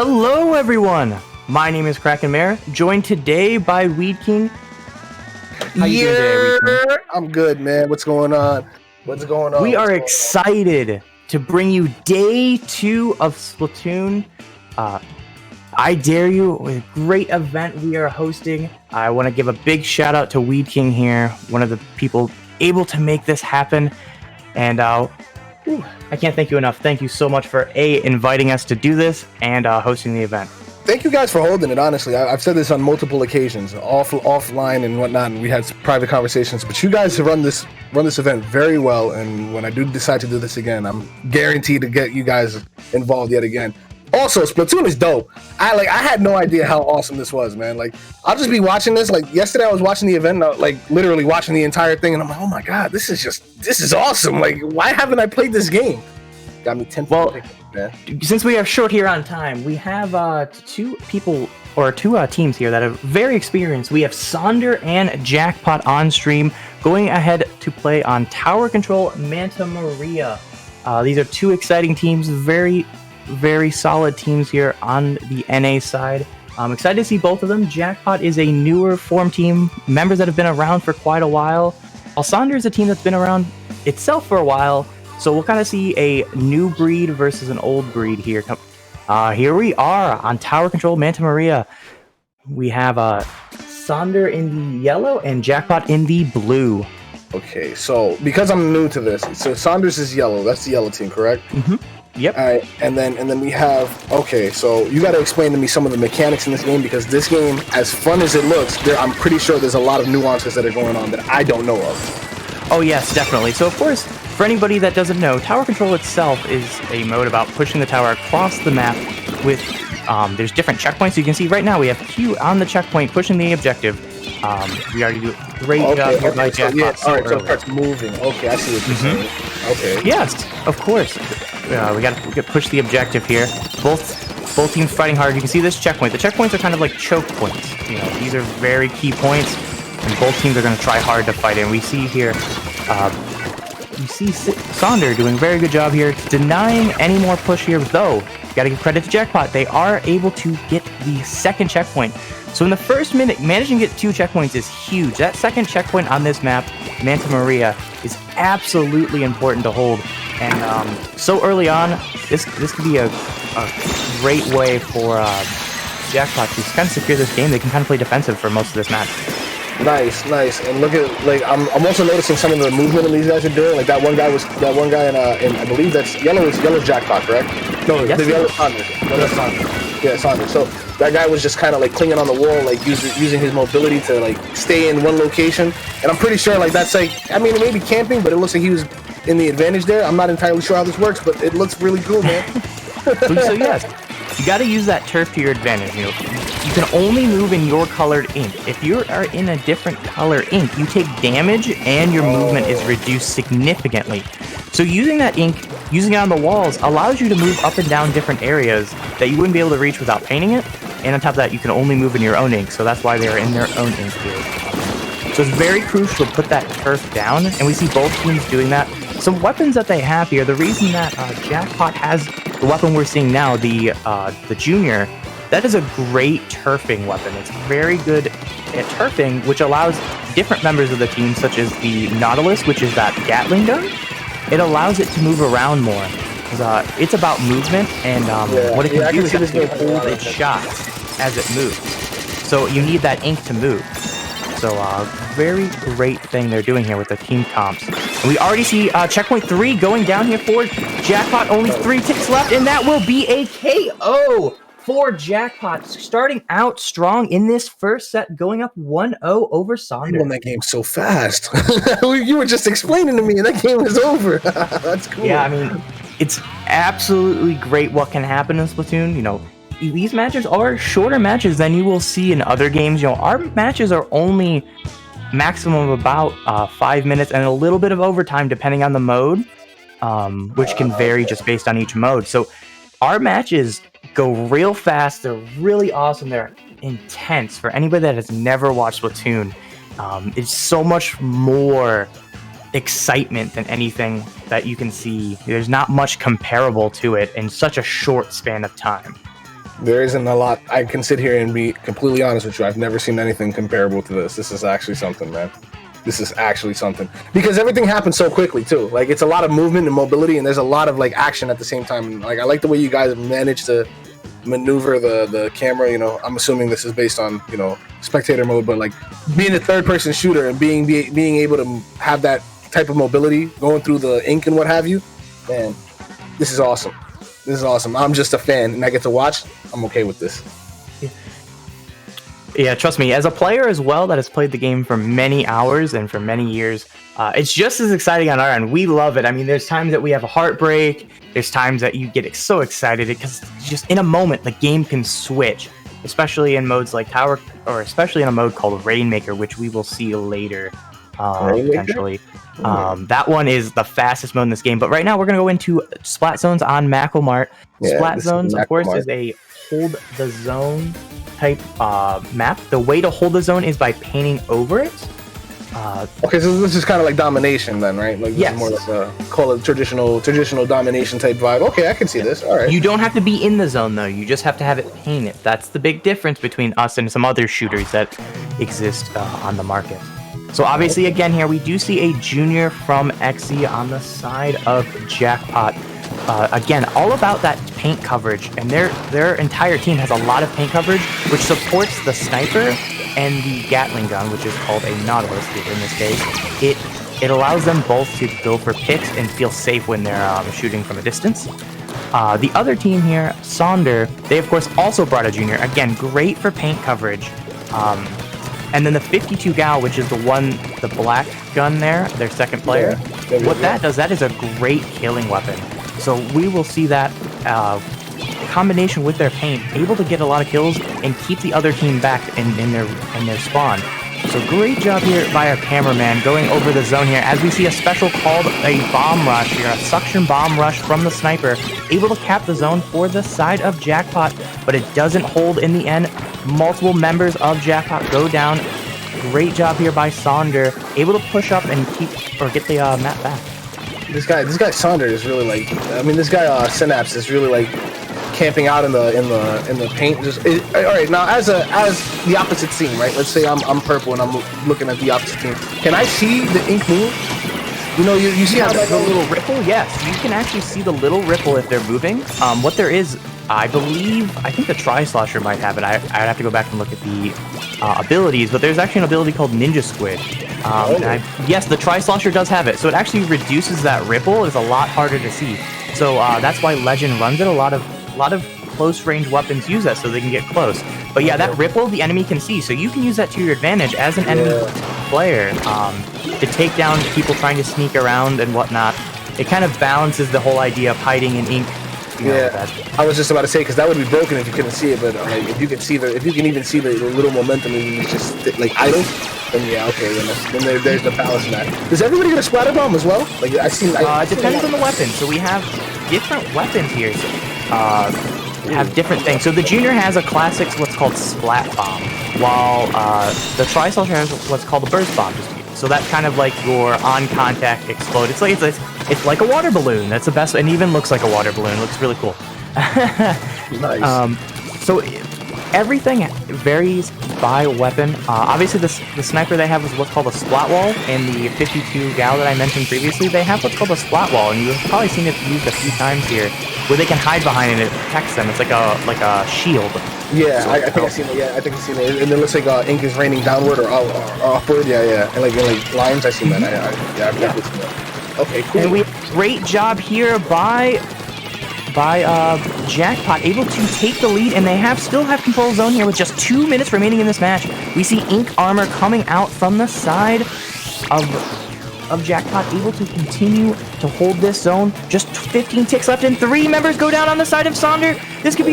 Hello everyone! My name is Kraken Mare, joined today by WeedKing. How you doing today, WeedKing? I'm good, man. What's going on? We are excited to bring you day 2 of Splatoon. I Dare You, a great event we are hosting. I want to give a big shout out to WeedKing here, one of the people able to make this happen. And I can't thank you enough. Thank you so much for inviting us to do this and hosting the event. Thank you guys for holding it, honestly. I've said this on multiple occasions, offline and whatnot, and we had private conversations, but you guys have run this event very well, and when I do decide to do this again, I'm guaranteed to get you guys involved yet again. Also, Splatoon is dope. I had no idea how awesome this was, man. Like, I'll just be watching this. Like, yesterday I was watching the event, literally watching the entire thing, and I'm like, oh my god, this is awesome. Like, why haven't I played this game? Got me 10. Well, since we are short here on time, we have two teams here that are very experienced. We have Sonder and Jackpot on stream going ahead to play on Tower Control Mare. These are two exciting teams, very solid teams here on the NA side. I'm excited to see both of them. Jackpot is a newer form team, members that have been around for quite a while, while Sonder is a team that's been around itself for a while. So we'll kind of see a new breed versus an old breed here. Here we are on Tower Control Mare. We have Sonder in the yellow and Jackpot in the blue. Okay, so because I'm new to this, so Saunders is yellow. That's the yellow team, correct? Mm-hmm. Yep. All right, and then we have. Okay, so you got to explain to me some of the mechanics in this game, because this game, as fun as it looks, I'm pretty sure there's a lot of nuances that are going on that I don't know of. Oh yes, definitely. So of course, for anybody that doesn't know, Tower Control itself is a mode about pushing the tower across the map with, there's different checkpoints. You can see right now we have Q on the checkpoint pushing the objective. We already do a great job here by Jackpot. So it starts moving. Okay, I see what you're saying. Okay. Yes, of course. We got to push the objective here. Both teams fighting hard. You can see this checkpoint. The checkpoints are kind of like choke points. You know, these are very key points, and both teams are going to try hard to fight. And we see here, you see Sonder doing a very good job here, denying any more push here, though. You got to give credit to Jackpot. They are able to get the second checkpoint. So in the first minute, managing to get 2 checkpoints is huge. That second checkpoint on this map, Mare, is absolutely important to hold. And so early on, this could be a great way for Jackpot to kind of secure this game. They can kind of play defensive for most of this match. Nice. And look at, like, I'm also noticing some of the movement that these guys are doing. Like that one guy in I believe that's yellow Jackpot, correct? No, yes, the yellow Sonder. Yeah, Sonder. So that guy was just kind of like clinging on the wall, like using his mobility to like stay in one location. And I'm pretty sure like that's like, I mean, it may be camping, but it looks like he was in the advantage there. I'm not entirely sure how this works, but it looks really cool, man. So yes, you got to use that turf to your advantage. You know, you can only move in your colored ink. If you are in a different color ink, you take damage and your movement is reduced significantly. So using that ink, using it on the walls, allows you to move up and down different areas that you wouldn't be able to reach without painting it. And on top of that, you can only move in your own ink. So that's why they are in their own ink here. So it's very crucial to put that turf down, and we see both teams doing that. Some weapons that they have here, the reason that Jackpot has the weapon we're seeing now, the Junior, that is a great turfing weapon. It's very good at turfing, which allows different members of the team, such as the Nautilus, which is that Gatling gun, it allows it to move around more. It's about movement, and what it can do is actually hold its shots as it moves. So you need that ink to move. So very great thing they're doing here with the team comps. And we already see checkpoint 3 going down here for Jackpot. Only 3 ticks left, and that will be a KO for Jackpot. Starting out strong in this first set, going up 1-0 over Sonder. You won that game so fast. You were just explaining to me, and that game was over. That's cool. Yeah, I mean, it's absolutely great what can happen in Splatoon. You know, these matches are shorter matches than you will see in other games. You know, our matches are only maximum of about 5 minutes and a little bit of overtime depending on the mode, which can vary just based on each mode. So our matches go real fast. They're really awesome. They're intense. For anybody that has never watched Splatoon, it's so much more excitement than anything that you can see. There's not much comparable to it in such a short span of time. There isn't a lot. I can sit here and be completely honest with you. I've never seen anything comparable to this. This is actually something, man. This is actually something. Because everything happens so quickly, too. Like, it's a lot of movement and mobility, and there's a lot of, like, action at the same time. Like, I like the way you guys managed to maneuver the camera. You know, I'm assuming this is based on, you know, spectator mode, but, like, being a third-person shooter and being able to have that type of mobility going through the ink and what have you, man, this is awesome. This is awesome. I'm just a fan, and I get to watch. I'm okay with this. Yeah, trust me, as a player as well that has played the game for many hours and for many years, it's just as exciting on our end. We love it. I mean, there's times that we have a heartbreak. There's times that you get so excited because just in a moment, the game can switch, especially in modes like Tower, or especially in a mode called Rainmaker, which we will see later, potentially. That one is the fastest mode in this game. But right now, we're going to go into Splat Zones on Macklemart. Yeah, Splat Zones, of course, Macklemart. is a hold the zone type map. The way to hold the zone is by painting over it. Okay, so this is kind of like domination then, right? Like, this Yes. is more like call it traditional domination type vibe. Okay, I can see this. All right. You don't have to be in the zone, though. You just have to have it painted. That's the big difference between us and some other shooters that exist on the market. So obviously, again, here we do see a junior from XE on the side of Jackpot. Again, all about that paint coverage, and their entire team has a lot of paint coverage, which supports the sniper and the Gatling gun, which is called a Nautilus in this case. It allows them both to go for picks and feel safe when they're shooting from a distance. The other team here, Sonder, they of course also brought a junior. Again, great for paint coverage. And then the 52 Gal, which is the black gun there, their second player. Yeah. What that does, that is a great killing weapon. So we will see that combination with their paint, able to get a lot of kills and keep the other team back in their spawn. So great job here by our cameraman going over the zone here as we see a special called a bomb rush here, a suction bomb rush from the sniper, able to cap the zone for the side of Jackpot, but it doesn't hold in the end. Multiple members of Jackpot go down. Great job here by Sonder, able to push up and get the map back. This guy Sonder is really like. I mean, this guy Synapse is really like camping out in the paint. All right, now as the opposite team, right? Let's say I'm purple and I'm looking at the opposite team. Can I see the ink move? You know, you see how the little ripple? Yes, you can actually see the little ripple if they're moving. What there is, I think the Tri-Slosher might have it. I'd have to go back and look at the abilities, but there's actually an ability called Ninja Squid. Yes, the Tri-Slosher does have it, so it actually reduces that ripple. It's a lot harder to see. So that's why Legend runs it. A lot of close range weapons use that so they can get close. But yeah, that ripple the enemy can see, so you can use that to your advantage as an enemy player to take down people trying to sneak around and whatnot. It kind of balances the whole idea of hiding in ink. I was just about to say, because that would be broken if you couldn't see it, but like, if you can even see the little momentum and it's just like idle, then yeah, okay, then there's the balance in that. Does everybody get a splatter bomb as well? Like it depends on the weapon. So we have different weapons here. Have different things. So the junior has a classic, what's called Splat Bomb, while the Tri-Soldier has what's called a Burst Bomb. So that's kind of like your on-contact explode. It's like a water balloon. That's the best, and even looks like a water balloon. It looks really cool. Nice. So everything varies by weapon. Obviously, the sniper they have is what's called a splat wall, and the 52 Gal that I mentioned previously, they have what's called a splat wall, and you've probably seen it used a few times here, where they can hide behind it and it protects them. It's like a shield. Yeah, I think I've seen it. Yeah, I think I've seen it. And it looks like ink is raining downward or upward. Yeah. And like lines, I've seen that. I've definitely seen that. Okay, cool. And we great job here by Jackpot, able to take the lead, and they still have control zone here with just 2 minutes remaining in this match. We see ink armor coming out from the side of Jackpot, able to continue to hold this zone. Just 15 ticks left, and 3 members go down on the side of Sonder. This could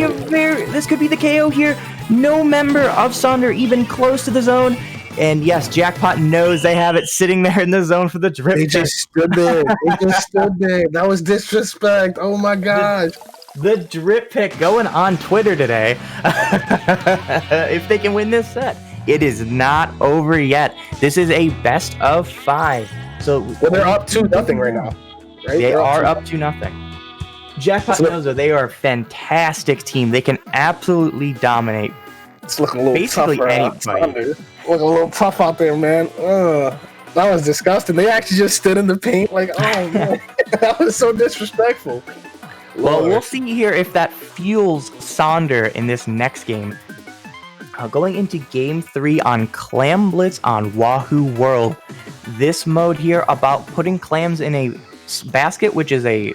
be the KO here. No member of Sonder even close to the zone. And yes, Jackpot knows they have it sitting there in the zone for the drip. They just stood there. That was disrespect. Oh my gosh. The drip pick going on Twitter today. If they can win this set. It is not over yet. This is a best of 5. So they're up 2-0 right now. Right? They are up 2-0. Jackpot knows that they are a fantastic team. They can absolutely dominate. It's looking a little basically tougher. anybody. Looking a little tough out there, man. That was disgusting. They actually just stood in the paint like, oh man, that was so disrespectful. Well, we'll see here if that fuels Sonder in this next game. Going into Game 3 on Clam Blitz on Wahoo World. This mode here about putting clams in a basket, which is a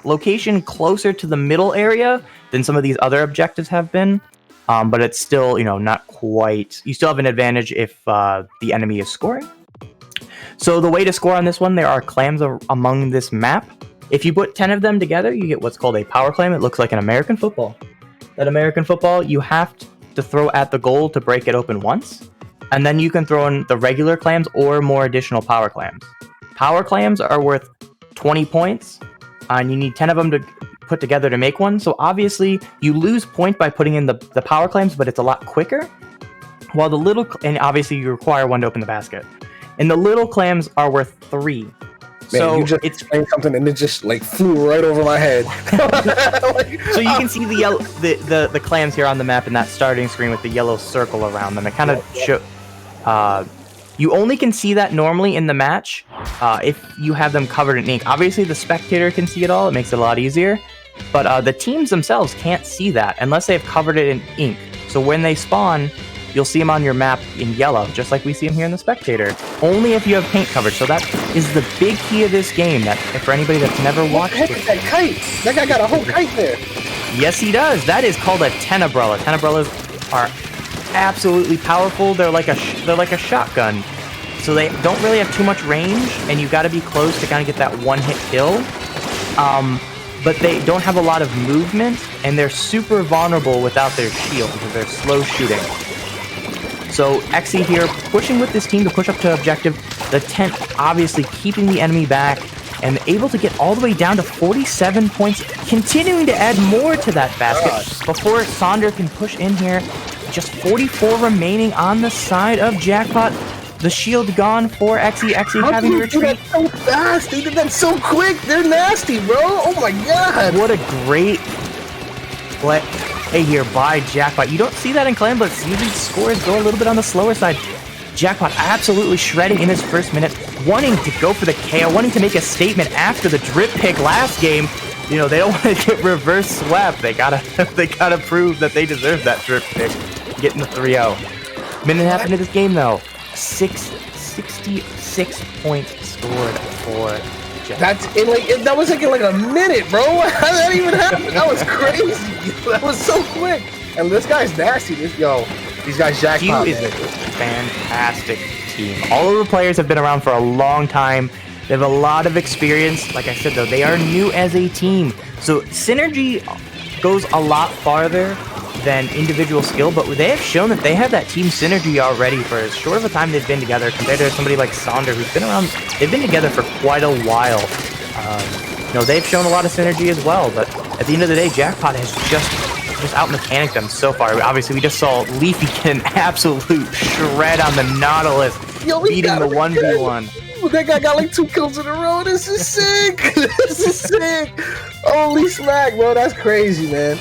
location closer to the middle area than some of these other objectives have been. But it's still, not quite. You still have an advantage if the enemy is scoring. So the way to score on this one, there are clams among this map. If you put 10 of them together, you get what's called a power clam. It looks like an American football. That American football, you have to throw at the goal to break it open once. And then you can throw in the regular clams or more additional power clams. Power clams are worth 20 points, and you need 10 of them to put together to make one. So obviously, you lose point by putting in the power clams, but it's a lot quicker. While the little, and obviously you require one to open the basket. And the little clams are worth 3. Man, so you just explained something and it just like flew right over my head. So you can see the yellow, the clams here on the map in that starting screen with the yellow circle around them. It kind of show. You only can see that normally in the match if you have them covered in ink. Obviously, the spectator can see it all. It makes it a lot easier. But the teams themselves can't see that unless they've covered it in ink. So when they spawn, you'll see them on your map in yellow, just like we see them here in the spectator. Only if you have paint coverage. So that is the big key of this game. That for anybody that's never watched it. That kite. That guy got a whole kite there. Yes, he does. That is called a tenebrella. Tenebrellas are absolutely powerful. They're like a shotgun. So they don't really have too much range, and you got to be close to kind of get that one-hit kill. But they don't have a lot of movement, and they're super vulnerable without their shield because they're slow shooting. So Exy here pushing with this team to push up to objective. The tent obviously keeping the enemy back and able to get all the way down to 47 points, continuing to add more to that basket before Sonder can push in here. Just 44 remaining on the side of Jackpot. The shield gone for Exy. Exy having to retreat. So fast. They did that so quick. They're nasty, bro. Oh my god. What a great play here by Jackpot. You don't see that in Clam Blitz. Usually scores go a little bit on the slower side. Jackpot absolutely shredding in his first minute, wanting to go for the KO, wanting to make a statement after the drip pick last game. They don't want to get reverse swept. They gotta prove that they deserve that drip pick. Getting the 3-0. Minute and a half into this game though, 66 points scored for Jackpot. That's in that was like a minute, bro. How did that even happen? That was crazy. That was so quick. And this guy's nasty. These guys Jackpot. Q is a fantastic team. All of the players have been around for a long time. They have a lot of experience. Like I said, though, they are new as a team. So synergy goes a lot farther than individual skill, but they have shown that they have that team synergy already for as short of a time they've been together compared to somebody like Sonder, who's been around. They've been together for quite a while. They've shown a lot of synergy as well, but at the end of the day, Jackpot has just out-mechanicked them so far. Obviously, we just saw Leafy get an absolute shred on the Nautilus, beating the 1v1. That guy got like 2 kills in a row. This is sick. This is sick. Holy smack, bro. That's crazy, man.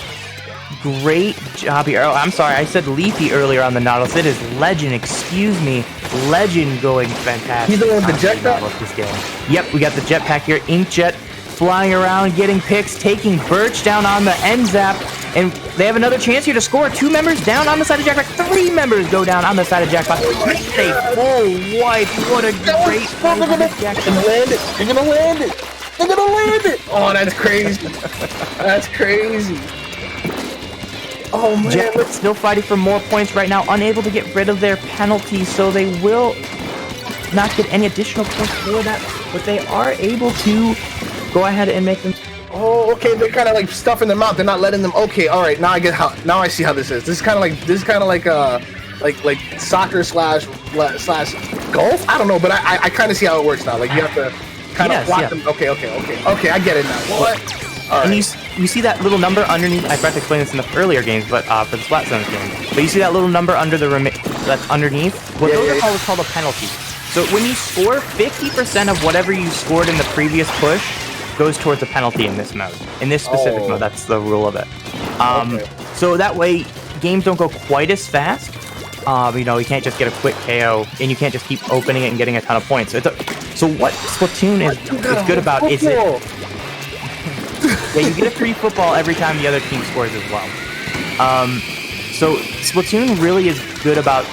Great job here. Oh, I'm sorry. I said Leafy earlier on the Nautilus. It is Legend. Excuse me. Legend going fantastic. He's the one with the jetpack? This game. Yep, we got the jetpack here. Inkjet flying around, getting picks, taking Birch down on the end zap. And they have another chance here to score. 2 members down on the side of Jackpot. 3 members go down on the side of Jackpot. It's a full wipe. What a great They're gonna land it. They're gonna land it. They're gonna land it. Oh, that's crazy. That's crazy. Oh, man. Jackpot's still fighting for more points right now. Unable to get rid of their penalty, so they will not get any additional points for that. But they are able to go ahead and make them... Oh, okay. They're kind of like stuffing them out. They're not letting them. Okay, all right. Now I get how. Now I see how this is. This is kind of like soccer slash golf. I don't know, but I kind of see how it works now. Like you have to kind of block them. Okay. I get it now. What? All And right. you see that little number underneath. I forgot to explain this in the earlier games, but for the Splatoon game. But you see that little number under the that's underneath. What those are called is called a penalty. So when you score 50% of whatever you scored in the previous push goes towards a penalty in this mode. In this specific mode, that's the rule of it. Okay. So that way, games don't go quite as fast. You know, you can't just get a quick KO, and you can't just keep opening it and getting a ton of points. So what Splatoon is good about is it... Yeah, you get a free football every time the other team scores as well. So Splatoon really is good about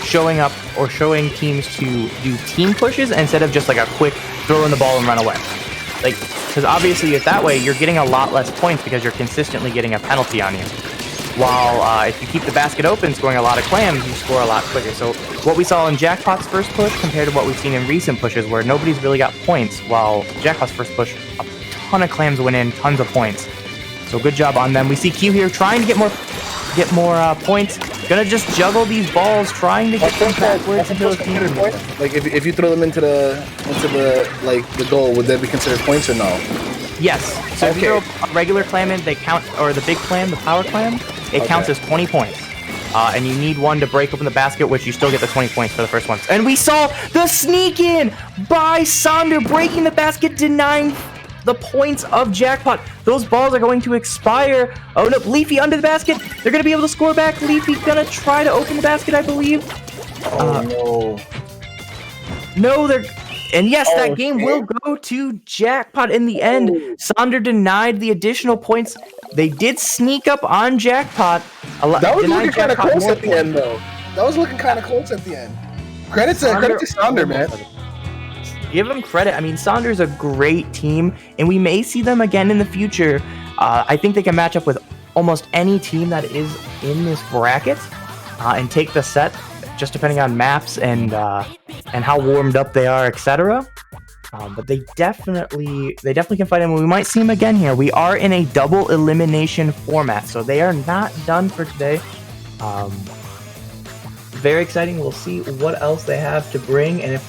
showing up or showing teams to do team pushes instead of just like a quick throw in the ball and run away. Like, because obviously if that way, you're getting a lot less points because you're consistently getting a penalty on you. While if you keep the basket open, scoring a lot of clams, you score a lot quicker. So what we saw in Jackpot's first push compared to what we've seen in recent pushes where nobody's really got points, while Jackpot's first push, a ton of clams went in, tons of points. So good job on them. We see Q here trying to get more points. Gonna just juggle these balls, trying to get them backwards into the team. Like if you throw them into the goal, would that be considered points or no? Yes. So if you throw a regular clam in, they count, or the big clam, the power clam, it counts as 20 points. And you need one to break open the basket, which you still get the 20 points for the first ones. And we saw the sneak in by Sonder, breaking the basket, denying the points of Jackpot. Those balls are going to expire. Oh no, Leafy under the basket. They're going to be able to score back. Leafy gonna try to open the basket, I believe. No. No, and yes, that game will go to Jackpot in the end. Sonder denied the additional points. They did sneak up on Jackpot. That was looking kind of close at the end, though. That was looking kind of close at the end. Credit to Sonder, man. Give them credit. I mean, Sonder's a great team, and we may see them again in the future. I think they can match up with almost any team that is in this bracket and take the set, just depending on maps and how warmed up they are, etc. But they definitely can fight them. We might see them again here. We are in a double elimination format, so they are not done for today. Very exciting. We'll see what else they have to bring, and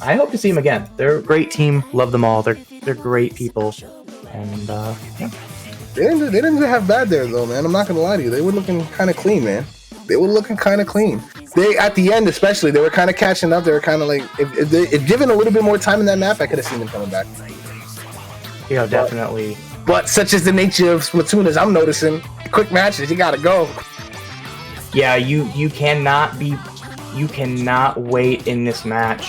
I hope to see them again. They're a great team. Love them all. They're great people, and yeah. They didn't have bad there though, man. I'm not gonna lie to you. They were looking kind of clean, man. They were looking kind of clean. They at the end, especially, they were kind of catching up. They were kind of like, if given a little bit more time in that map, I could have seen them coming back. Yeah, definitely. But such is the nature of Splatoon, as I'm noticing. Quick matches, you gotta go. Yeah, you cannot wait in this match,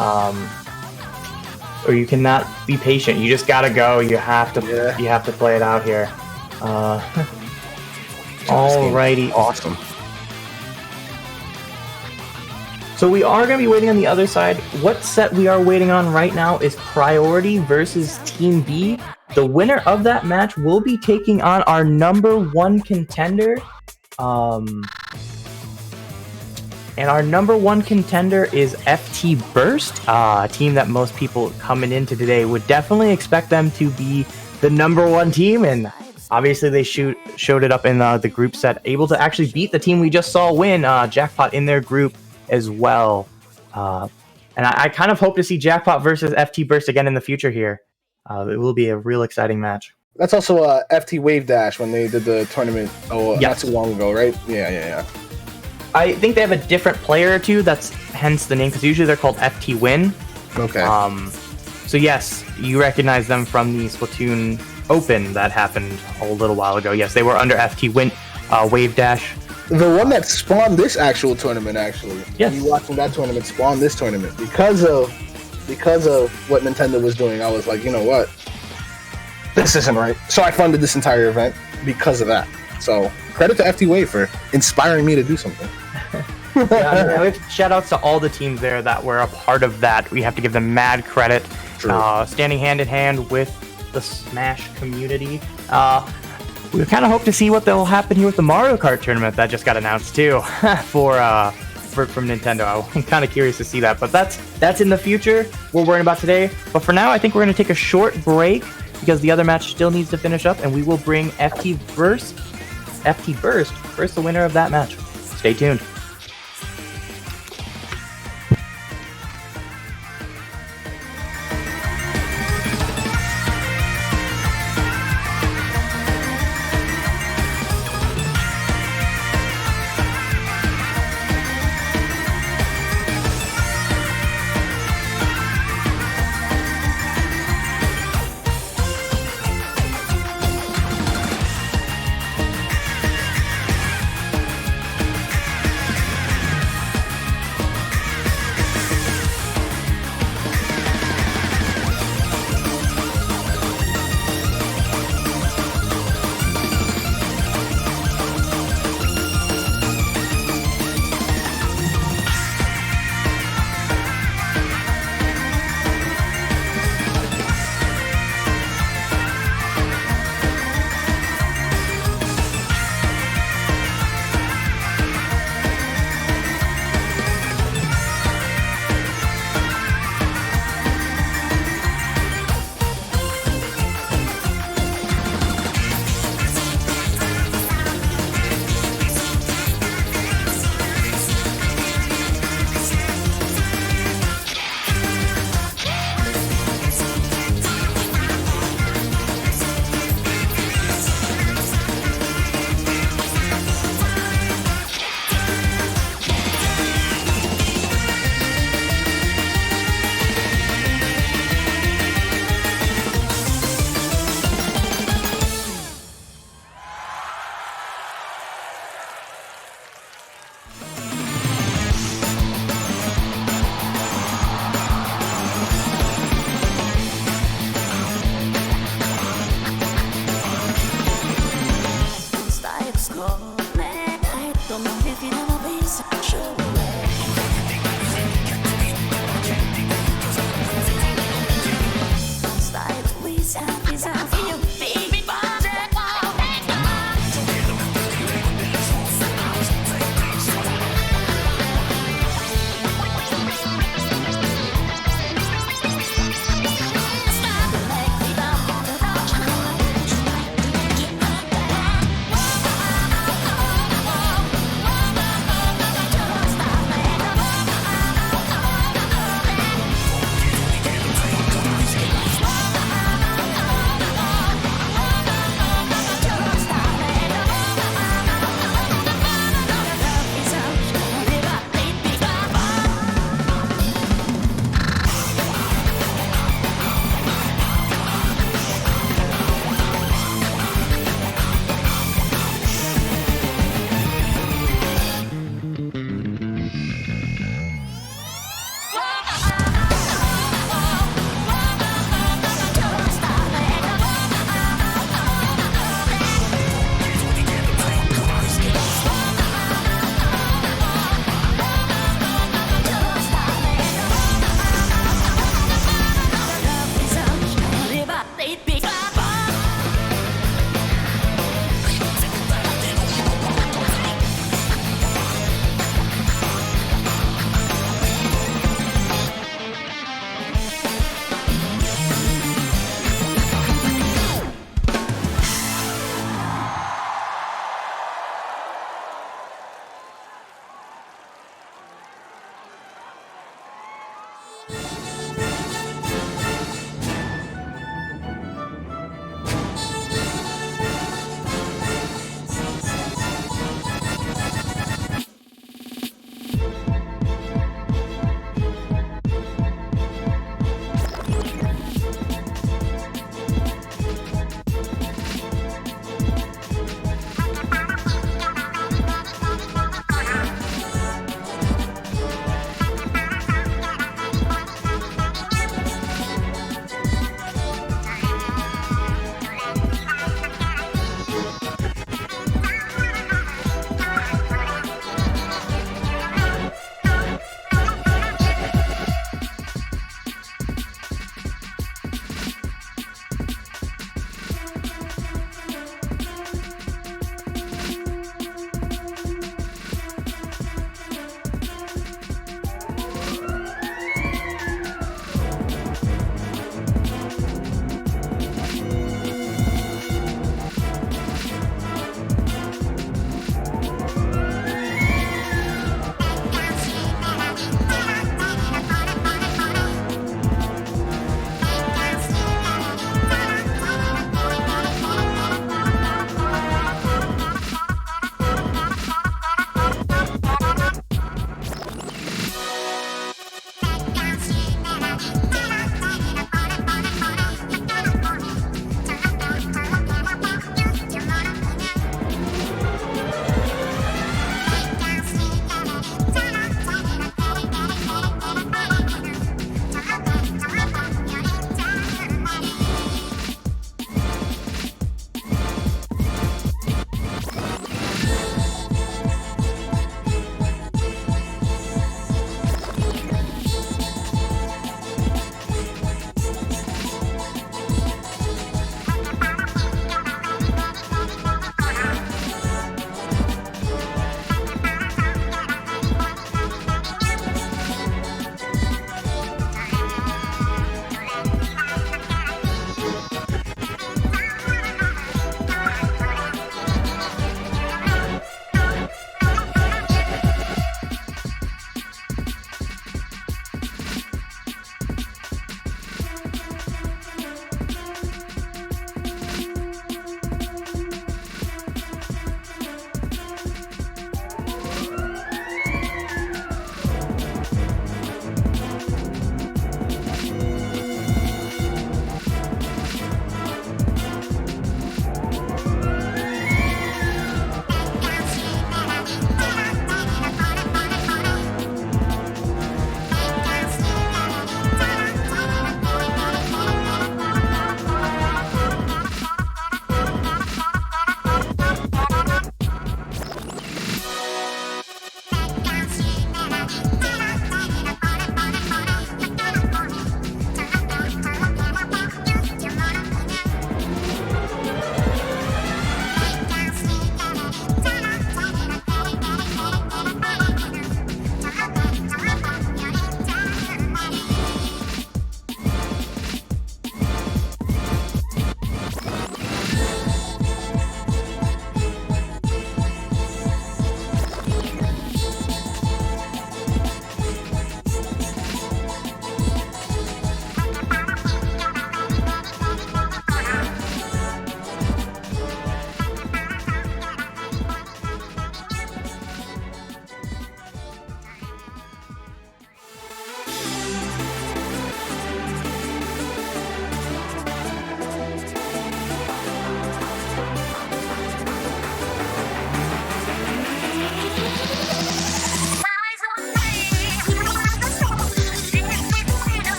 or you cannot be patient. You just gotta go. You have to play it out here. Alrighty, awesome. So we are going to be waiting on the other side. What set we are waiting on right now is Priority versus Team B. The winner of that match will be taking on our #1 contender. And our #1 contender is FTBurst, a team that most people coming into today would definitely expect them to be the #1 team, and obviously they showed it up in the group set, able to actually beat the team we just saw win, Jackpot, in their group as well. And I kind of hope to see Jackpot versus FTBurst again in the future here. It will be a real exciting match. That's also FT Wave Dash when they did the tournament not too long ago, right? Yeah. I think they have a different player or two. That's hence the name, because usually they're called FT Win. Okay. So yes, you recognize them from the Splatoon Open that happened a little while ago. Yes, they were under FT Win, Wave Dash. The one that spawned this actual tournament, actually. Yes. You watching that tournament spawn this tournament because of what Nintendo was doing. I was like, you know what? This isn't right. So I funded this entire event because of that. So credit to FT Wave for inspiring me to do something. Shout outs to all the teams there that were a part of that. We have to give them mad credit. Standing hand in hand with the Smash community. We kind of hope to see what will happen here with the Mario Kart tournament that just got announced too from Nintendo. I'm kind of curious to see that, but that's in the future. We're worrying about today. But for now, I think we're going to take a short break because the other match still needs to finish up, and we will bring FTBurst first, the winner of that match. Stay tuned.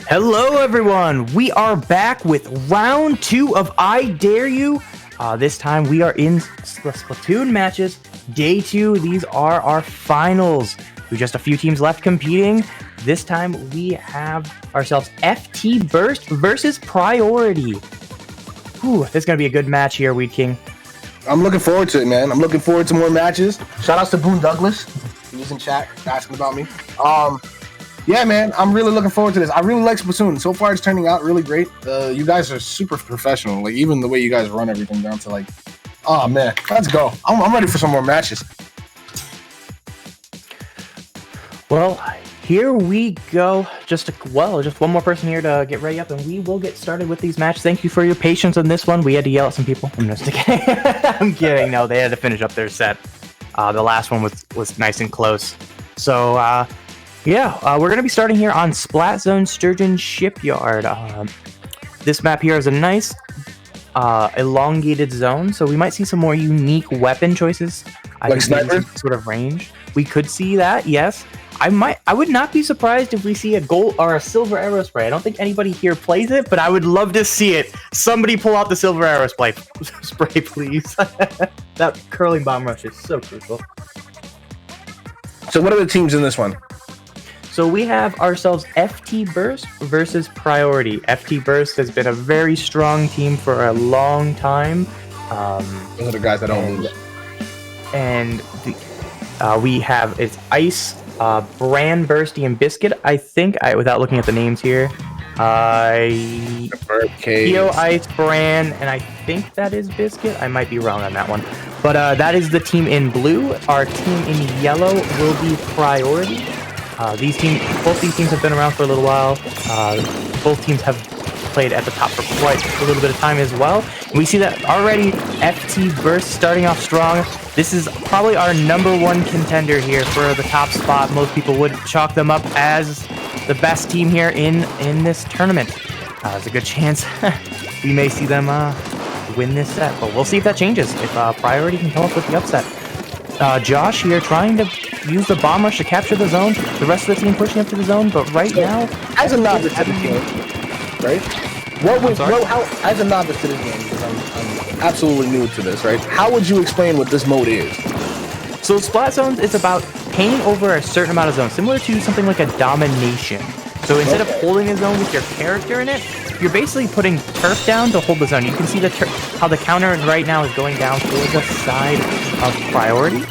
Hello, everyone. We are back with round 2 of I Dare You. This time we are in the Splatoon matches. Day 2. These are our finals. With just a few teams left competing. This time we have ourselves FTBurst versus Priority. Whew, this is going to be a good match here, WeedKing. I'm looking forward to it, man. I'm looking forward to more matches. Shout outs to Boone Douglas. He's in chat asking about me. Yeah, man, I'm really looking forward to this. I really like Splatoon. So far, it's turning out really great. You guys are super professional. Like, even the way you guys run everything down to, like, oh, man, let's go. I'm ready for some more matches. Well, here we go. Just one more person here to get ready up, and we will get started with these matches. Thank you for your patience on this one. We had to yell at some people. I'm just kidding. I'm kidding. No, they had to finish up their set. The last one was nice and close. So, yeah, we're going to be starting here on Splat Zone Sturgeon Shipyard. This map here is a nice elongated zone, so we might see some more unique weapon choices. Like sniper? Sort of range. We could see that, yes. I would not be surprised if we see a gold or a silver arrow spray. I don't think anybody here plays it, but I would love to see it. Somebody pull out the silver arrow spray, please. That curling bomb rush is so crucial. So what are the teams in this one? So we have ourselves FTBurst versus Priority. FTBurst has been a very strong team for a long time. Those are the guys that don't lose. And we have it's Ice, Bran, Bursty, and Biscuit. I think, without looking at the names here, Keo, Ice, Bran, and I think that is Biscuit. I might be wrong on that one. But that is the team in blue. Our team in yellow will be Priority. Both these teams have been around for a little while. Both teams have played at the top for quite a little bit of time as well. And we see that already FTBurst starting off strong. This is probably our #1 contender here for the top spot. Most people would chalk them up as the best team here in this tournament. There's a good chance we may see them win this set, but we'll see if that changes, if Priority can come up with the upset. Josh here trying to use the bomb rush to capture the zone. The rest of the team pushing up to the zone, but right now, as a novice to the game, right? As a novice to this game, because I'm absolutely new to this, right? How would you explain what this mode is? So Splat Zones is about painting over a certain amount of zones, similar to something like a domination. So instead of holding a zone with your character in it, you're basically putting turf down to hold the zone. You can see how the counter right now is going down towards the side of Priority.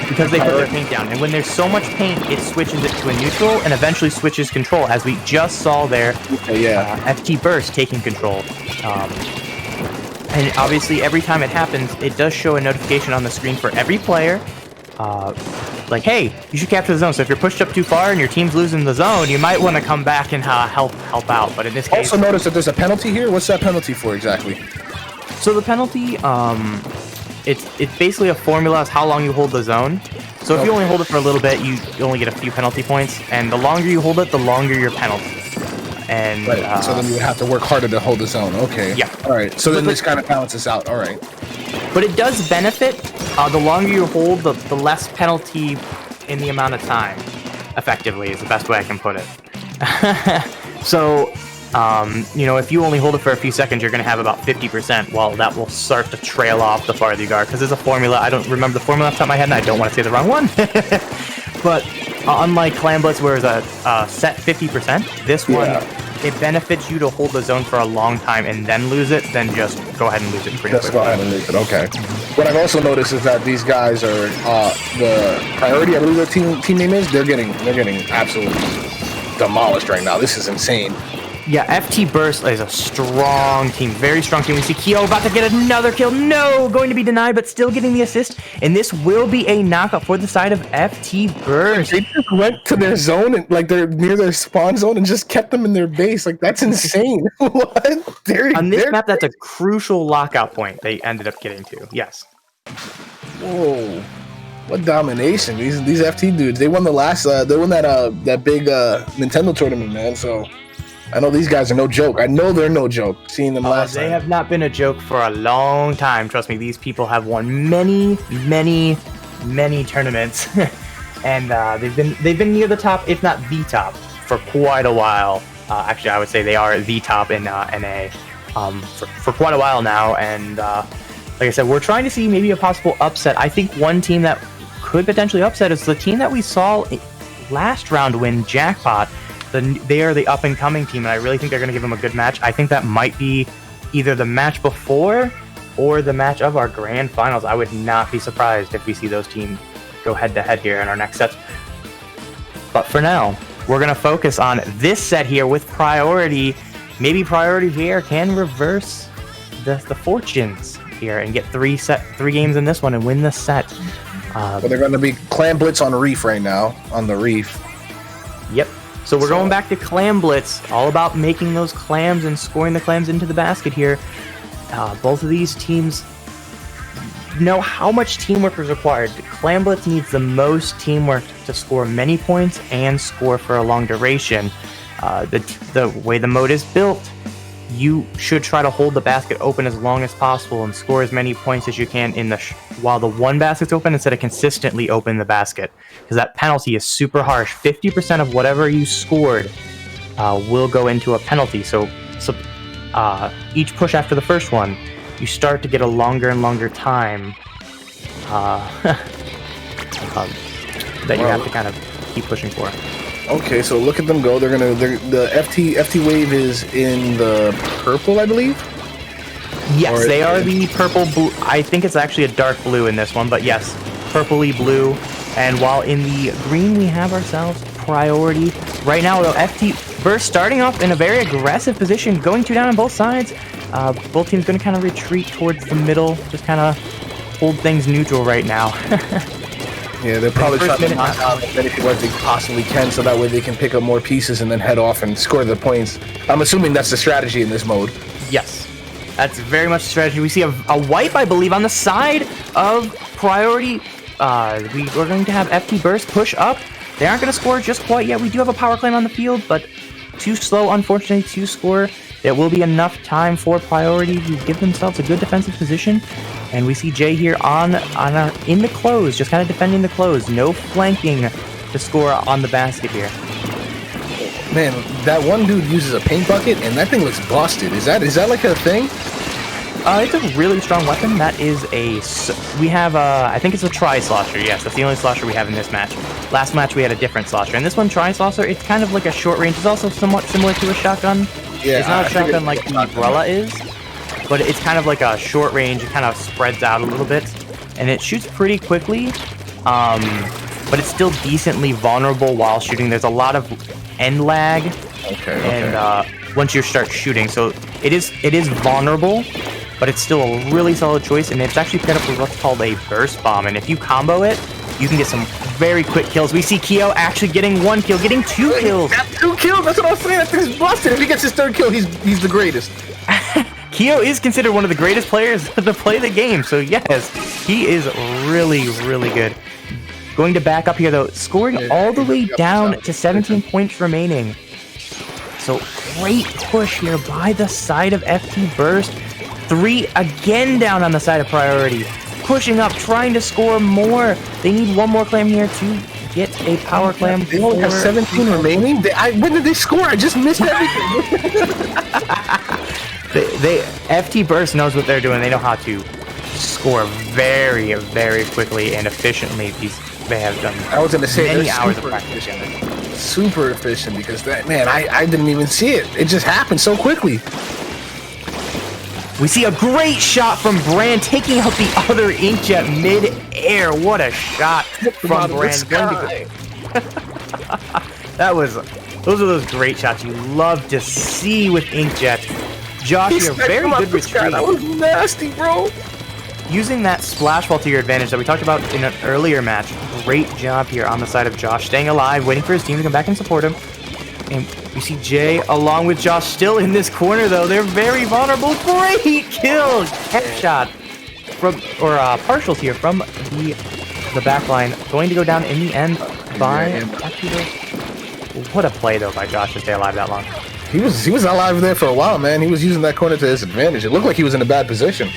Because they put their paint down. And when there's so much paint, it switches it to a neutral and eventually switches control, as we just saw there. FTBurst taking control. And obviously, every time it happens, it does show a notification on the screen for every player. Like, hey, you should capture the zone. So if you're pushed up too far and your team's losing the zone, you might want to come back and help out. But in this case, also notice that there's a penalty here. What's that penalty for exactly? So the penalty, it's basically a formula as how long you hold the zone. So if you only hold it for a little bit, you only get a few penalty points, and the longer you hold it, the longer your penalty. And so then you would have to work harder to hold the zone. Okay. Yeah. All right. So then this kind of balances out. All right. But it does benefit. The longer you hold, the less penalty in the amount of time. Effectively, is the best way I can put it. So, if you only hold it for a few seconds, you're going to have about 50%. Well, that will start to trail off the farther you go. Because there's a formula. I don't remember the formula off the top of my head, and I don't want to say the wrong one. But unlike Clam Blitz, where it's a set 50%, this one, it benefits you to hold the zone for a long time and then lose it, than just go ahead and lose it pretty quickly. Just go ahead and lose it, okay. What I've also noticed is that these guys are, the Priority, I believe their team name is, they're getting absolutely demolished right now. This is insane. Yeah, FTBurst is a strong team, very strong team. We see Keo about to get another kill. No, going to be denied, but still getting the assist. And this will be a knockout for the side of FTBurst. They just went to their zone, and like they're near their spawn zone, and just kept them in their base. Like, that's insane. What? On this map, that's a crucial lockout point they ended up getting to. Yes. Whoa. What domination. These FT dudes. They won that big Nintendo tournament, man. So I know these guys are no joke. I know they're no joke. Seeing them last time. They have not been a joke for a long time. Trust me, these people have won many tournaments, and they've been near the top, if not the top. for quite a while. Actually, I would say they are the top in NA for quite a while now. And like I said, we're trying to see maybe a possible upset. I think one team that could potentially upset is the team that we saw last round win, Jackpot. They are the up-and-coming team, and I really think they're going to give them a good match. I think that might be either the match before or the match of our grand finals. I would not be surprised if we see those teams go head-to-head here in our next sets. But for now, we're going to focus on this set here with Priority. Maybe Priority here can reverse the fortunes here and get three games in this one and win the set. Well, they're going to be Clam Blitz on Reef right now, on the Reef. Yep. So we're going back to Clam Blitz, all about making those clams and scoring the clams into the basket here. Both of these teams know how much teamwork is required. Clam Blitz needs the most teamwork to score many points and score for a long duration. The way the mode is built, you should try to hold the basket open as long as possible and score as many points as you can while the one basket's open instead of consistently open the basket, because that penalty is super harsh. 50% of whatever you scored will go into a penalty. So each push after the first one, you start to get a longer and longer time that you have to kind of keep pushing for. Okay, so look at them go. The FT Wave is in the purple, I believe? Yes, they are the purple blue. I think it's actually a dark blue in this one, but yes, purpley blue. And while in the green we have ourselves Priority. Right now, FTBurst starting off in a very aggressive position, going 2 down on both sides. Both teams going to kind of retreat towards the middle, just kind of hold things neutral right now. Yeah, they're probably trying to knock out as many people as they possibly can, so that way they can pick up more pieces and then head off and score the points. I'm assuming that's the strategy in this mode. Yes, that's very much the strategy. We see a wipe, I believe, on the side of Priority. We're going to have FTBurst push up. They aren't going to score just quite yet. We do have a power claim on the field, but too slow, unfortunately, to score. There will be enough time for Priority to give themselves a good defensive position. And we see Jay here in the close, just kind of defending the close. No flanking to score on the basket here. Man, that one dude uses a paint bucket, and that thing looks busted. Is that like a thing? It's a really strong weapon. That is we have I think it's a tri-slosher. Yes, that's the only slosher we have in this match. Last match we had a different slosher. And this one, tri-slosher, it's kind of like a short range. It's also somewhat similar to a shotgun. Yeah, it's not a shotgun like the Umbrella is, but it's kind of like a short range. It kind of spreads out a little bit, and it shoots pretty quickly, but it's still decently vulnerable while shooting. There's a lot of end lag, and once you start shooting, so it is vulnerable, but it's still a really solid choice, and it's actually paired up with what's called a burst bomb, and if you combo it, you can get some very quick kills. We see Keo actually getting 1 kill, getting 2 kills. 2 kills, that's what I was saying. That thing's busted. If he gets his 3rd kill, he's the greatest. Keo is considered one of the greatest players to play the game, so yes, he is really, really good. Going to back up here, though, scoring all the way down to 17 points remaining. So, great push here by the side of FTBurst. 3 again down on the side of Priority. Pushing up, trying to score more. They need 1 more clam here to get a power clam. They only have 17 remaining? When did they score? I just missed everything. FTBurst knows what they're doing. They know how to score very, very quickly and efficiently. They have done many hours of practice together. Super efficient, because I didn't even see it. It just happened so quickly. We see a great shot from Brand, taking out the other Inkjet mid-air. What a shot from Brand. Those are those great shots you love to see with Inkjet. Josh, you're very good retreat. That was nasty, bro. Using that splash wall to your advantage that we talked about in an earlier match. Great job here on the side of Josh, staying alive, waiting for his team to come back and support him. And we see Jay along with Josh still in this corner, though. They're very vulnerable. Great kill! Headshot partials here from the back line. Going to go down in the end by FTBurst. What a play, though, by Josh to stay alive that long. He was alive there for a while, man. He was using that corner to his advantage. It looked like he was in a bad position.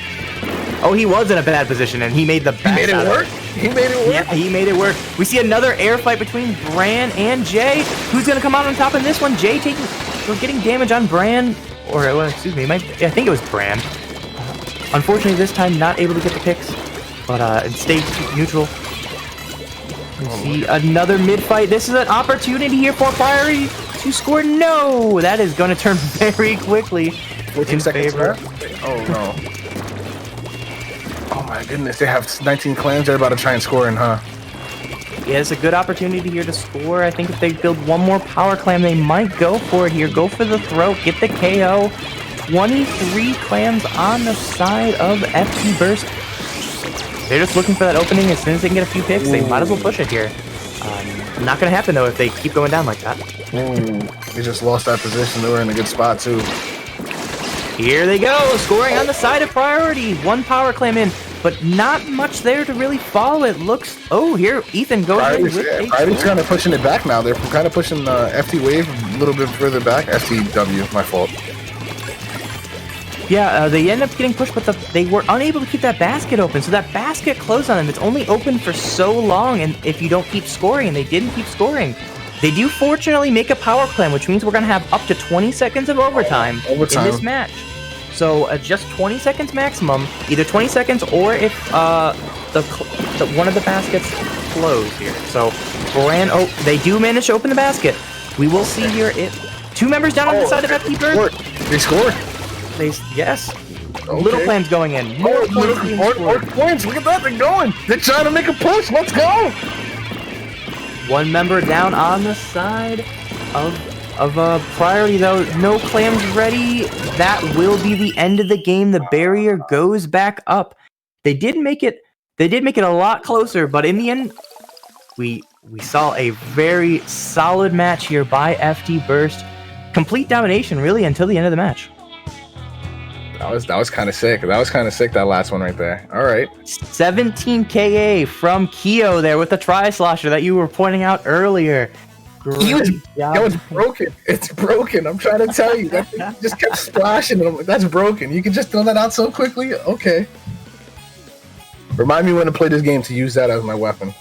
Oh, he was in a bad position, and he made the best. He made it work? He made it work. Yeah, he made it work. We see another air fight between Bran and Jay. Who's gonna come out on top in this one? Jay getting damage on Bran, or well, excuse me, I think it was Bran. Unfortunately, this time not able to get the picks, but it stayed neutral. We see another mid fight. This is an opportunity here for Priority to score. No, that is going to turn very quickly 14 seconds left. Oh no. Oh my goodness, they have 19 clans. They're about to try and score in, huh? Yeah, it's a good opportunity here to score. I think if they build one more power clan, they might go for it here. Go for the throat, get the KO. 23 clans on the side of FTBurst. They're just looking for that opening. As soon as they can get a few picks, they might as well push it here. Not going to happen, though, if they keep going down like that. They just lost that position. They were in a good spot, too. Here they go, scoring on the side of Priority. One power clan in, but not much there to really follow. It looks... Oh, here, Ethan goes in with a... Priority's kind of pushing it back now. They're kind of pushing FT Wave a little bit further back. FTW, my fault. Yeah, they end up getting pushed, but they were unable to keep that basket open, so that basket closed on them. It's only open for so long, and if you don't keep scoring, and they didn't keep scoring. They do fortunately make a power clan, which means we're going to have up to 20 seconds of overtime in this match. So just 20 seconds maximum, either 20 seconds or if one of the baskets close here. So Bran, they do manage to open the basket. We will see here two members down on the side of FTBurst. They scored. Yes. Okay. Little clans going in. More points. Look at that. They're going. They're trying to make a push. Let's go. One member down on the side of Priority, though. No clams ready. That will be the end of the game. The barrier goes back up. They did make it a lot closer, but in the end, we saw a very solid match here by FTBurst. Complete domination, really, until the end of the match. That was kind of sick. That was kind of sick, that last one right there. All right. 17 KA from Keo there with the tri-slosher that you were pointing out earlier. That was broken. It's broken. I'm trying to tell you. That thing just kept splashing. And I'm like, that's broken. You can just throw that out so quickly? Okay. Remind me when to play this game to use that as my weapon.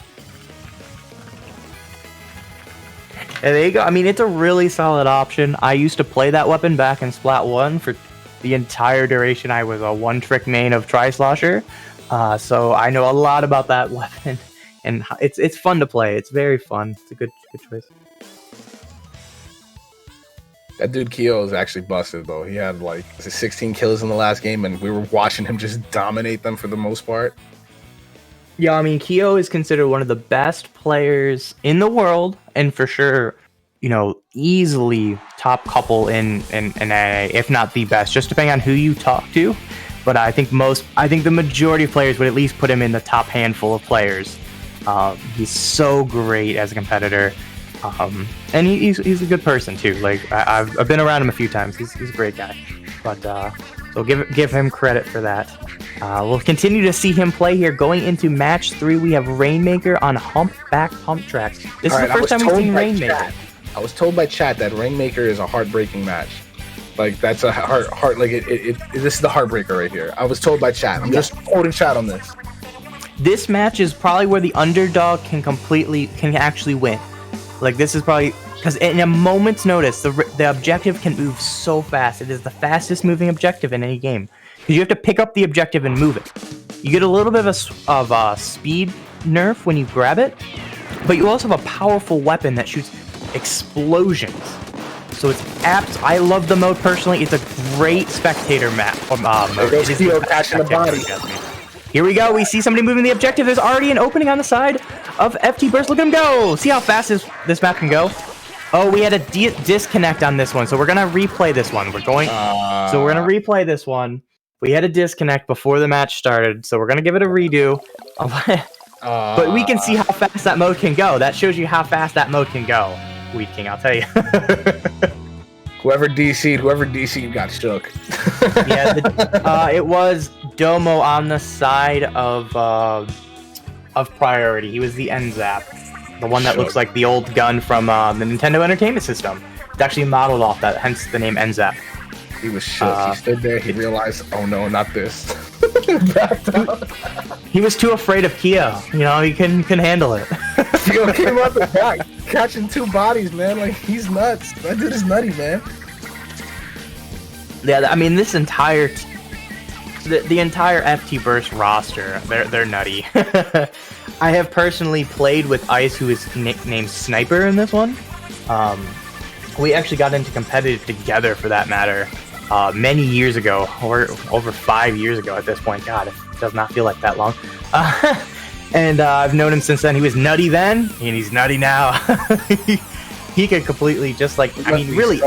Yeah, there you go. I mean, it's a really solid option. I used to play that weapon back in Splat 1 for the entire duration. I was a one-trick main of Tri-Slosher, so I know a lot about that weapon, and it's fun to play. It's very fun. It's a good choice. That dude Keo is actually busted, though. He had like 16 kills in the last game, and we were watching him just dominate them for the most part. Yeah, I mean, Keo is considered one of the best players in the world, and for sure, you know, easily top couple in NA, if not the best, just depending on who you talk to. But I think the majority of players would at least put him in the top handful of players. He's so great as a competitor, and he's a good person too. Like I've been around him a few times. He's a great guy. But so give him credit for that. We'll continue to see him play here. Going into match 3, we have Rainmaker on Humpback Pump Tracks. This is the first time we've seen Rainmaker. I was told by chat that Rainmaker is a heartbreaking match. Like that's a heart like this is the heartbreaker right here. I was told by chat. I'm just quoting chat on this. This match is probably where the underdog can actually win. Like this is probably because in a moment's notice, the objective can move so fast. It is the fastest moving objective in any game because you have to pick up the objective and move it. You get a little bit of a speed nerf when you grab it, but you also have a powerful weapon that shoots explosions. So it's apps. I love the mode personally. It's a great spectator map. Mode. It is catching the body. Here we go. We see somebody moving the objective. There's already an opening on the side of FTBurst. Look at him go. See how fast this map can go. Oh, we had a disconnect on this one, so we're gonna replay this one. We're gonna replay this one. We had a disconnect before the match started, so we're gonna give it a redo. But we can see how fast that mode can go. That shows you how fast that mode can go. WeedKing, I'll tell you. Whoever DC'd got shook. Yeah, it was Domo on the side of Priority. He was the NZAP, the one that looks like the old gun from the Nintendo Entertainment System. It's actually modeled off that, hence the name NZAP. He was shook. He stood there. He realized, oh no, not this. Backed out. He was too afraid of Keo. You know, he couldn't handle it. Keo came out the back, catching 2 bodies, man. Like, he's nuts. That dude is nutty, man. Yeah, I mean, this entire the entire FTBurst roster, they're nutty. I have personally played with Ice, who is nicknamed Sniper in this one. We actually got into competitive together, for that matter, many years ago, or over 5 years ago at this point. God, it does not feel like that long. And I've known him since then. He was nutty then, and he's nutty now. He could completely, just like, I mean, really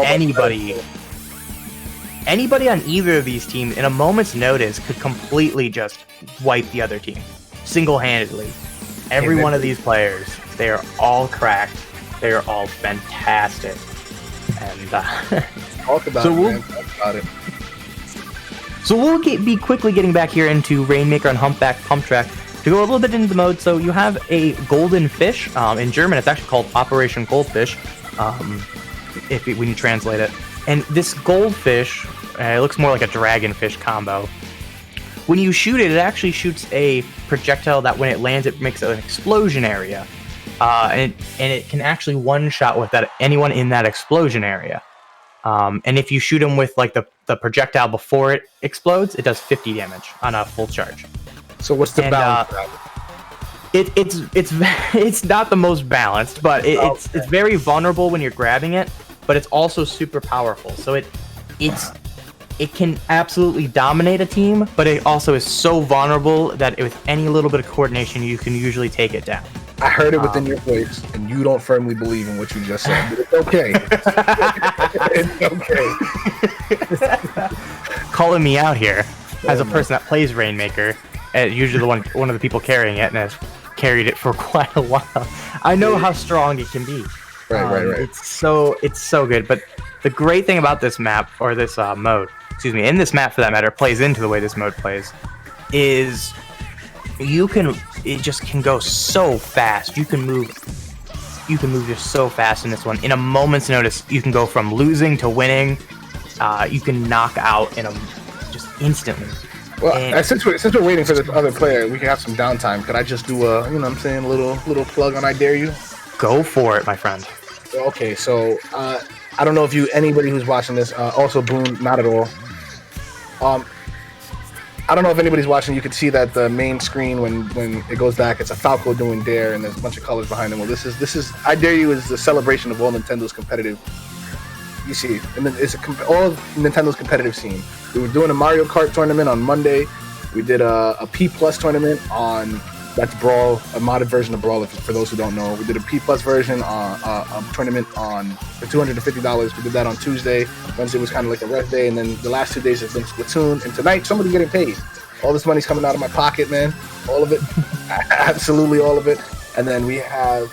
anybody on either of these teams, in a moment's notice, could completely just wipe the other team, single-handedly. Every one of these players, they are all cracked. They are all fantastic. And talk about so it, man. Talk about it. So we'll be quickly getting back here into Rainmaker and Humpback Pump Track to go a little bit into the mode. So you have a golden fish. In German, it's actually called Operation Goldfish, when you translate it. And this goldfish, it looks more like a dragonfish combo. When you shoot it, it actually shoots a projectile that, when it lands, it makes an explosion area. And it can actually one-shot with anyone in that explosion area. And if you shoot them with like the projectile before it explodes, it does 50 damage on a full charge. So what's the balance? It's not the most balanced, but it's very vulnerable when you're grabbing it, but it's also super powerful. So it can absolutely dominate a team, but it also is so vulnerable that with any little bit of coordination, you can usually take it down. I heard it within your voice, and you don't firmly believe in what you just said. But it's okay. It's okay. Calling me out here as a person that plays Rainmaker, usually one of the people carrying it, and has carried it for quite a while. I know how strong it can be. Right. It's so good. But the great thing about this map, or this mode, in this map for that matter, plays into the way this mode plays, is it just can go so fast. You can move just so fast in this one. In a moment's notice, you can go from losing to winning. You can knock out just instantly. Well, since we're waiting for this other player, we can have some downtime. Could I just do a little plug on I Dare You? Go for it, my friend. Okay, so I don't know if anybody who's watching this, also Boone, not at all. I don't know if anybody's watching. You can see that the main screen, when it goes back, it's a Falco doing Dare, and there's a bunch of colors behind him. Well, this is I Dare You is the celebration of all Nintendo's competitive. You see, and then it's all of Nintendo's competitive scene. We were doing a Mario Kart tournament on Monday. We did a P Plus tournament on. That's Brawl, a modded version of Brawl, for those who don't know. We did a P Plus version a tournament for $250. We did that on Tuesday. Wednesday was kind of like a rest day, and then the last 2 days have been Splatoon. And tonight, somebody's getting paid. All this money's coming out of my pocket, man. All of it, absolutely all of it. And then we have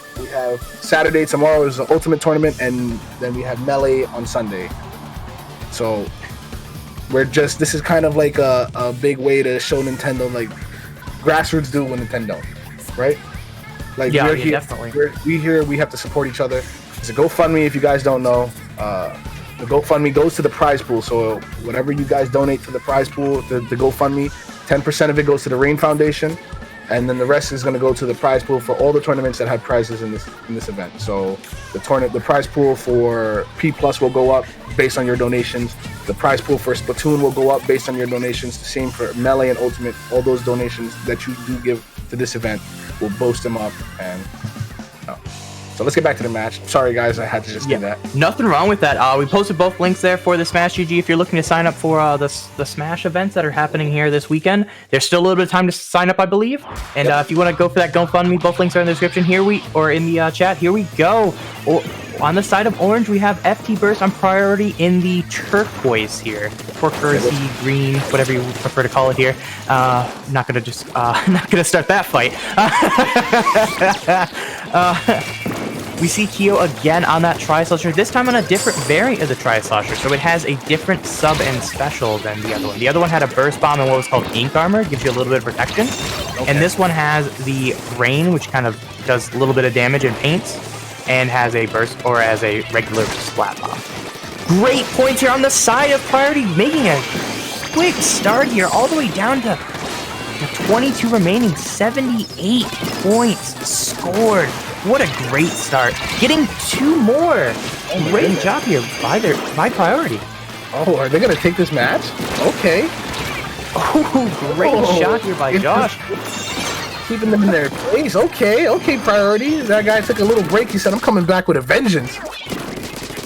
Saturday. Tomorrow is the Ultimate Tournament, and then we have Melee on Sunday. So this is kind of like a big way to show Nintendo, like, grassroots do when Nintendo, right? Like, we're here, definitely. We have to support each other. It's a GoFundMe, if you guys don't know. The GoFundMe goes to the prize pool. So whatever you guys donate to the prize pool, the GoFundMe, 10% of it goes to the Rain Foundation, and then the rest is going to go to the prize pool for all the tournaments that have prizes in this event. So the prize pool for P Plus will go up based on your donations. The prize pool for Splatoon will go up based on your donations. The same for Melee and Ultimate. All those donations that you do give to this event will boost them up. And so let's get back to the match. Sorry, guys, I had to just do that. Nothing wrong with that. We posted both links there for the Smash GG. If you're looking to sign up for the Smash events that are happening here this weekend, there's still a little bit of time to sign up, I believe. And if you want to go for that GoFundMe, both links are in the description. Or in the chat. Here we go. On the side of orange, we have FTBurst on priority in the turquoise here, turquoise, green, whatever you prefer to call it here. Not gonna start that fight. We see Keo again on that Tri-Slosher, this time on a different variant of the Tri-Slosher, so it has a different sub and special than the other one. The other one had a burst bomb and what was called ink armor, gives you a little bit of protection. Okay. And this one has the rain, which kind of does a little bit of damage and paints, and has a burst, or as a regular splat bomb. Great points here on the side of Priority, making a quick start here, all the way down to 22 remaining, 78 points scored. What a great start. Getting 2 more. Great job here by Priority. Oh, are they going to take this match? Okay. Oh, great shot here by Josh. Keeping them in their place. Okay, Priority. That guy took a little break. He said, I'm coming back with a vengeance.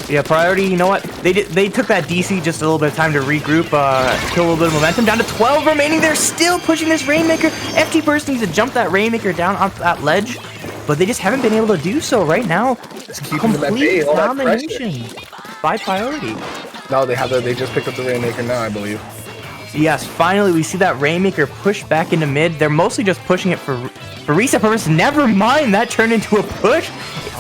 Yeah, Priority, you know what? They took that DC just a little bit of time to regroup, kill a little bit of momentum. Down to 12 remaining. They're still pushing this Rainmaker. FTBurst needs to jump that Rainmaker down off that ledge, but they just haven't been able to do so right now. Just keeping them at bay, Complete domination by Priority. No, they just picked up the Rainmaker now, I believe. Yes, finally we see that Rainmaker push back into mid. They're mostly just pushing it for reset purpose. Never mind, that turned into a push.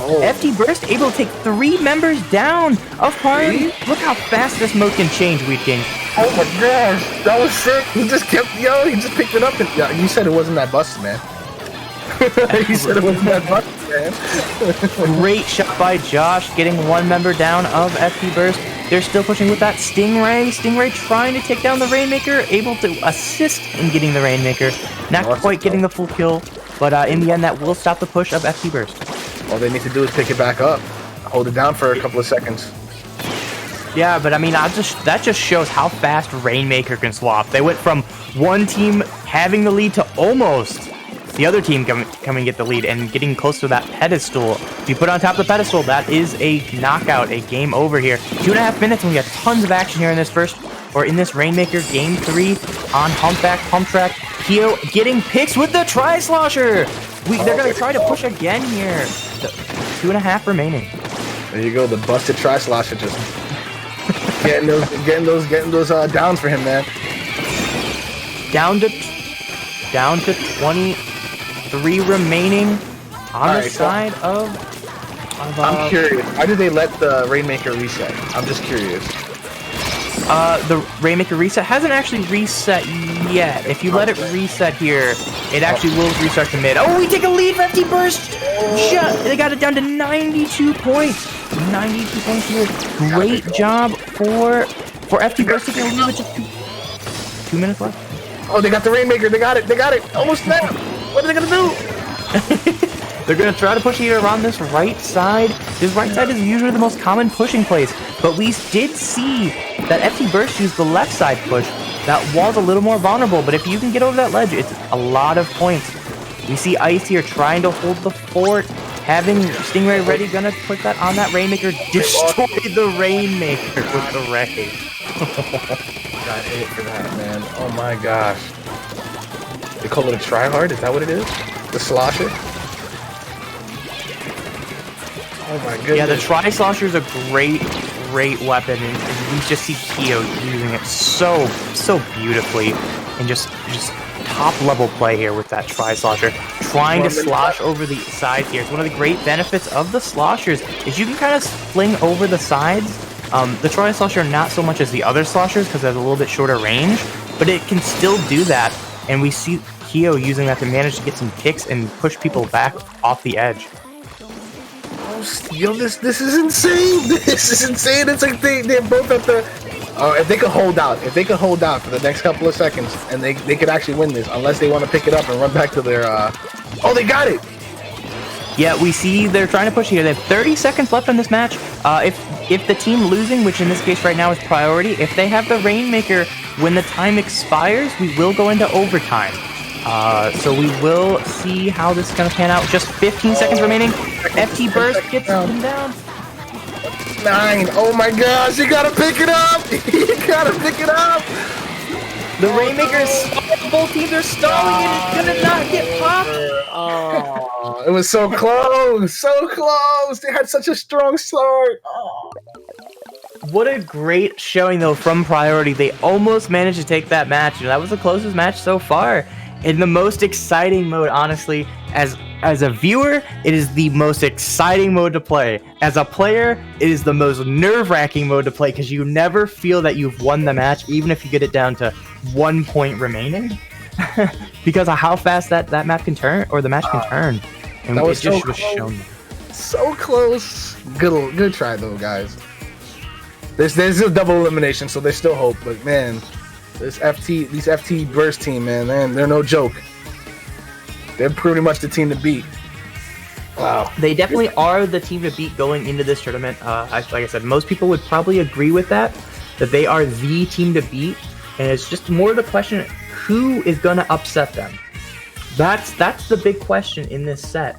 Oh. FTBurst able to take 3 members down of Priority. Look how fast this mode can change, WeedKing. Oh my gosh, that was sick. He just picked it up. And, you said it wasn't that busted, man. You said it wasn't that busted, man. Great shot by Josh, getting 1 member down of FTBurst. They're still pushing with that Stingray. Stingray trying to take down the Rainmaker, able to assist in getting the Rainmaker. Not quite getting the full kill, but in the end, that will stop the push of FTBurst. All they need to do is pick it back up, hold it down for a couple of seconds. Yeah, but I mean, that just shows how fast Rainmaker can swap. They went from one team having the lead to almost the other team coming and get the lead and getting close to that pedestal. If you put on top of the pedestal, that is a knockout, a game over here. 2.5 minutes, and we got tons of action here in this Rainmaker Game 3 on Humpback, Pump Track. Keo getting picks with the Tri-Slosher. They're going to try to push again here. 2.5 remaining. There you go, the busted Tri-Slosher just getting those downs for him, man. Down to 23 remaining on the side of I'm curious. Why did they let the Rainmaker reset? I'm just curious. The Rainmaker reset hasn't actually reset yet. If you let it reset here, it actually will restart to mid. Oh, we take a lead for FTBurst! They got it down to 92 points. 92 points here. Great job for FTBurst taking a lead with just 2 minutes left. Oh, they got the Rainmaker. They got it. Almost there. What are they going to do? They're going to try to push here around this right side. This right side is usually the most common pushing place, but we did see that FTBurst used the left side push. That wall's a little more vulnerable, but if you can get over that ledge, it's a lot of points. We see Ice here trying to hold the fort, having Stingray ready, gonna put that on that Rainmaker, destroy the Rainmaker with the Ray. Got hit for that, man. Oh my gosh. They call it a tryhard? Is that what it is? The slosher? Oh my goodness. Yeah, the Tri-Slosher is a great weapon, and we just see Keo using it so beautifully, and just top level play here with that Tri-Slosher, trying to slosh over the sides here. It's one of the great benefits of the Sloshers is you can kind of fling over the sides. The Tri-Slosher not so much as the other Sloshers because it has a little bit shorter range, but it can still do that, and we see Keo using that to manage to get some kicks and push people back off the edge. Yo, this is insane. This is insane. It's like they're both at the. If they could hold out, for the next couple of seconds, and they could actually win this, unless they want to pick it up and run back to their. Oh, they got it. Yeah, we see they're trying to push here. They have 30 seconds left on this match. If the team losing, which in this case right now is Priority, if they have the Rainmaker when the time expires, we will go into overtime. So we will see how this is going to pan out. Just 15 seconds remaining. FTBurst gets him down. 9. Oh my gosh, you gotta pick it up. You gotta pick it up. The Rainmaker is stalling. Both teams are stalling and it's going to not get popped. Oh, it was so close. So close. They had such a strong start. Oh. What a great showing, though, from Priority. They almost managed to take that match. You know, that was the closest match so far. In the most exciting mode, honestly, as a viewer, it is the most exciting mode to play. As a player, it is the most nerve-wracking mode to play because you never feel that you've won the match, even if you get it down to 1 point remaining, because of how fast that map can turn, or the match can turn. And that was it just so was shown. So close. Good try though, guys. There's a double elimination, so there's still hope. But man, these FTBurst team, man, they're no joke. They're pretty much the team to beat. Wow. They definitely are the team to beat going into this tournament. Like I said, most people would probably agree with that they are the team to beat. And it's just more of the question, who is going to upset them? That's the big question in this set.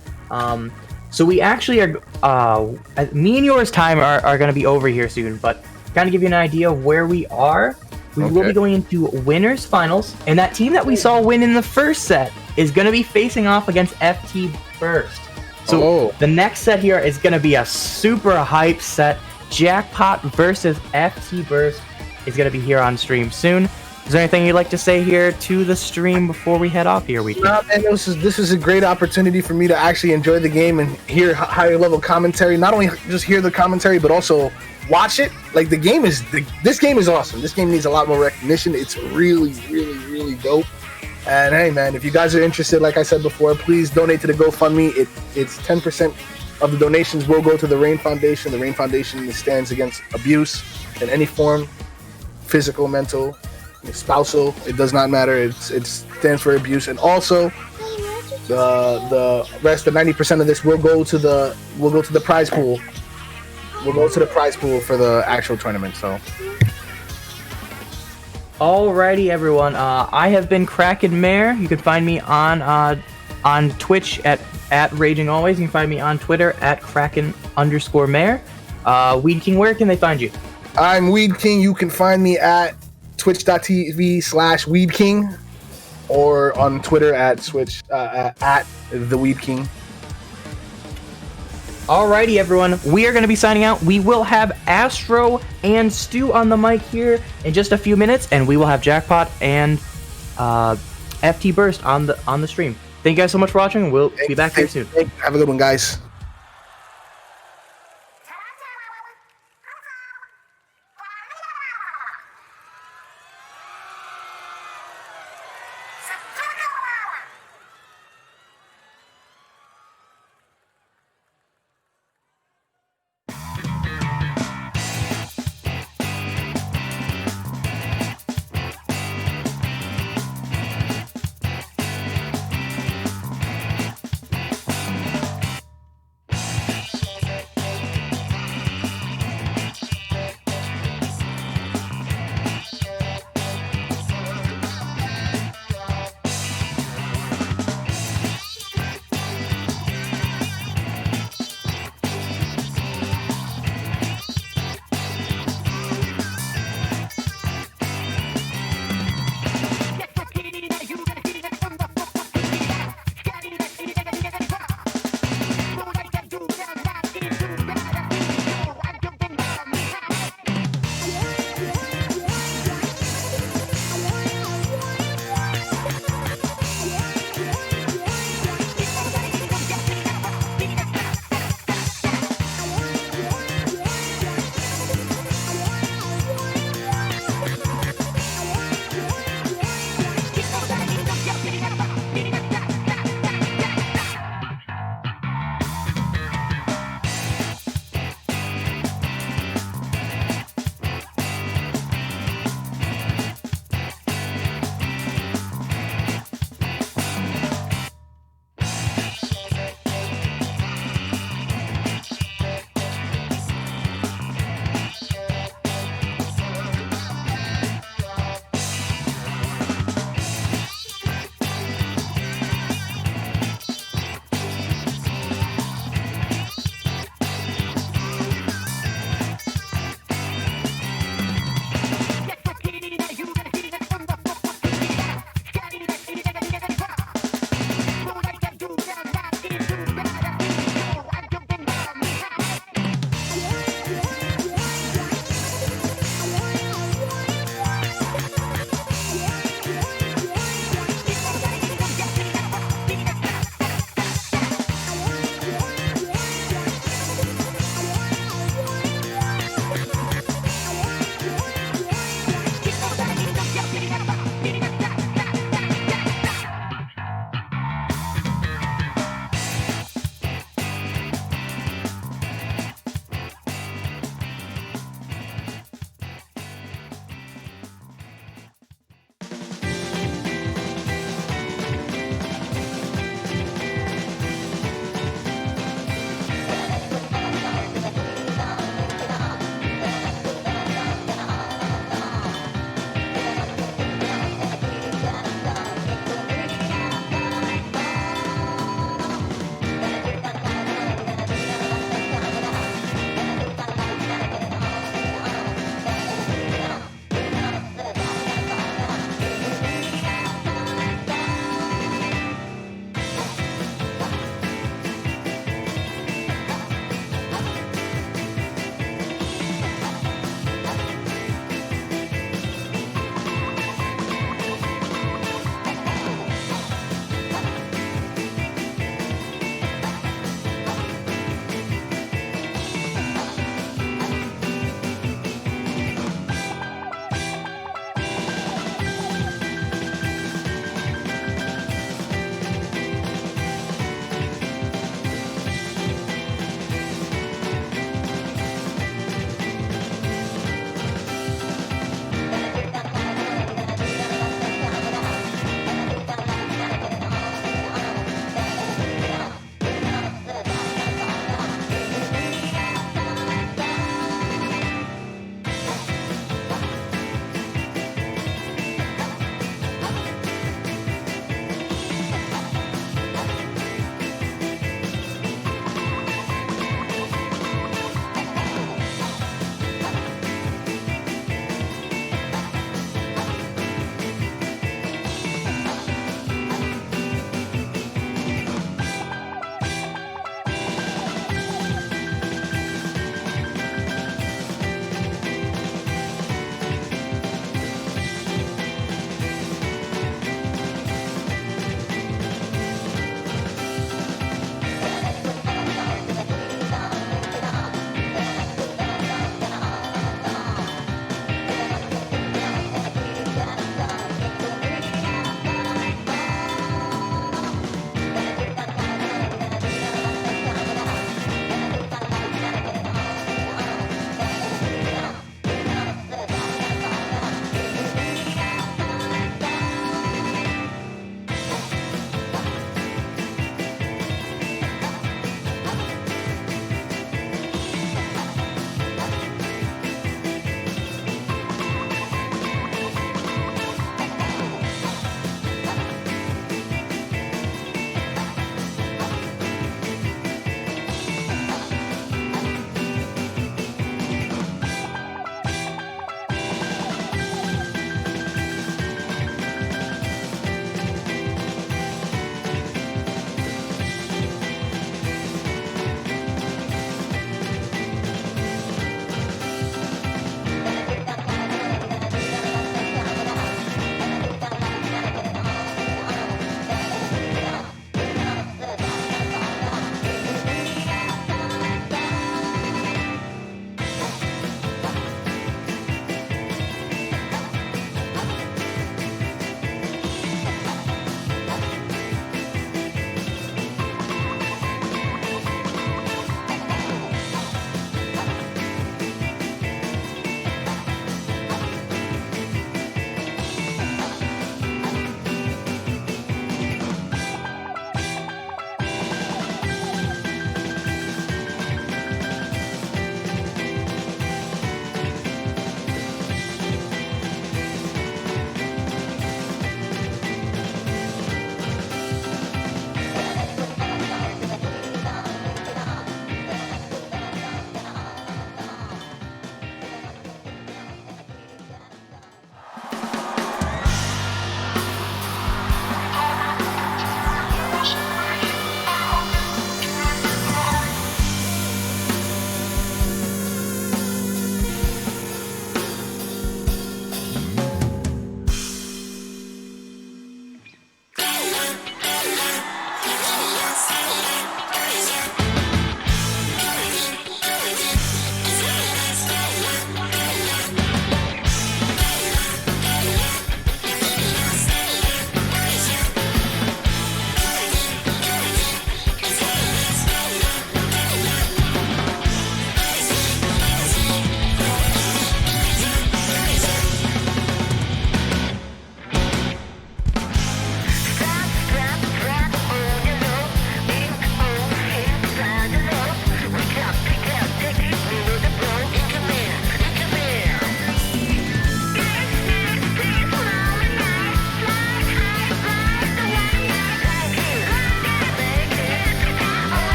So we actually are, me and yours time are going to be over here soon, but kind of give you an idea of where we are. We will be going into winners finals, and that team that we saw win in the first set is going to be facing off against FTBurst. So the next set here is going to be a super hype set. Jackpot versus FTBurst is going to be here on stream soon. Is there anything you'd like to say here to the stream before we head off here, WeedKing? Nah, man, this is a great opportunity for me to actually enjoy the game and hear higher level commentary. Not only just hear the commentary, but also watch it. Like this game is awesome. This game needs a lot more recognition. It's really, really, really dope. And hey, man, if you guys are interested, like I said before, please donate to the GoFundMe. It's 10% of the donations will go to the Rain Foundation. The Rain Foundation stands against abuse in any form, physical, mental, spousal. It does not matter. It stands for abuse. And also, the rest, the 90% of this will go to the prize pool. We'll go to the prize pool for the actual tournament. So. Alrighty, everyone. I have been Kraken Mare. You can find me on Twitch at Raging Always. You can find me on Twitter at Kraken_Mare. WeedKing, where can they find you? I'm WeedKing. You can find me at twitch.tv/WeedKing or on Twitter at the WeedKing. Alrighty, everyone. We are going to be signing out. We will have Astro and Stu on the mic here in just a few minutes, and we will have Jackpot and FTBurst on the stream. Thank you guys so much for watching. We'll be back here soon. Have a good one, guys.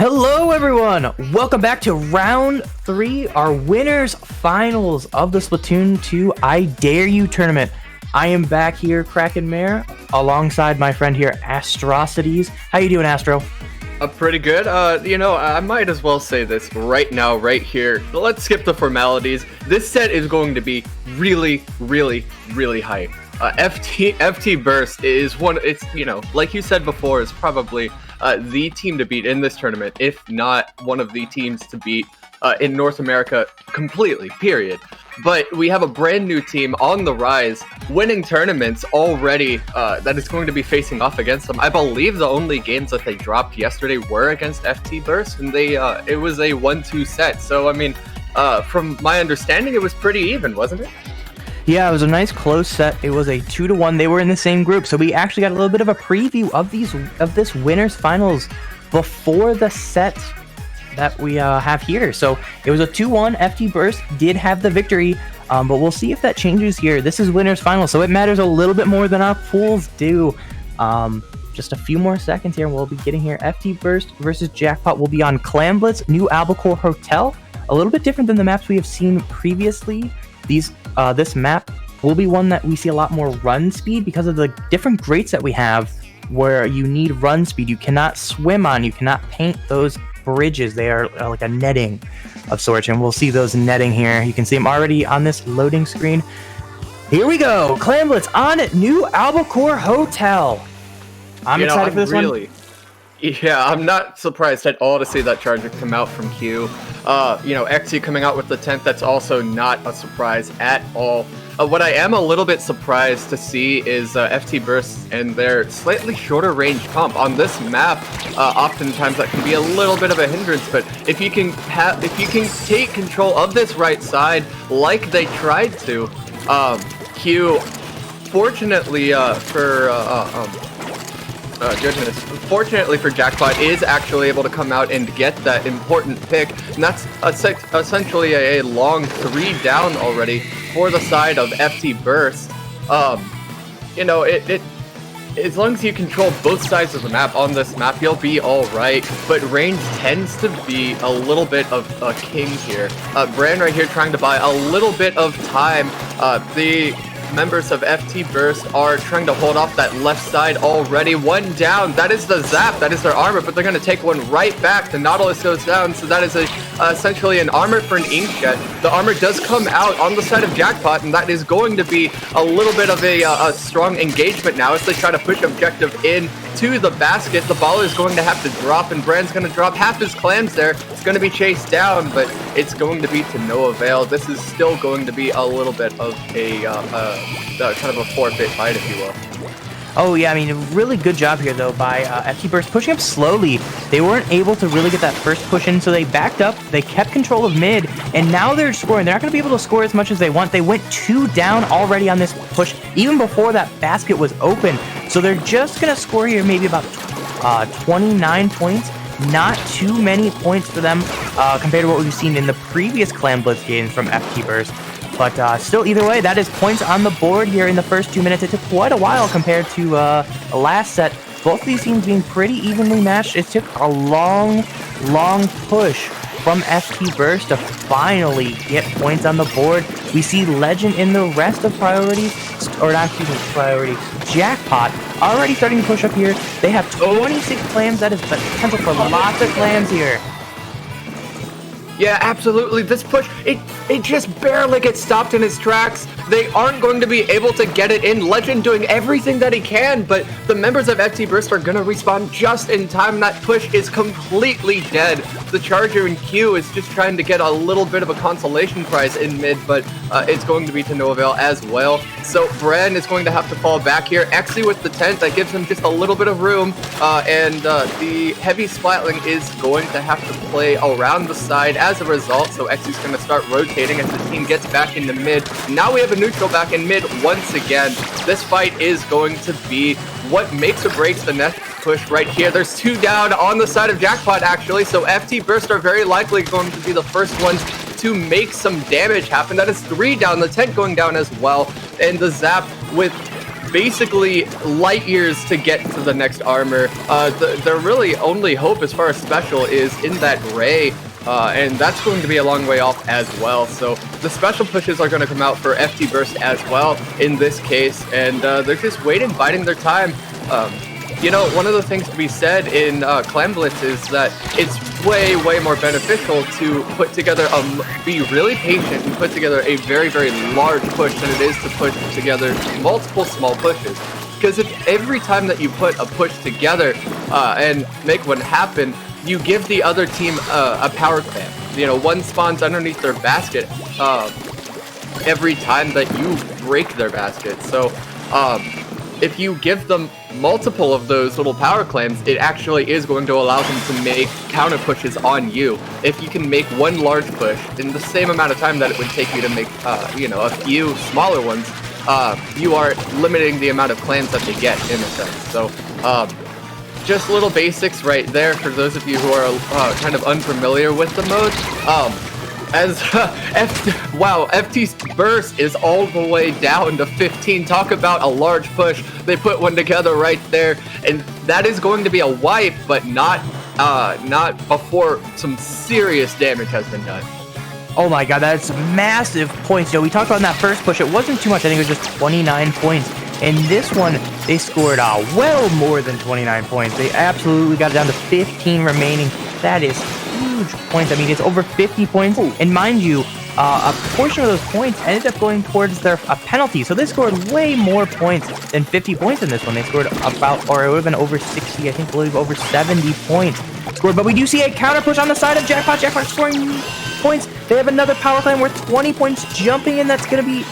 Hello everyone! Welcome back to round 3, our winners finals of the Splatoon 2 I Dare You tournament. I am back here, Kraken Mare, alongside my friend here, Astrocities. How you doing, Astro? Pretty good. I might as well say this right now, right here. Let's skip the formalities. This set is going to be really, really, really hype. FTBurst is one, it's, like you said before, is probably the team to beat in this tournament, if not one of the teams to beat in North America completely, period. But we have a brand new team on the rise, winning tournaments already that is going to be facing off against them. I believe the only games that they dropped yesterday were against FTBurst, and it was a 1-2 set. So, I mean, from my understanding, it was pretty even, wasn't it? Yeah, it was a nice close set. It was a 2-1. They were in the same group, so we actually got a little bit of a preview of this winners finals before the set that we have here. So it was a 2-1. FTBurst did have the victory, but we'll see if that changes here. This is winners finals, so it matters a little bit more than our pools do. Just a few more seconds here, and we'll be getting here. FTBurst versus Jackpot will be on Clamblitz, New Albacore Hotel. A little bit different than the maps we have seen previously. This map will be one that we see a lot more run speed because of the different grates that we have where you need run speed. You cannot swim on, you cannot paint those bridges. They are like a netting of sorts, and we'll see those netting here. You can see them already on this loading screen. Here we go, Clamblitz on at New Albacore Hotel. I'm excited for this one. Yeah, I'm not surprised at all to see that charger come out from Q. XE coming out with the 10th, that's also not a surprise at all. What I am a little bit surprised to see is FTBurst and their slightly shorter range comp. On this map, oftentimes that can be a little bit of a hindrance, but if you can take control of this right side like they tried to, Q, fortunately fortunately for Jackpot, is actually able to come out and get that important pick, and that's essentially a long 3 down already for the side of FTBurst. As long as you control both sides of the map on this map, you'll be alright, but range tends to be a little bit of a king here. Bran right here trying to buy a little bit of time. The members of FTBurst are trying to hold off that left side already. 1 down. That is the zap. That is their armor, but they're going to take one right back. The Nautilus goes down, so that is essentially an armor for an Inkjet. The armor does come out on the side of Jackpot, and that is going to be a little bit of a strong engagement now as they try to push objective in to the basket. The ball is going to have to drop, and Brand's going to drop half his clams there. It's going to be chased down, but it's going to be to no avail. This is still going to be a little bit of a kind of a forfeit fight, if you will. Oh yeah, I mean, a really good job here though by FTBurst pushing up slowly. They weren't able to really get that first push in, so they backed up, they kept control of mid, and now they're scoring. They're not going to be able to score as much as they want. They went 2 down already on this push, even before that basket was open. So they're just going to score here maybe about 29 points. Not too many points for them compared to what we've seen in the previous Clamblitz games from FTBurst. But still, either way, that is points on the board here in the first 2 minutes. It took quite a while compared to the last set. Both of these teams being pretty evenly matched. It took a long push from FTBurst to finally get points on the board. We see Legend in the rest of priorities, or not, excuse me, priority. Jackpot already starting to push up here. They have 26 clams. That is the potential for lots of clams here. Yeah, absolutely. This push, it just barely gets stopped in its tracks. They aren't going to be able to get it in. Legend doing everything that he can, but the members of FTBurst are going to respawn just in time. That push is completely dead. The Charger in Q is just trying to get a little bit of a consolation prize in mid, but it's going to be to no avail as well. So Bren is going to have to fall back here. Exy with the tent, that gives him just a little bit of room, and the heavy splatling is going to have to play around the side as a result. So Exy's going to start rotating as the team gets back into mid. Now we have a neutral back in mid once again. This fight is going to be what makes or breaks the next push right here. There's 2 down on the side of Jackpot, actually, so FTBurst are very likely going to be the first ones to make some damage happen. That is 3 down, the tent going down as well, and the zap with basically light years to get to the next armor. Their really only hope as far as special is in that gray, and that's going to be a long way off as well. So the special pushes are going to come out for FTBurst as well in this case, and they're just waiting, biding their time. You know, one of the things to be said in Clan Blitz is that it's way more beneficial to put together be really patient and put together a very large push than it is to put together multiple small pushes. Because if every time that you put a push together and make one happen, you give the other team a power clamp. You know, one spawns underneath their basket every time that you break their basket. So if you give them multiple of those little power claims, it actually is going to allow them to make counter pushes on you. If you can make one large push in the same amount of time that it would take you to make, you know, a few smaller ones, you are limiting the amount of claims that they get in a sense. So, just little basics right there for those of you who are kind of unfamiliar with the mode. FTBurst is all the way down to 15. Talk about a large push. They put one together right there, and that is going to be a wipe, but not before some serious damage has been done. Oh my god, that's massive points. You know, we talked about in that first push, it wasn't too much. I think it was just 29 points. In this one, they scored well more than 29 points. They absolutely got it down to 15 remaining. That is huge points. I mean, it's over 50 points. Ooh. And mind you, a portion of those points ended up going towards a penalty. So they scored way more points than 50 points in this one. They scored about, or it would have been over 60, I think, I believe over 70 points scored. But we do see a counter push on the side of Jackpot. Jackpot scoring points. They have another power climb worth 20 points jumping in. That's going to be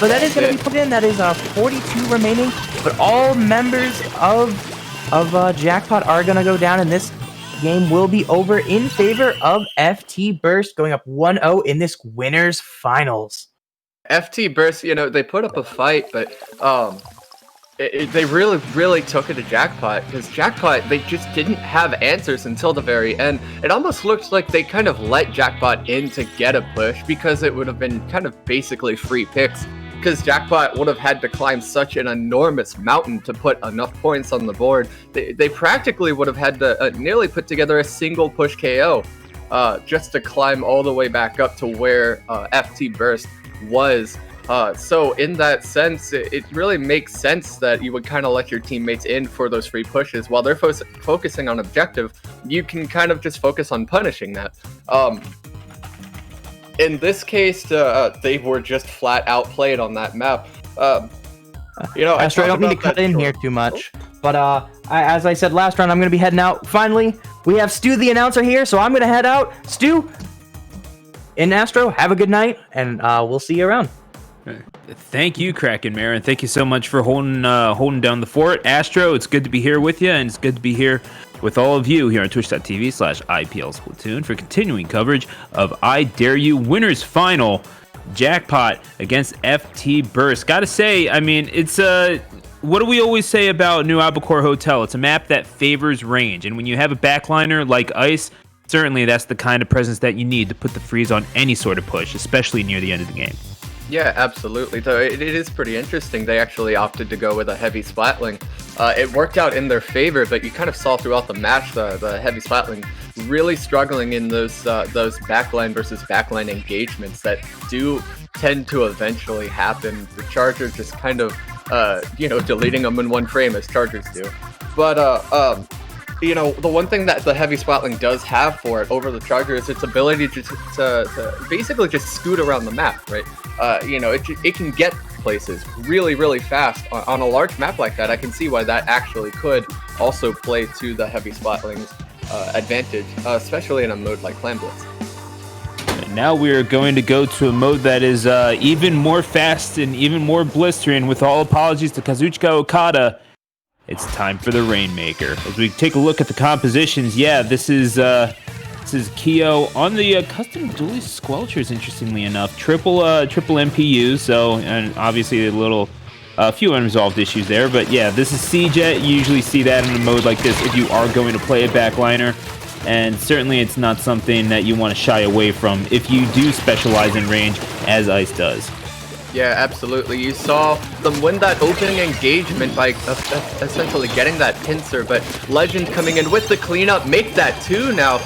but that is going to be put in. That is 42 remaining. But all members of Jackpot are going to go down, and this game will be over in favor of FTBurst, going up 1-0 in this winners finals. FTBurst, you know, they put up a fight, but they really took it to Jackpot, because Jackpot, they just didn't have answers until the very end. It almost looked like they kind of let Jackpot in to get a push, because it would have been kind of basically free picks, because Jackpot would have had to climb such an enormous mountain to put enough points on the board. They practically would have had to nearly put together a single push KO just to climb all the way back up to where FTBurst was. So in that sense, it really makes sense that you would kind of let your teammates in for those free pushes. While they're focusing on objective, you can kind of just focus on punishing that. In this case, they were just flat out played on that map. You know, Astro, I don't mean to cut in here too much, but as I said last round, I'm going to be heading out. Finally, we have Stu, the announcer, here, so I'm going to head out. Stu and Astro, have a good night, and we'll see you around. Thank you, Kraken, Mare, and thank you so much for holding down the fort. Astro, it's good to be here with you, and it's good to be here with all of you here on twitch.tv/IPL Splatoon for continuing coverage of I Dare You Winners Final, Jackpot against FTBurst. Gotta say, I mean, it's what do we always say about New Albacore Hotel? It's a map that favors range, and when you have a backliner like Ice, certainly that's the kind of presence that you need to put the freeze on any sort of push, especially near the end of the game. Yeah, absolutely. Though it is pretty interesting. They actually opted to go with a heavy splatling. It worked out in their favor, but you kind of saw throughout the match the heavy splatling really struggling in those backline versus backline engagements that do tend to eventually happen. The Chargers just kind of deleting them in one frame as Chargers do. But you know, the one thing that the heavy splatling does have for it over the Charger is its ability to basically just scoot around the map, right? It can get places really fast on a large map like that. I can see why that actually could also play to the heavy splatling's advantage, especially in a mode like Clan Blitz. And now we're going to go to a mode that is even more fast and even more blistering. With all apologies to Kazuchika Okada, it's time for the Rainmaker. As we take a look at the compositions, yeah, this is Kyo on the custom dually squelchers. Interestingly enough, triple MPU. So, and obviously a few unresolved issues there. But yeah, this is C-Jet. You usually see that in a mode like this if you are going to play a backliner. And certainly it's not something that you want to shy away from if you do specialize in range, as Ice does. Yeah, absolutely. You saw them win that opening engagement by essentially getting that pincer, but Legend coming in with the cleanup, make that 2 now.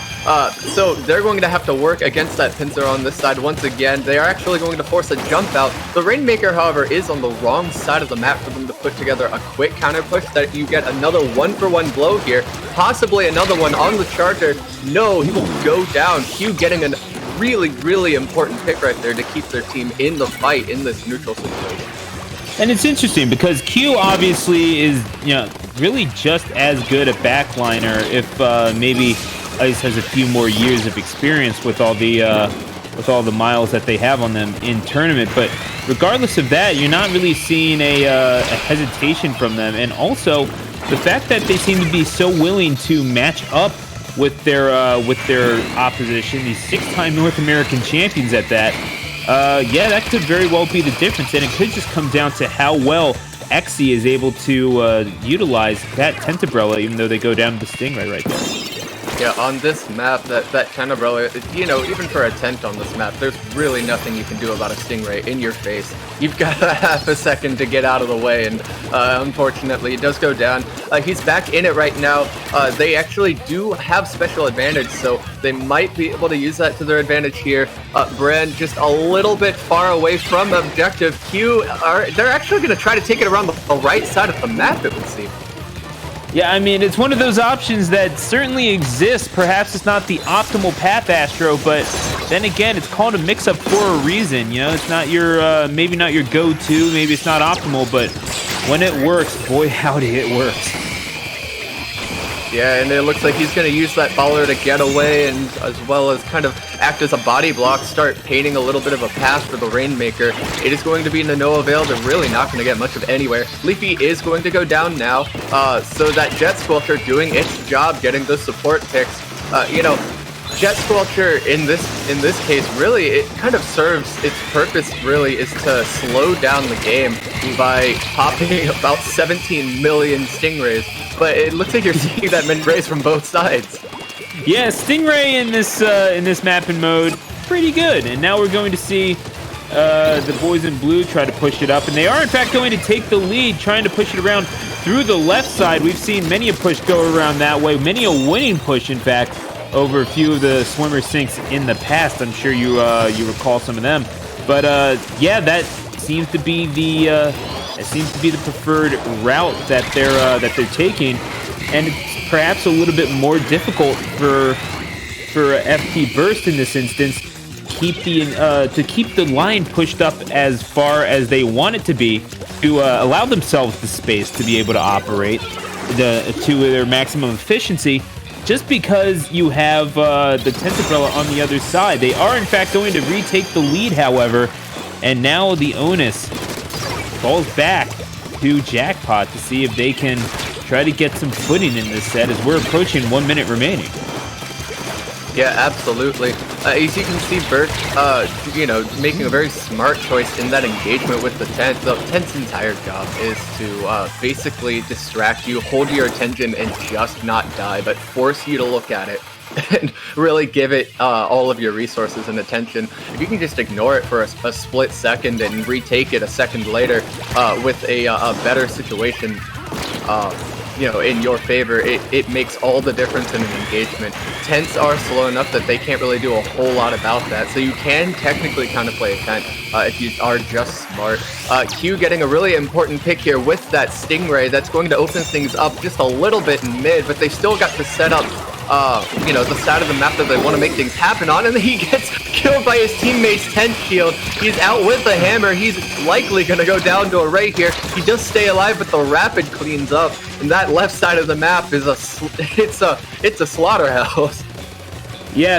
So they're going to have to work against that pincer on this side once again. They are actually going to force a jump out. The Rainmaker, however, is on the wrong side of the map for them to put together a quick counter push that you get another 1-for-1 blow here, possibly another one on the Charger. No, he will go down. Q getting an really important pick right there to keep their team in the fight in this neutral situation. And it's interesting because Q obviously is, really just as good a backliner if maybe Ice has a few more years of experience with all the miles that they have on them in tournament. But regardless of that, you're not really seeing a hesitation from them. And also the fact that they seem to be so willing to match up with their opposition, these 6-time North American champions at that. That could very well be the difference, and it could just come down to how well Xe is able to utilize that tent umbrella, even though they go down to the Stingray right there. Yeah, on this map, that tent umbrella, even for a tent on this map, there's really nothing you can do about a Stingray in your face. You've got a half a second to get out of the way, and unfortunately, it does go down. He's back in it right now. They actually do have special advantage, so they might be able to use that to their advantage here. Bran just a little bit far away from objective. They're actually going to try to take it around the right side of the map, it would seem. Yeah, I mean, it's one of those options that certainly exists. Perhaps it's not the optimal path, Astro, but then again, it's called a mix-up for a reason. It's not your, maybe not your go-to, maybe it's not optimal, but when it works, boy, howdy, it works. Yeah, and it looks like he's going to use that baller to get away and as well as kind of act as a body block, start painting a little bit of a path for the Rainmaker. It is going to be to no avail. They're really not going to get much of anywhere. Leafy is going to go down now, so that Jet Squelcher doing its job, getting the support picks. Jet Squelcher in this case, really, it kind of serves its purpose, really, is to slow down the game by popping about 17 million Stingrays. But it looks like you're seeing that many rays from both sides. Yeah, Stingray in this mapping mode, pretty good. And now we're going to see the boys in blue try to push it up. And they are, in fact, going to take the lead, trying to push it around through the left side. We've seen many a push go around that way, many a winning push, in fact, over a few of the swimmer sinks in the past. I'm sure you recall some of them. But that seems to be the preferred route that they're taking, and it's perhaps a little bit more difficult for FTBurst in this instance to keep the line pushed up as far as they want it to be, to allow themselves the space to be able to operate to their maximum efficiency. Just because you have the tent umbrella on the other side, they are in fact going to retake the lead, however, and now the onus falls back to Jackpot to see if they can try to get some footing in this set as we're approaching 1 minute remaining. Yeah, absolutely. As you can see, Burt, making a very smart choice in that engagement with the tent. The tent's entire job is to basically distract you, hold your attention, and just not die, but force you to look at it and really give it all of your resources and attention. If you can just ignore it for a split second and retake it a second later with a better situation, in your favor, it makes all the difference in an engagement. Tents are slow enough that they can't really do a whole lot about that, so you can technically kind of play a tent if you are just smart. Q getting a really important pick here with that Stingray that's going to open things up just a little bit in mid, but they still got to set up the side of the map that they want to make things happen on, and then he gets killed by his teammate's tent shield. He's out with the hammer. He's likely going to go down to a ray here. He does stay alive, but the rapid cleans up, and that left side of the map is it's a slaughterhouse. Yeah,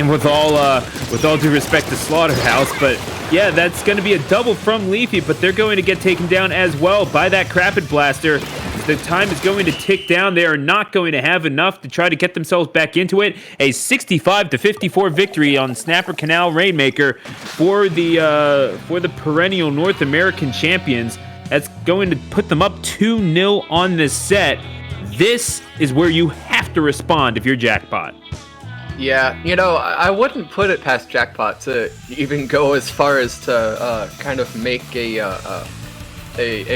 with all due respect to Slaughterhouse, but yeah, that's going to be a double from Leafy, but they're going to get taken down as well by that Kraken Blaster. The time is going to tick down. They are not going to have enough to try to get themselves back into it. A 65-54 victory on Snapper Canal Rainmaker for the perennial North American champions. That's going to put them up 2-0 on this set. This is where you have to respond if you're Jackpot. Yeah, I wouldn't put it past Jackpot to even go as far as to kind of make a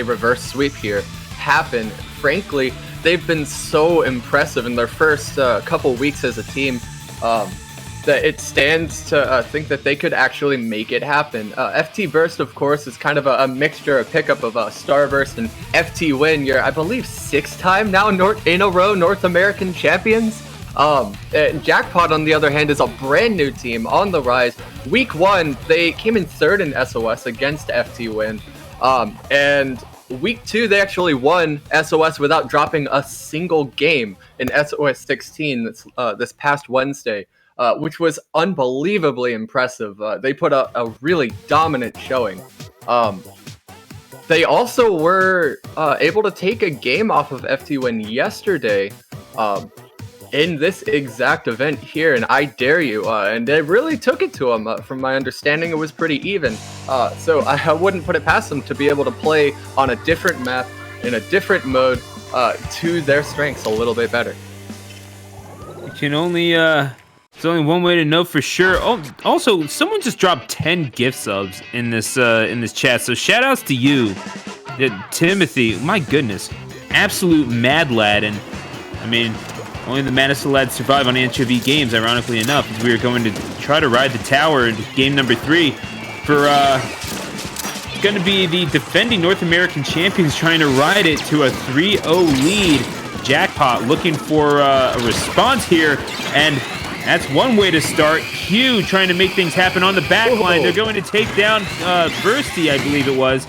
reverse sweep here happen. Frankly, they've been so impressive in their first couple weeks as a team that it stands to think that they could actually make it happen. FTBurst, of course, is kind of a mixture, a pickup of Starburst and FT Win. You're, I believe, 6th time now in a row North American champions. Jackpot, on the other hand, is a brand new team on the rise. Week 1, they came in 3rd in SOS against FT Win. And Week 2, they actually won SOS without dropping a single game in SOS 16 this past Wednesday, which was unbelievably impressive. They put a really dominant showing. They also were able to take a game off of FT Win yesterday in this exact event here in I Dare You, and they really took it to them. From my understanding, it was pretty even. So I wouldn't put it past them to be able to play on a different map, in a different mode, to their strengths a little bit better. You can only, there's only one way to know for sure. Oh, also, someone just dropped 10 gift subs in this chat, so shout outs to you, Timothy. My goodness, absolute mad lad, and I mean, only the maddest lads survive on Anchovy Games, ironically enough, as we are going to try to ride the tower in game number 3 for going to be the defending North American champions trying to ride it to a 3-0 lead. Jackpot looking for a response here, and that's one way to start. Q trying to make things happen on the back line. They're going to take down Bursty, I believe it was,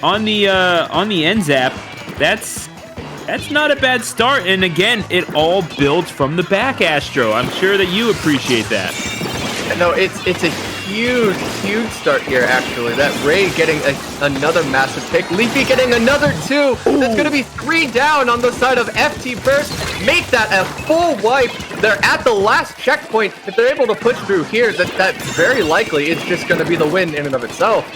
on the end zap. That's not a bad start, and again, it all builds from the back, Astro. I'm sure that you appreciate that. No, it's a huge start here, actually. That Ray getting another massive pick. Leafy getting another 2. That's going to be 3 down on the side of FTBurst. Make that a full wipe. They're at the last checkpoint. If they're able to push through here, that very likely is just going to be the win in and of itself.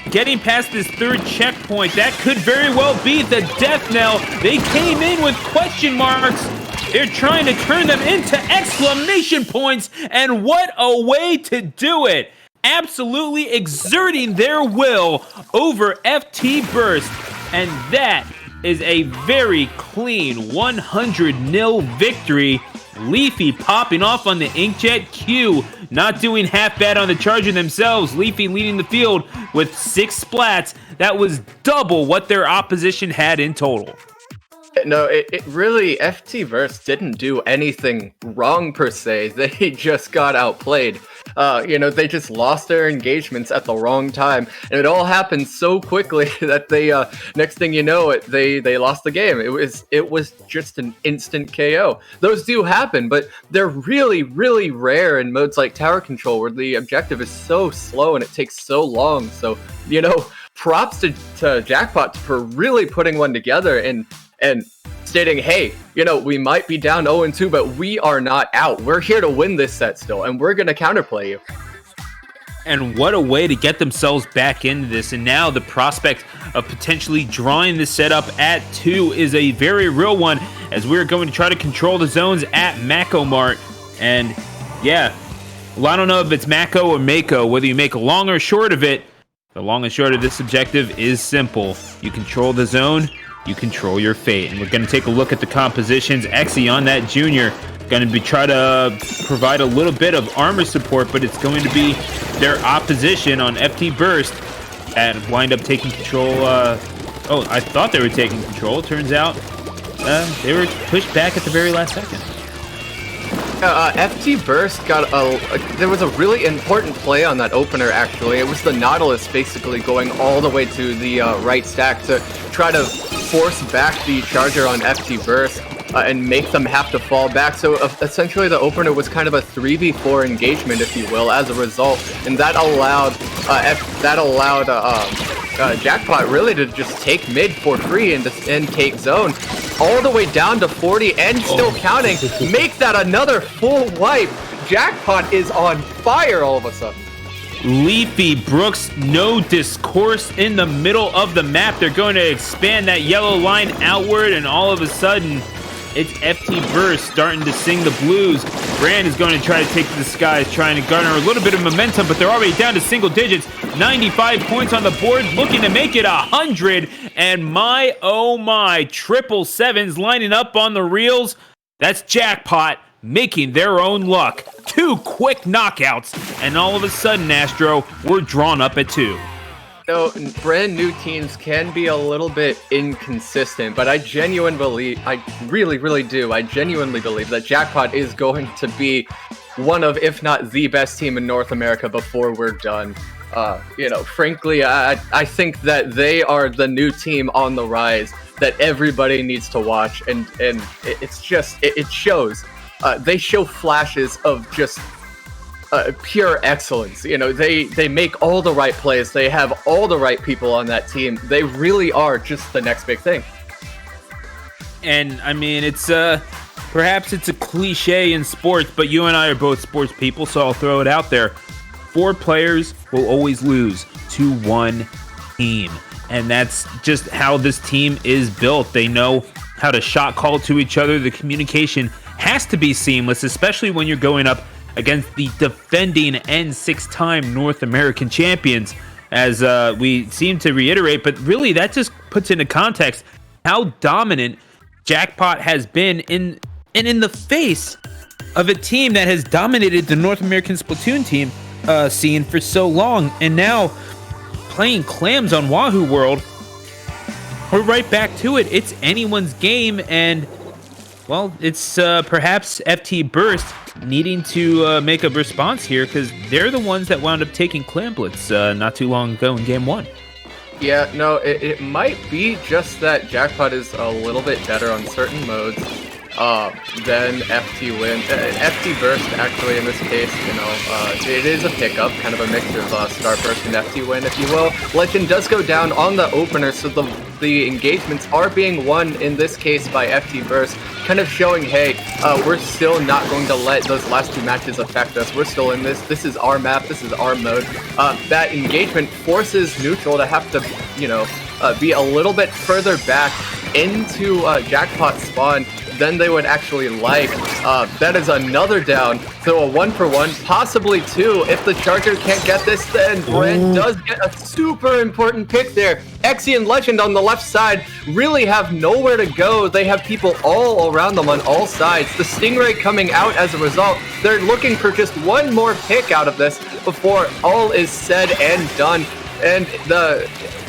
Getting past this 3rd checkpoint, that could very well be the death knell. They came in with question marks. They're trying to turn them into exclamation points, and what a way to do it. Absolutely exerting their will over FTBurst, and that is a very clean 100-0 victory. Leafy popping off on the Inkjet. Q not doing half bad on the Charger themselves. Leafy leading the field with 6 splats. That was double what their opposition had in total. No, it really, FTBurst didn't do anything wrong per se. They just got outplayed. They just lost their engagements at the wrong time, and it all happened so quickly that they, next thing you know, they lost the game. It was just an instant KO. Those do happen, but they're really, really rare in modes like Tower Control, where the objective is so slow and it takes so long. So, props to Jackpot for really putting one together and stating, hey, we might be down 0-2, but we are not out. We're here to win this set still, and we're going to counterplay you. And what a way to get themselves back into this. And now the prospect of potentially drawing this setup at 2 is a very real one, as we're going to try to control the zones at Mako Mart. And yeah, well, I don't know if it's Mako or Mako, whether you make a long or short of it. The long and short of this objective is simple. You control the zone, you control your fate. And we're going to take a look at the compositions. Exy on that junior, going to try to provide a little bit of armor support, but it's going to be their opposition on FTBurst and wind up taking control. I thought they were taking control. Turns out they were pushed back at the very last second. FTBurst got there was a really important play on that opener, actually. It was the Nautilus basically going all the way to the right stack to try to force back the Charger on FTBurst and make them have to fall back. So essentially the opener was kind of a 3v4 engagement, if you will, as a result. And that allowed Jackpot really to just take mid for free and take zone all the way down to 40 and still counting. Make that another full wipe. Jackpot is on fire all of a sudden. Leafy, Brooks, no discourse in the middle of the map. They're going to expand that yellow line outward, and all of a sudden, It's FTBurst starting to sing the blues. Brand is going to try to take to the skies, trying to garner a little bit of momentum, but they're already down to single digits. 95 points on the board, looking to make it 100. And my, oh my, triple sevens lining up on the reels. That's Jackpot making their own luck. 2 quick knockouts, and all of a sudden, Astro, we're drawn up at 2. So, brand new teams can be a little bit inconsistent, but I really, really do. I genuinely believe that Jackpot is going to be one of, if not the best team in North America before we're done. Frankly, I think that they are the new team on the rise that everybody needs to watch, and it shows. They show flashes of just pure excellence. They make all the right plays. They have all the right people on that team. They really are just the next big thing. And I mean, it's perhaps it's a cliche in sports, but you and I are both sports people, so I'll throw it out there. 4 players will always lose to 1 team. And that's just how this team is built. They know how to shot call to each other. The communication has to be seamless, especially when you're going up against the defending and 6-time North American champions, as we seem to reiterate. But really, that just puts into context how dominant Jackpot has been in the face of a team that has dominated the North American Splatoon team scene for so long. And now, playing clams on Wahoo World, we're right back to it. It's anyone's game, and well, it's perhaps FTBurst needing to make a response here, because they're the ones that wound up taking Clam Blitz not too long ago in Game 1. Yeah, no, it might be just that Jackpot is a little bit better on certain modes than FTBurst, actually, in this case. It is a pickup, kind of a mixture of Starburst and FTWin, if you will. Legend does go down on the opener, so the engagements are being won, in this case, by FTBurst, kind of showing, hey, we're still not going to let those last 2 matches affect us. We're still in this. This is our map. This is our mode. That engagement forces Neutral to have to, be a little bit further back into Jackpot spawn than they would actually like. That is another down. So a 1-for-1, possibly 2. If the Charger can't get this, then Brand does get a super important pick there. Exy and Legend on the left side really have nowhere to go. They have people all around them on all sides. The Stingray coming out as a result. They're looking for just one more pick out of this before all is said and done. And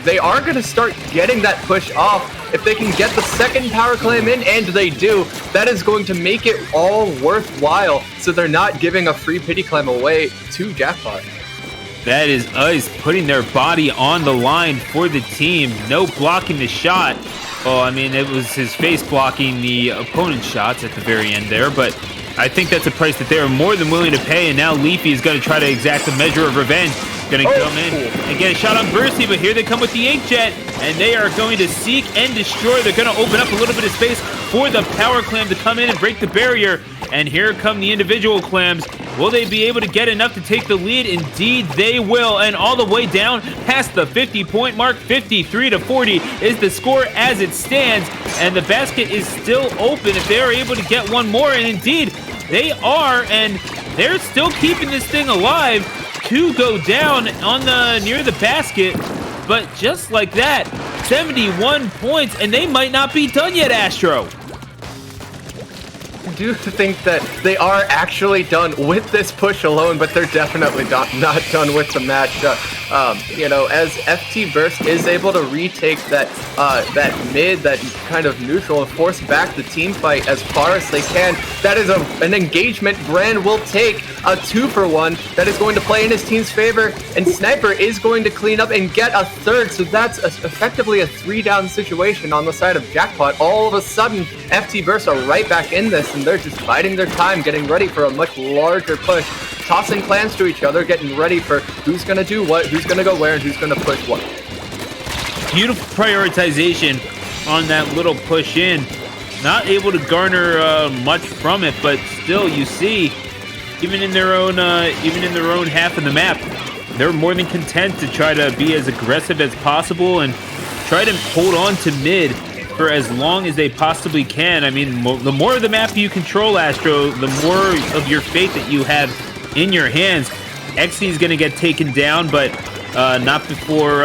they are going to start getting that push off. If they can get the second power clam in, and they do, that is going to make it all worthwhile, so they're not giving a free pity clam away to Jackpot. That is us putting their body on the line for the team. No blocking the shot. Well, I mean, it was his face blocking the opponent's shots at the very end there, but I think that's a price that they are more than willing to pay, and now Leafy is going to try to exact a measure of revenge. Going to come in and get a shot on Bursty, but here they come with the Inkjet, and they are going to seek and destroy. They're going to open up a little bit of space for the power clam to come in and break the barrier, and here come the individual clams. Will they be able to get enough to take the lead? Indeed, they will, and all the way down past the 50-point mark. 53-40 is the score as it stands, and the basket is still open if they are able to get one more, and indeed, they are, and they're still keeping this thing alive. 2 go down on the near the basket, but just like that, 71 points, and they might not be done yet, Astro. I do think that they are actually done with this push alone, but they're definitely not done with the match. As FTBurst is able to retake that mid, that kind of neutral, and force back the team fight as far as they can, that is an engagement Brand will take. A 2-for-1 that is going to play in his team's favor, and Sniper is going to clean up and get a third, so that's effectively a 3-down situation on the side of Jackpot. All of a sudden, FTBurst are right back in this, and they're just biding their time, getting ready for a much larger push, tossing clans to each other, getting ready for who's going to do what, who's going to go where, and who's going to push what. Beautiful prioritization on that little push in. Not able to garner much from it, but still, you see, even in their own half of the map, they're more than content to try to be as aggressive as possible and try to hold on to mid for as long as they possibly can. I mean, the more of the map you control, Astro, the more of your fate that you have in your hands. XC is going to get taken down, but not before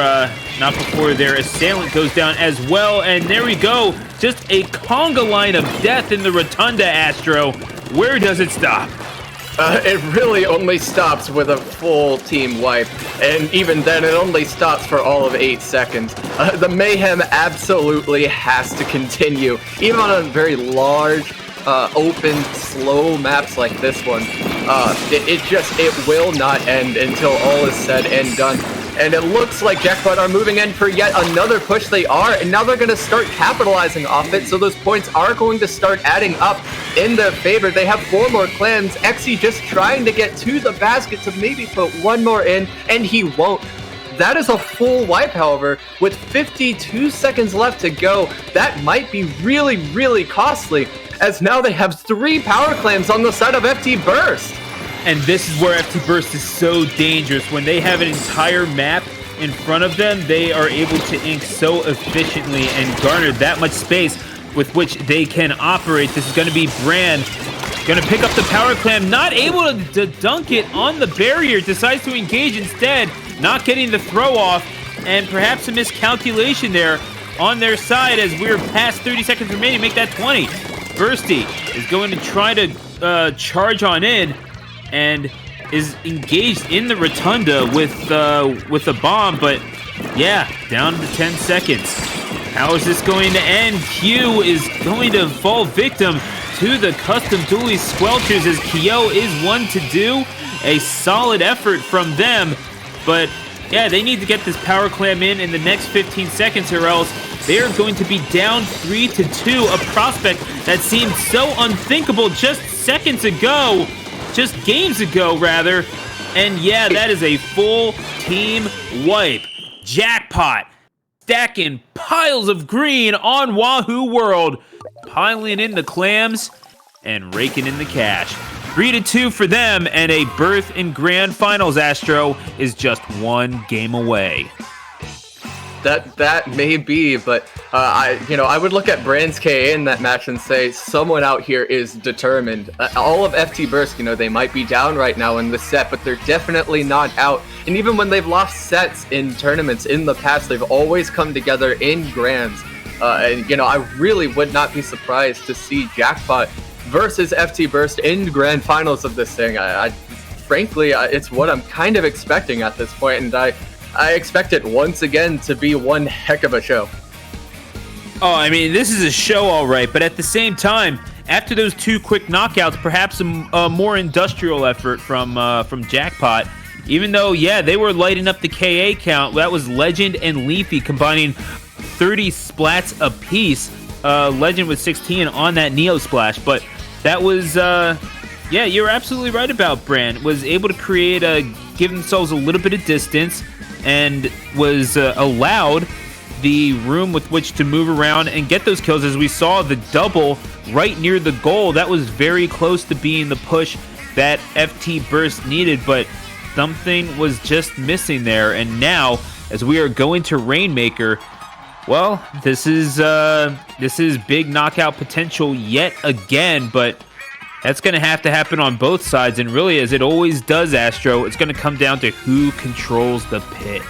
their assailant goes down as well. And there we go. Just a conga line of death in the rotunda, Astro. Where does it stop? It really only stops with a full team wipe, and even then it only stops for all of 8 seconds. The mayhem absolutely has to continue, even on a very large, open, slow maps like this one. It will not end until all is said and done. And it looks like Jackpot are moving in for yet another push. They are, and now they're going to start capitalizing off it, so those points are going to start adding up in their favor. They have 4 more clans. Xe just trying to get to the basket to maybe put one more in, and he won't. That is a full wipe, however, with 52 seconds left to go. That might be really, really costly, as now they have 3 power clams on the side of FTBurst. And this is where FTBurst is so dangerous. When they have an entire map in front of them, they are able to ink so efficiently and garner that much space with which they can operate. This is going to be Brand. Going to pick up the power clam, not able to dunk it on the barrier, decides to engage instead, not getting the throw off, and perhaps a miscalculation there on their side as we're past 30 seconds remaining, make that 20. Bursty is going to try to charge on in, and is engaged in the rotunda with a bomb, but yeah, down to 10 seconds. How is this going to end? Q is going to fall victim to the custom dually squelchers, as Kyo is one to do. A solid effort from them, but yeah, they need to get this power clam in the next 15 seconds, or else they are going to be down 3-2. A prospect that seemed so unthinkable just games ago, rather. And yeah, that is a full team wipe. Jackpot stacking piles of green on Wahoo World, piling in the clams and raking in the cash. 3-2 for them, and a berth in Grand Finals, Astro, is just 1 game away. That may be, but I would look at Brand's KA in that match and say someone out here is determined. All of FTBurst, they might be down right now in the set, but they're definitely not out. And even when they've lost sets in tournaments in the past, they've always come together in grands. I really would not be surprised to see Jackpot versus FTBurst in grand finals of this thing. Frankly, it's what I'm kind of expecting at this point, and I expect it once again to be one heck of a show. Oh, I mean, this is a show, all right, but at the same time, after those 2 quick knockouts, perhaps a more industrial effort from Jackpot. Even though, yeah, they were lighting up the KA count. That was Legend and Leafy combining 30 splats apiece. Legend with 16 on that Neo Splash, but that was, yeah, you're absolutely right about Brand. Was able to give themselves a little bit of distance, and was allowed the room with which to move around and get those kills. As we saw the double right near the goal, that was very close to being the push that FTBurst needed, but something was just missing there. And now, as we are going to Rainmaker, well, this is big knockout potential yet again, but that's going to happen on both sides, and really, as it always does, Astro, it's going to come down to who controls the pit.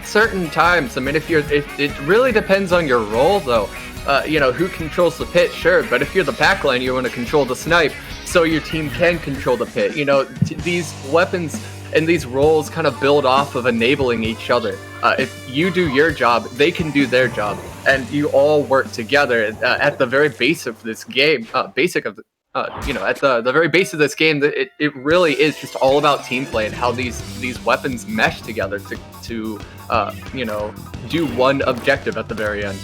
Certain times, I mean, it really depends on your role, though. Who controls the pit, sure, but if you're the backline, you want to control the snipe, so your team can control the pit. These weapons and these roles kind of build off of enabling each other. If you do your job, they can do their job, and you all work together. At the very base of this game, at the very base of this game, it really is just all about team play and how these weapons mesh together to do one objective at the very end.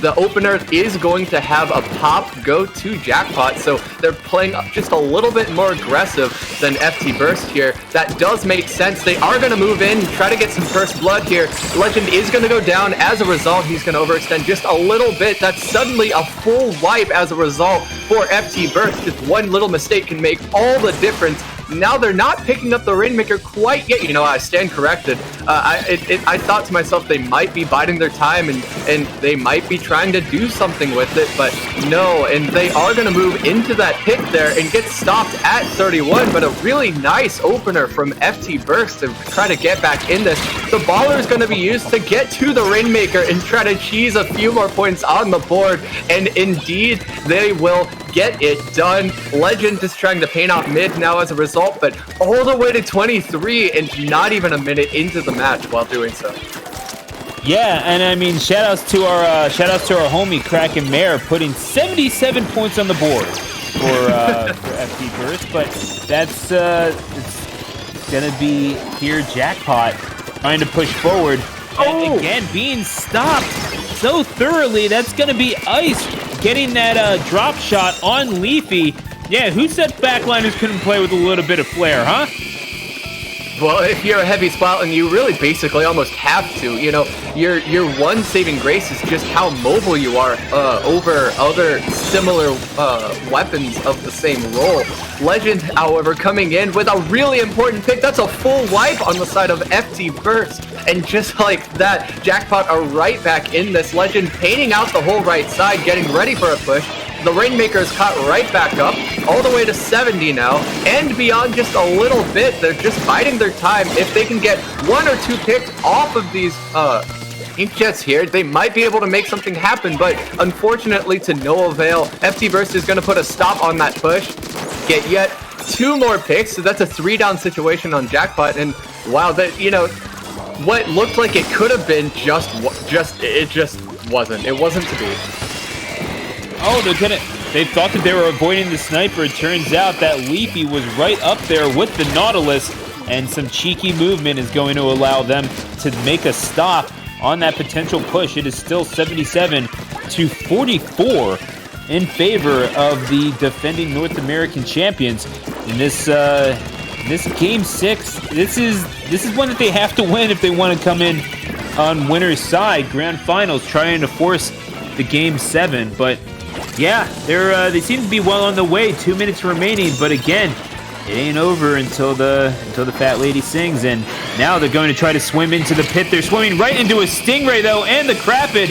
The opener is going to have a pop go to Jackpot, so they're playing just a little bit more aggressive than FTBurst here. That does make sense. They are going to move in, try to get some first blood here. Legend is going to go down. As a result, he's going to overextend just a little bit. That's suddenly a full wipe as a result for FTBurst. Just one little mistake can make all the difference. now they're not picking up the Rainmaker quite yet. You know, I stand corrected. I thought to myself they might be biding their time and they might be trying to do something with it, but no, and they are going to move into that pick there and get stopped at 31, but a really nice opener from FTBurst to try to get back in this. The baller is going to be used to get to the Rainmaker and try to cheese a few more points on the board, and indeed they will get it done. Legend is trying to paint out mid now as a result, but all the way to 23 and not even a minute into the match while doing so. Yeah, and I mean, shout outs to our homie Kraken Mare putting 77 points on the board for FTBurst, but that's it's gonna be here Jackpot trying to push forward, and again being stopped so thoroughly. That's gonna be Ice getting that drop shot on Leafy. Yeah, who said backliners couldn't play with a little bit of flair, huh? Well, if you're a heavy Splatoon, you really basically almost have to. You know, your one saving grace is just how mobile you are over other similar weapons of the same role. Legend, however, coming in with a really important pick. That's a full wipe on the side of FTBurst. And just like that, Jackpot are right back in this. Legend painting out the whole right side, getting ready for a push. The Rainmaker is caught right back up, all the way to 70 now, and beyond just a little bit. They're just biding their time. If they can get one or two picks off of these inkjets here, they might be able to make something happen, but unfortunately to no avail. FTBurst is going to put a stop on that push, get yet two more picks, so that's a 3-down situation on Jackpot, and wow, that, you know, what looked like it could have been it just wasn't. It wasn't to be. Oh, they thought that they were avoiding the sniper. It turns out that Leafy was right up there with the Nautilus, and some cheeky movement is going to allow them to make a stop on that potential push. It is still 77 to 44 in favor of the defending North American champions. In this game 6, this is one that they have to win if they want to come in on winner's side. Grand finals, trying to force the game 7, but yeah, they seem to be well on the way. 2 minutes remaining, but again, it ain't over until the fat lady sings. And now they're going to try to swim into the pit. They're swimming right into a Stingray though, and the Kraken.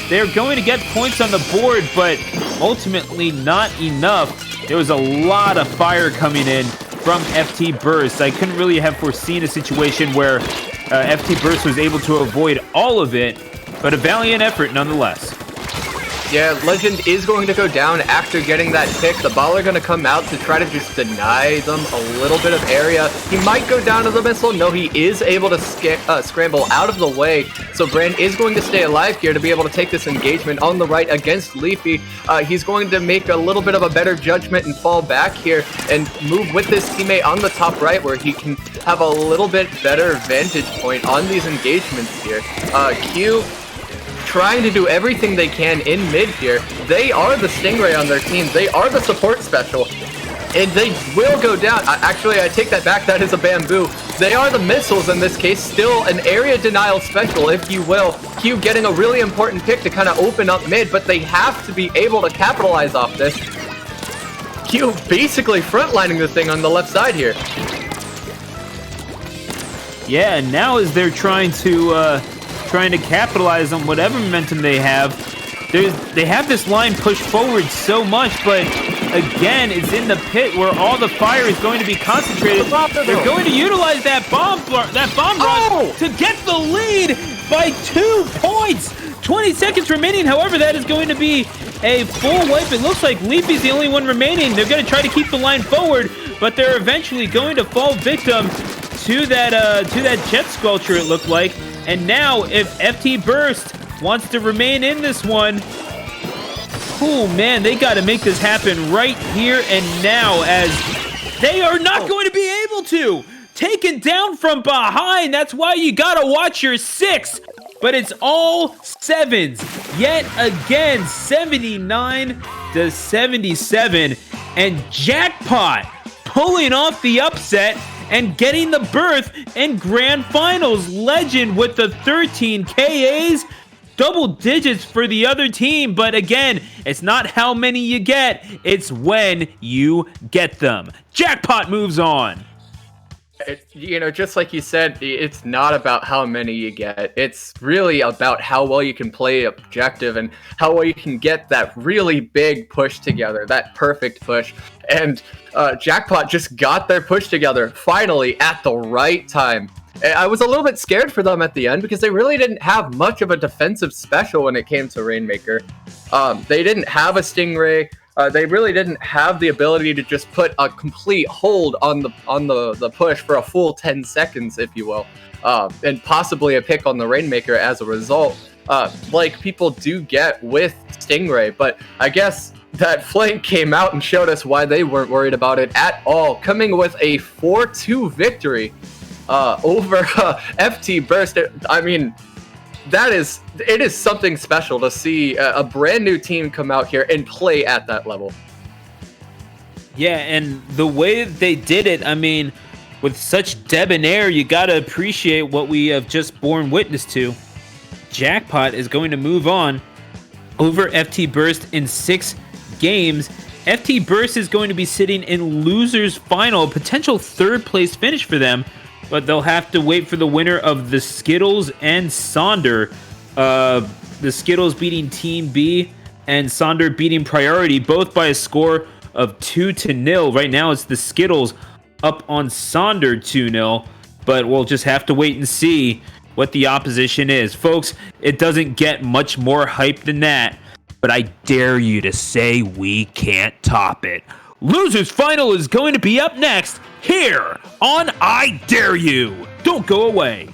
They're going to get points on the board, but ultimately not enough. There was a lot of fire coming in from FTBurst. I couldn't really have foreseen a situation where FTBurst was able to avoid all of it, but a valiant effort nonetheless. Yeah, Legend is going to go down after getting that pick. The baller going to come out to try to just deny them a little bit of area. He might go down to the missile. No, he is able to scramble out of the way. So Brand is going to stay alive here to be able to take this engagement on the right against Leafy. He's going to make a little bit of a better judgment and fall back here and move with his teammate on the top right, where he can have a little bit better vantage point on these engagements here. Q trying to do everything they can in mid here. They are the Stingray on their team. They are the support special, and they will go down. Actually, I take that back. That is a bamboo. They are the missiles in this case. Still an area denial special, if you will. Q getting a really important pick to kind of open up mid, but they have to be able to capitalize off this. Q basically frontlining the thing on the left side here. Yeah, and now as they're trying to capitalize on whatever momentum they have, they have this line pushed forward so much, but again, it's in the pit where all the fire is going to be concentrated. They're going to utilize that bomb run to get the lead by 2 points. 20 seconds remaining. However, that is going to be a full wipe. It looks like Leafy's the only one remaining. They're going to try to keep the line forward, but they're eventually going to fall victim to that jet squelcher, it looked like. And now, if FTBurst wants to remain in this one, oh man, they got to make this happen right here and now, as they are not going to be able to. Taken down from behind. That's why you got to watch your 6. But it's all 7s. Yet again, 79 to 77. And Jackpot pulling off the upset and getting the berth in grand finals. Legend with the 13 KAs. double digits for the other team. But again, it's not how many you get, it's when you get them. Jackpot moves on. Just like you said, it's not about how many you get. It's really about how well you can play objective and how well you can get that really big push together, that perfect push. And Jackpot just got their push together finally at the right time. I was a little bit scared for them at the end because they really didn't have much of a defensive special when it came to Rainmaker. They didn't have a Stingray. They really didn't have the ability to just put a complete hold on the push for a full 10 seconds, if you will, and possibly a pick on the Rainmaker as a result, like people do get with Stingray. But I guess that flank came out and showed us why they weren't worried about it at all, coming with a 4-2 victory over FTBurst. I mean, it is something special to see a brand new team come out here and play at that level. Yeah, and the way that they did it, I mean, with such debonair, you gotta appreciate what we have just borne witness to. Jackpot is going to move on over FTBurst in 6 games. FTBurst is going to be sitting in losers final, potential 3rd place finish for them, but they'll have to wait for the winner of the Skittles and Sonder. The Skittles beating Team B and Sonder beating Priority, both by a score of 2-0. Right now, it's the Skittles up on Sonder 2-0, but we'll just have to wait and see what the opposition is. Folks, it doesn't get much more hype than that, but I dare you to say we can't top it. Losers Final is going to be up next here on I Dare You. Don't go away.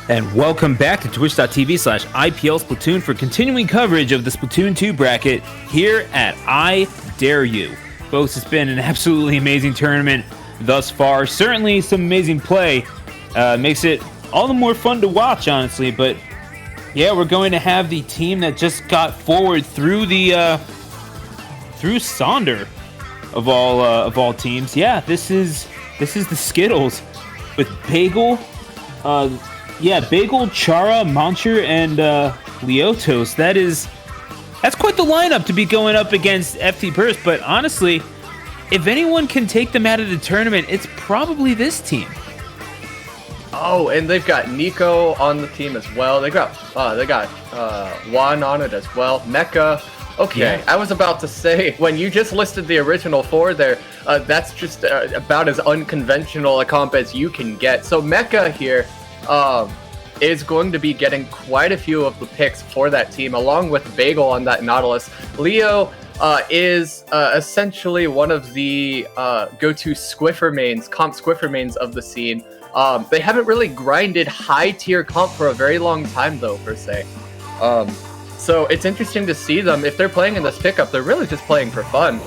And welcome back to twitch.tv/IPL Splatoon for continuing coverage of the Splatoon 2 bracket here at I Dare You. Folks, it's been an absolutely amazing tournament thus far. Certainly some amazing play. Makes it all the more fun to watch, honestly. But yeah, we're going to have the team that just got forward through the through Sonder of all teams. Yeah, this is the Skittles with Bagel. Bagel, Chara, Moncher, and Leotos. That's quite the lineup to be going up against FTBurst. But honestly, if anyone can take them out of the tournament, it's probably this team. Oh, and they've got Nico on the team as well. They got Juan on it as well. Mecha. Okay, yeah. I was about to say, when you just listed the original four there, that's just about as unconventional a comp as you can get. So Mecha here is going to be getting quite a few of the picks for that team, along with Bagel on that Nautilus. Leo is essentially one of the go-to Squiffer mains, comp Squiffer mains of the scene. They haven't really grinded high-tier comp for a very long time, though, per se. So it's interesting to see them. If they're playing in this pickup, they're really just playing for fun.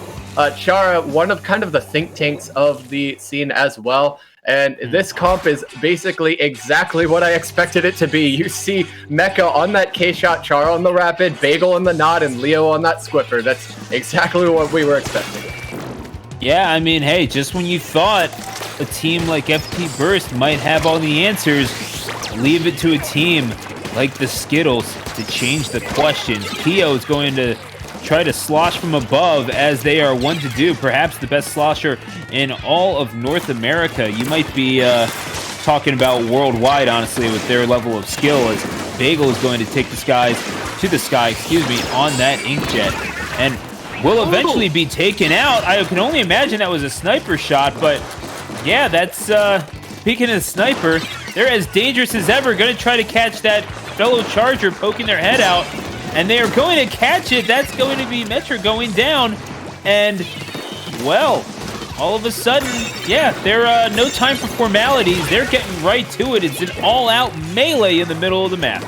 Chara, one of kind of the think tanks of the scene as well. And this comp is basically exactly what I expected it to be. You see Mecha on that K-Shot, Chara on the Rapid, Bagel on the Nod, and Leo on that Squiffer. That's exactly what we were expecting. Yeah, I mean, hey, just when you thought a team like FTBurst might have all the answers, leave it to a team like the Skittles to change the questions. Keo is going to try to slosh from above, as they are one to do. Perhaps the best slosher in all of North America. You might be talking about worldwide, honestly, with their level of skill, as Bagel is going to take the sky on that inkjet, and will eventually be taken out. I can only imagine that was a sniper shot, but yeah, that's speaking of sniper, they're as dangerous as ever, going to try to catch that fellow Charger poking their head out, and they are going to catch it. That's going to be Metro going down, and well, all of a sudden, yeah, they're no time for formalities. They're getting right to it. It's an all-out melee in the middle of the map.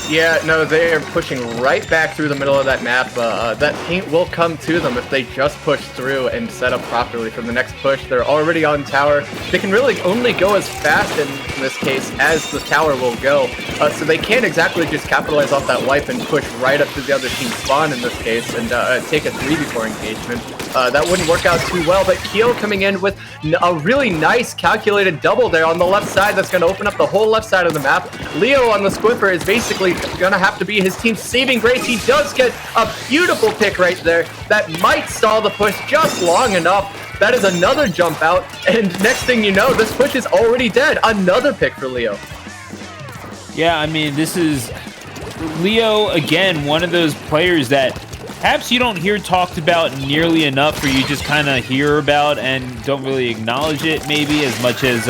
Yeah, no, they are pushing right back through the middle of that map. That paint will come to them if they just push through and set up properly for the next push. They're already on tower. They can really only go as fast in this case as the tower will go. So they can't exactly just capitalize off that wipe and push right up to the other team's spawn in this case and take a 3v4 engagement. That wouldn't work out too well, but Keo coming in with a really nice calculated double there on the left side that's going to open up the whole left side of the map. Leo on the Squiffer is basically going to have to be his team's saving grace. He does get a beautiful pick right there that might stall the push just long enough. That is another jump out, and next thing you know, this push is already dead. Another pick for Leo. Yeah, I mean, this is Leo, again, one of those players that perhaps you don't hear talked about nearly enough, or you just kind of hear about and don't really acknowledge it maybe as much as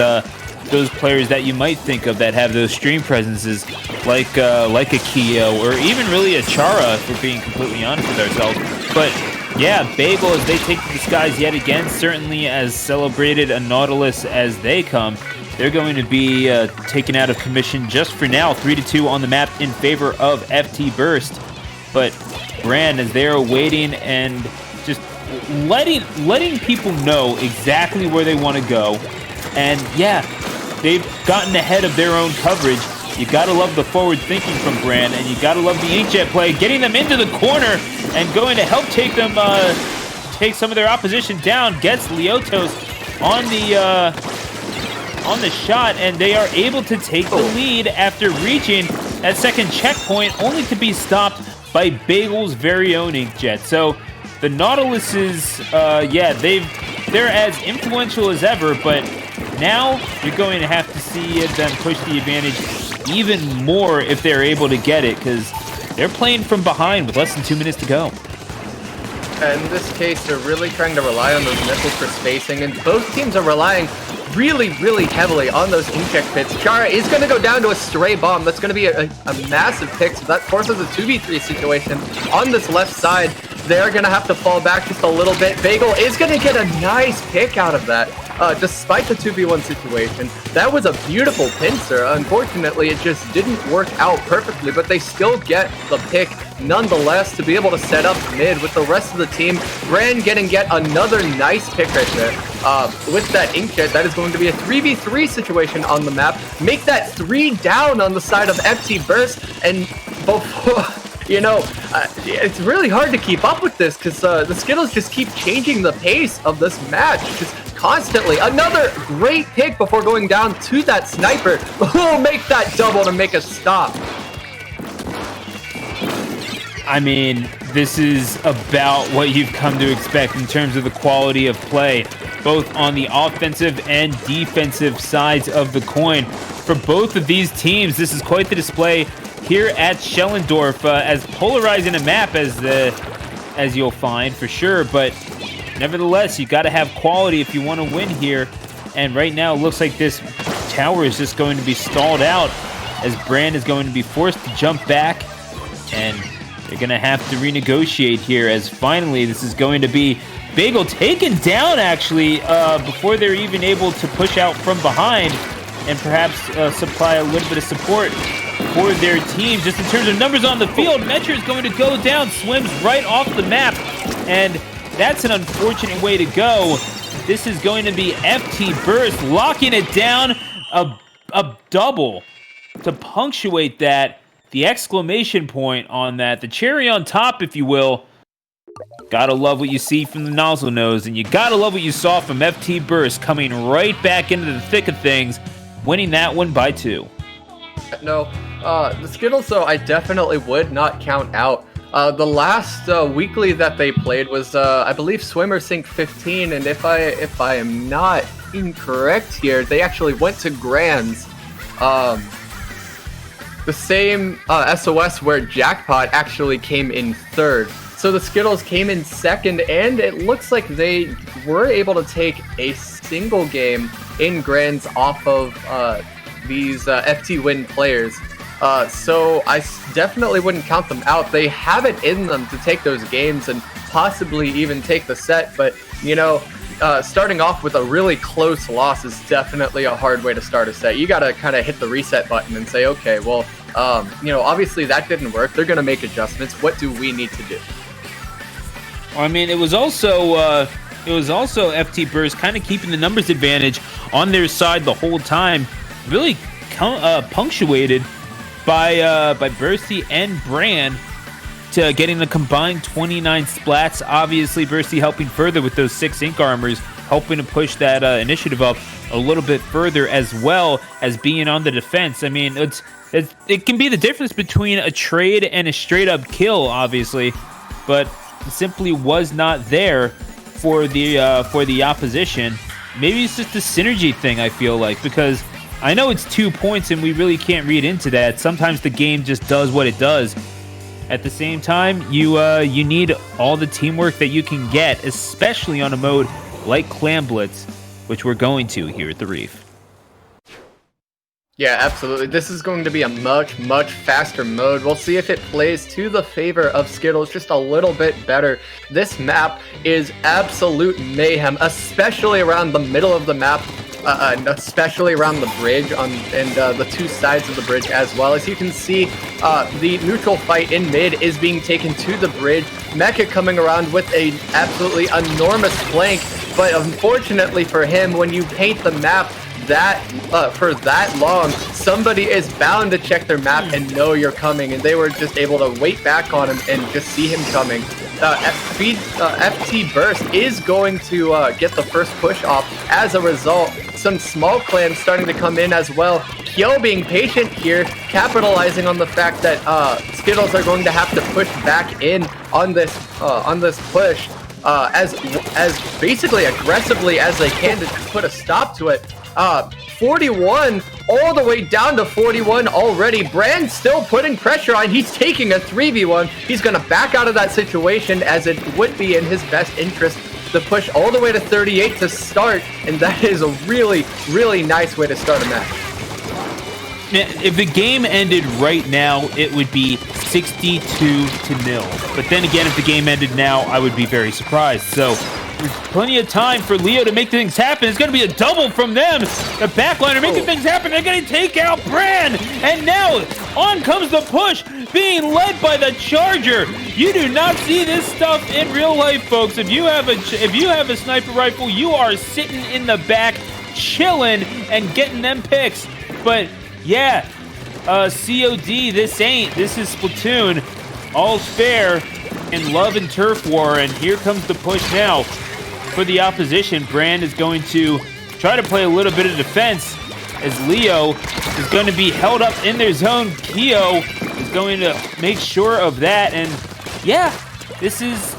those players that you might think of that have those stream presences, like a Keo, or even really a Chara, if we're being completely honest with ourselves. But yeah, Bagel, as they take to the skies yet again, certainly as celebrated a Nautilus as they come, they're going to be taken out of commission just for now, 3-2 on the map in favor of FTBurst. But Brand, as they're waiting and just letting people know exactly where they want to go. And yeah, they've gotten ahead of their own coverage. You gotta love the forward thinking from Brand, and you gotta love the inkjet play, getting them into the corner and going to help take them, take some of their opposition down. Gets Leotos on the shot, and they are able to take the lead after reaching that second checkpoint, only to be stopped by Bagel's very own inkjet. So the Nautilus is, they're as influential as ever, but now you're going to have to see them push the advantage even more if they're able to get it, because they're playing from behind with less than 2 minutes to go. In this case, they're really trying to rely on those missiles for spacing, and both teams are relying really, really heavily on those inkjet pits. Chara is going to go down to a stray bomb. That's going to be a massive pick, so that forces a 2v3 situation on this left side. They're going to have to fall back just a little bit. Bagel is going to get a nice pick out of that. despite the 2v1 situation. That was a beautiful pincer. Unfortunately, it just didn't work out perfectly, but they still get the pick nonetheless to be able to set up mid with the rest of the team. Bran getting yet another nice pick right there. With that inkjet, that is going to be a 3v3 situation on the map. Make that 3 down on the side of FTBurst, and before... You know, it's really hard to keep up with this because the Skittles just keep changing the pace of this match just constantly. Another great pick before going down to that sniper who will make that double to make a stop. I mean, this is about what you've come to expect in terms of the quality of play, both on the offensive and defensive sides of the coin. For both of these teams, this is quite the display here at Schellendorf, as polarizing a map as you'll find for sure, but nevertheless, you got to have quality if you want to win here. And right now, it looks like this tower is just going to be stalled out as Brand is going to be forced to jump back, and they're going to have to renegotiate here. As finally, this is going to be Bagel taken down actually before they're even able to push out from behind and perhaps supply a little bit of support for their team. Just in terms of numbers on the field, Metro is going to go down, swims right off the map, and that's an unfortunate way to go. This is going to be FTBurst locking it down, a double to punctuate that, the exclamation point on that, the cherry on top, if you will. Gotta love what you see from the nozzle nose, and you gotta love what you saw from FTBurst coming right back into the thick of things, winning that one by 2. No, the Skittles, though, I definitely would not count out. The last weekly that they played was, I believe, Swimmer Sync 15, and if I am not incorrect here, they actually went to Grands. The same SOS where Jackpot actually came in 3rd. So the Skittles came in 2nd, and it looks like they were able to take a single game in Grands off of these FT win players. So I definitely wouldn't count them out. They have it in them to take those games and possibly even take the set, but you know, starting off with a really close loss is definitely a hard way to start a set. You gotta kind of hit the reset button and say, okay, well, you know, obviously that didn't work. They're gonna make adjustments. What do we need to do? I mean, it was also FTBurst kind of keeping the numbers advantage on their side the whole time, really punctuated by Bursty and Brand to getting the combined 29 splats. Obviously, Bursty helping further with those 6 ink armors, helping to push that initiative up a little bit further, as well as being on the defense. I mean, it can be the difference between a trade and a straight-up kill, obviously, but it simply was not there for the opposition. Maybe it's just a synergy thing, I feel like, because I know it's 2 points and we really can't read into that. Sometimes the game just does what it does. At the same time, you need all the teamwork that you can get, especially on a mode like Clam Blitz, which we're going to here at the Reef. Yeah, absolutely. This is going to be a much, much faster mode. We'll see if it plays to the favor of Skittles just a little bit better. This map is absolute mayhem, especially around the middle of the map, especially around the bridge and the 2 sides of the bridge as well. As you can see, the neutral fight in mid is being taken to the bridge. Mecha coming around with a absolutely enormous flank, but unfortunately for him, when you paint the map for that long, somebody is bound to check their map and know you're coming, and they were just able to wait back on him and just see him coming. FTBurst is going to get the first push off. As a result, some small clans starting to come in as well. Kyo being patient here, capitalizing on the fact that Skittles are going to have to push back in on this push as basically aggressively as they can to put a stop to it. 41 all the way down to 41 already. Brand still putting pressure on. He's taking a 3v1. He's going to back out of that situation, as it would be in his best interest to push all the way to 38 to start, and that is a really, really nice way to start a match. If the game ended right now, it would be 62-0. But then again, if the game ended now, I would be very surprised. So There's plenty of time for Leo to make things happen. It's going to be a double from them. The backliner making things happen. They're going to take out Bran. And now on comes the push, being led by the Charger. You do not see this stuff in real life, folks. If you have a sniper rifle, you are sitting in the back, chilling and getting them picks. But yeah, COD, this is Splatoon. All's fair in love and turf war, and here comes the push now for the opposition. Brand is going to try to play a little bit of defense as Leo is going to be held up in their zone. Keo is going to make sure of that, and yeah, this is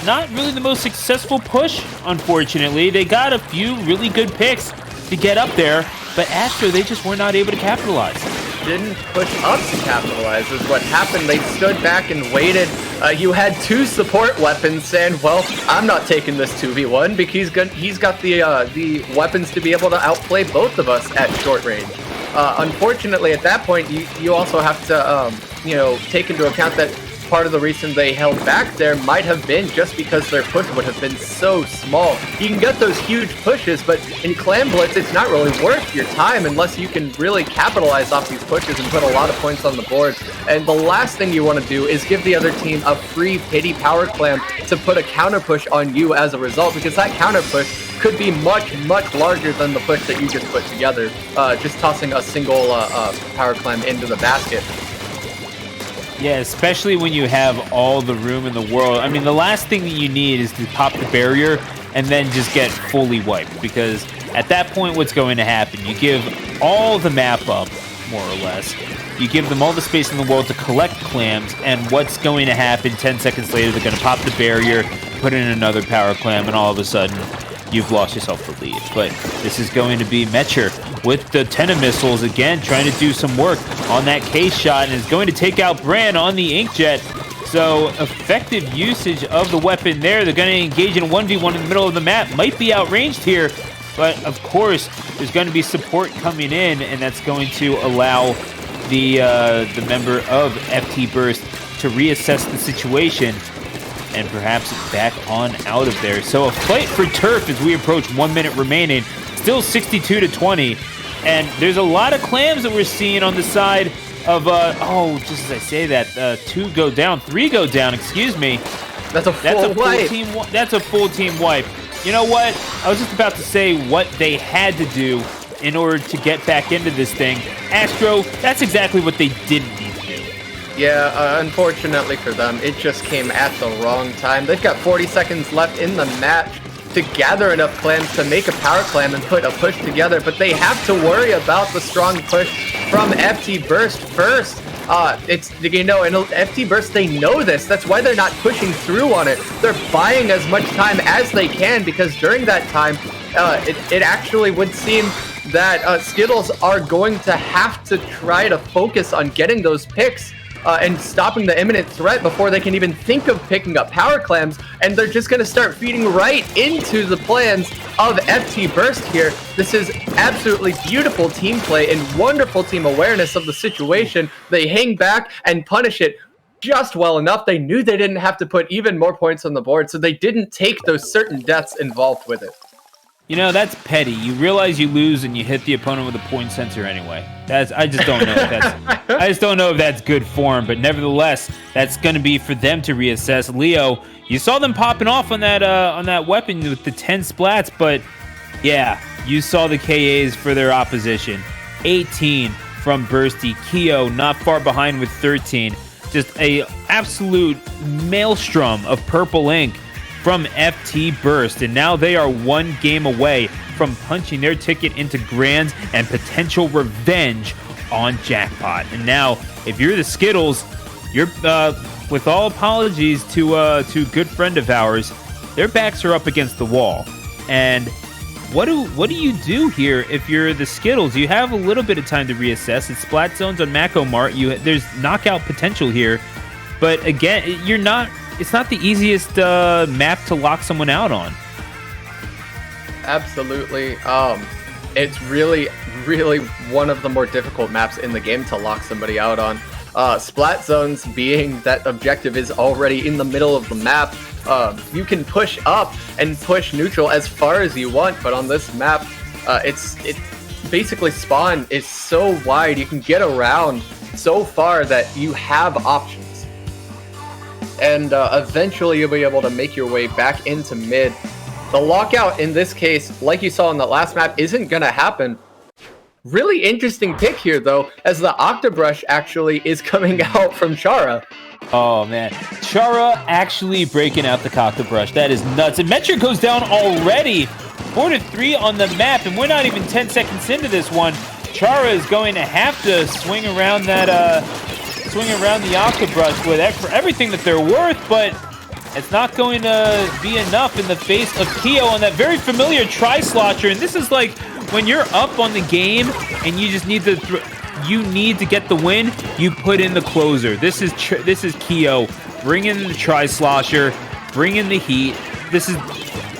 not really the most successful push, unfortunately. They got a few really good picks to get up there, but Astro, they just were not able to capitalize. Didn't push up to capitalize is what happened. They stood back and waited. You had two support weapons saying, well, I'm not taking this 2v1 because he's got the weapons to be able to outplay both of us at short range. Unfortunately, at that point, you also have to take into account that part of the reason they held back there might have been just because their push would have been so small. You can get those huge pushes, but in Clan Blitz, it's not really worth your time unless you can really capitalize off these pushes and put a lot of points on the board. And the last thing you want to do is give the other team a free pity power clam to put a counter push on you as a result, because that counter push could be much, much larger than the push that you just put together, just tossing a single power clam into the basket. Yeah, especially when you have all the room in the world. I mean, the last thing that you need is to pop the barrier and then just get fully wiped, because at that point, what's going to happen? You give all the map up, more or less. You give them all the space in the world to collect clams, and what's going to happen 10 seconds later, they're going to pop the barrier, put in another power clam, and all of a sudden, you've lost yourself the lead. But this is going to be Metcher with the Tenna missiles again, trying to do some work on that K shot, and is going to take out Bran on the Inkjet. So effective usage of the weapon there. They're going to engage in a 1v1 in the middle of the map. Might be outranged here, but of course there's going to be support coming in, and that's going to allow the member of FTBurst to reassess the situation and perhaps back on out of there. So a fight for turf as we approach 1 minute remaining. Still 62-20. And there's a lot of clams that we're seeing on the side of, just as I say that, 2 go down, 3 go down, excuse me. That's a full wipe. That's a full team wipe. You know what? I was just about to say what they had to do in order to get back into this thing. Astro, that's exactly what they didn't need to do. Yeah, unfortunately for them, it just came at the wrong time. They've got 40 seconds left in the match to gather enough clams to make a power clam and put a push together, but they have to worry about the strong push from FTBurst first. It's, in FTBurst, they know this. That's why they're not pushing through on it. They're buying as much time as they can, because during that time, it actually would seem that Skittles are going to have to try to focus on getting those picks and stopping the imminent threat before they can even think of picking up power clams, and they're just going to start feeding right into the plans of FTBurst here. This is absolutely beautiful team play and wonderful team awareness of the situation. They hang back and punish it just well enough. They knew they didn't have to put even more points on the board, so they didn't take those certain deaths involved with it. You know, that's petty. You realize you lose and you hit the opponent with a point sensor anyway. I just don't know if that's good form, but nevertheless, that's going to be for them to reassess. Leo, you saw them popping off on that weapon with the 10 splats, but yeah, you saw the KAs for their opposition. 18 from Bursty. Keo not far behind with 13. Just a absolute maelstrom of purple ink from FTBurst, and now they are 1 game away from punching their ticket into grands and potential revenge on Jackpot. And now, if you're the Skittles, you're with all apologies to a good friend of ours, their backs are up against the wall. And what do you do here if you're the Skittles? You have a little bit of time to reassess. It's splat zones on Mako Mart. There's knockout potential here, but again, it's not the easiest map to lock someone out on. Absolutely. It's really, really one of the more difficult maps in the game to lock somebody out on. Splat zones being that objective is already in the middle of the map. You can push up and push neutral as far as you want, but on this map, it basically spawn is so wide, you can get around so far that you have options. And eventually you'll be able to make your way back into mid. The lockout in this case, like you saw in the last map, isn't gonna happen. Really interesting pick here though, as the Octobrush actually is coming out from Chara. Oh man, Chara actually breaking out the Octobrush. That is nuts. And Metric goes down already. 4-3 on the map, and we're not even 10 seconds into this one. Chara is going to have to swing around that, swing around the Octobrush with for everything that they're worth, but it's not going to be enough in the face of Keo on that very familiar Tri-Slotcher. And this is like when you're up on the game and you just need to get the win, you put in the closer. This is Keo. Bring in the Tri-Slosher, bring in the heat. This is,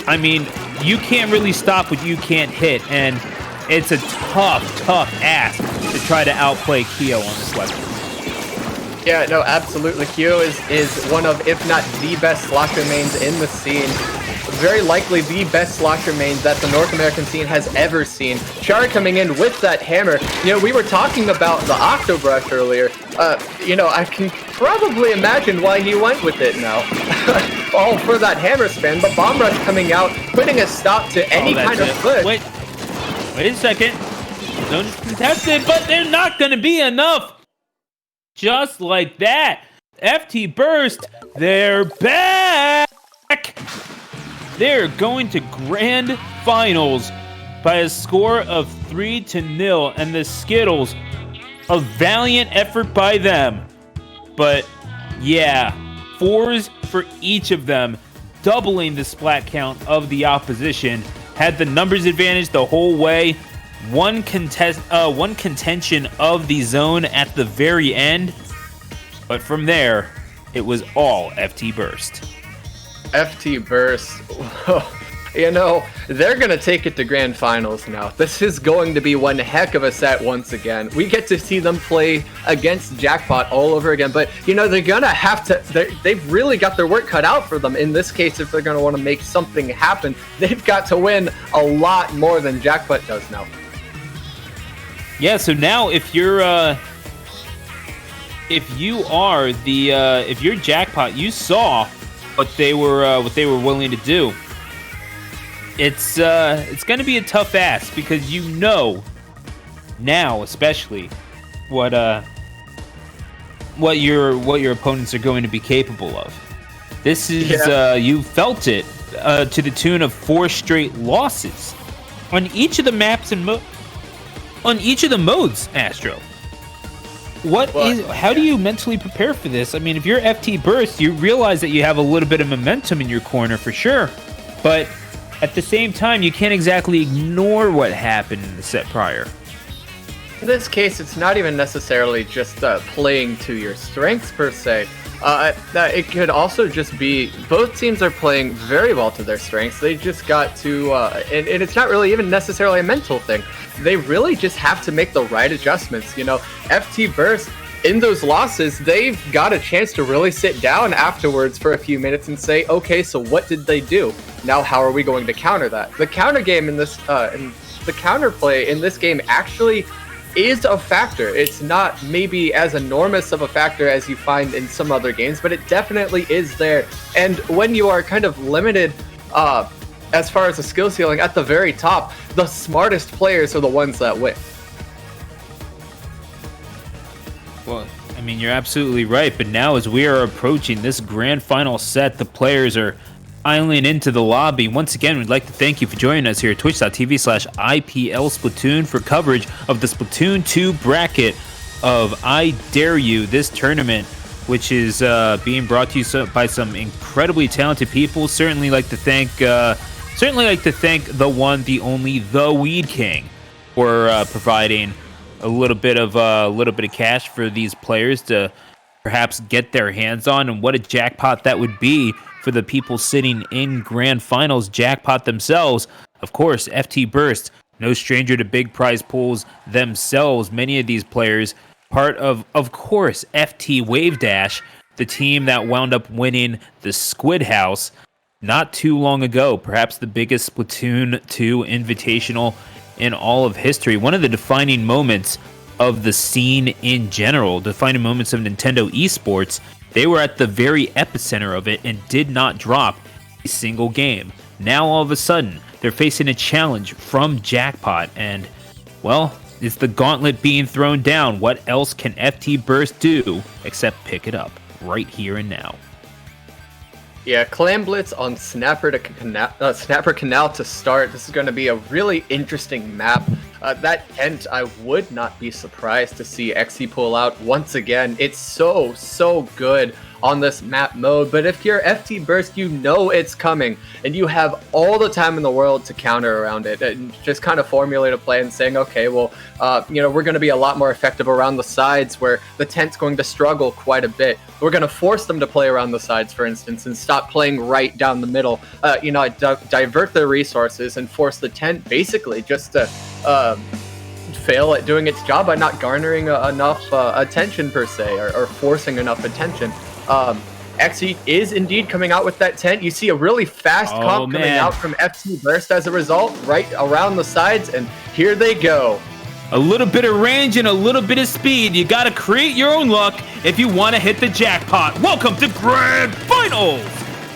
I mean, you can't really stop what you can't hit, and it's a tough ask to try to outplay Keo on this weapon. Yeah, no, absolutely. Keo is one of, if not the best Slosher mains in the scene. Very likely the best Slosher main that the North American scene has ever seen. Chara coming in with that hammer. You know, we were talking about the Octobrush earlier. You know, I can probably imagine why he went with it now. All for that hammer spin, but Bomb Rush coming out, putting a stop to any kind of push. Wait a second. Zone is contested, but they're not going to be enough. Just like that. FTBurst, they're back. They're going to grand finals by a score of 3-0, and the Skittles, a valiant effort by them. But yeah, 4s for each of them, doubling the splat count of the opposition. Had the numbers advantage the whole way. One contention of the zone at the very end, but from there, it was all FTBurst. FTBurst, you know, they're going to take it to grand finals now. This is going to be one heck of a set once again. We get to see them play against Jackpot all over again, but, you know, they're going to have to, they've really got their work cut out for them. In this case, if they're going to want to make something happen, they've got to win a lot more than Jackpot does now. Yeah, so now if you're Jackpot, you saw what they were willing to do. It's going to be a tough ask, because you know now, especially what your opponents are going to be capable of. This is you felt it to the tune of 4 straight losses on each of the maps and on each of the modes, Astro. How do you mentally prepare for this? I mean, if you're FTBurst, you realize that you have a little bit of momentum in your corner for sure, but at the same time, you can't exactly ignore what happened in the set prior. In this case, it's not even necessarily just playing to your strengths per se. It could also just be both teams are playing very well to their strengths. They just got to, and it's not really even necessarily a mental thing. They really just have to make the right adjustments. You know, FTBurst, in those losses, they've got a chance to really sit down afterwards for a few minutes and say, okay, so what did they do? Now, how are we going to counter that? The counter game in this, the counterplay in this game actually is a factor. It's not maybe as enormous of a factor as you find in some other games, but it definitely is there. And when you are kind of limited as far as the skill ceiling at the very top, the smartest players are the ones that win. Well, I mean, you're absolutely right, but now as we are approaching this grand final set, the players are filing into the lobby. Once again, we'd like to thank you for joining us here at twitch.tv/IPL Splatoon for coverage of the Splatoon 2 bracket of I Dare You, this tournament, which is being brought to you by some incredibly talented people. Certainly like to thank the one, the only, the WeedKing for providing a little bit of cash for these players to perhaps get their hands on. And what a jackpot that would be for the people sitting in grand finals. Jackpot themselves, of course. FTBurst, no stranger to big prize pools themselves. Many of these players part of course, FT Wave Dash, the team that wound up winning the Squid House not too long ago. Perhaps the biggest Splatoon 2 invitational in all of history. One of the defining moments of the scene in general, defining moments of Nintendo esports. They were at the very epicenter of it and did not drop a single game. Now all of a sudden, they're facing a challenge from Jackpot, and, well, it's the gauntlet being thrown down. What else can FTBurst do except pick it up right here and now? Yeah, Clam Blitz on Snapper Canal to start. This is going to be a really interesting map. That tent, I would not be surprised to see Xe pull out once again. It's so good on this map mode, but if you're FTBurst, you know it's coming, and you have all the time in the world to counter around it, and just kind of formulate a plan saying, okay, well, we're going to be a lot more effective around the sides where the tent's going to struggle quite a bit. We're going to force them to play around the sides, for instance, and stop playing right down the middle. Divert their resources and force the tent basically just to fail at doing its job by not garnering enough attention per se, or forcing enough attention. Xe is indeed coming out with that tent. You see a really fast comp coming out from FTBurst as a result, right around the sides, and here they go. A little bit of range and a little bit of speed. You got to create your own luck if you want to hit the jackpot. Welcome to Grand Finals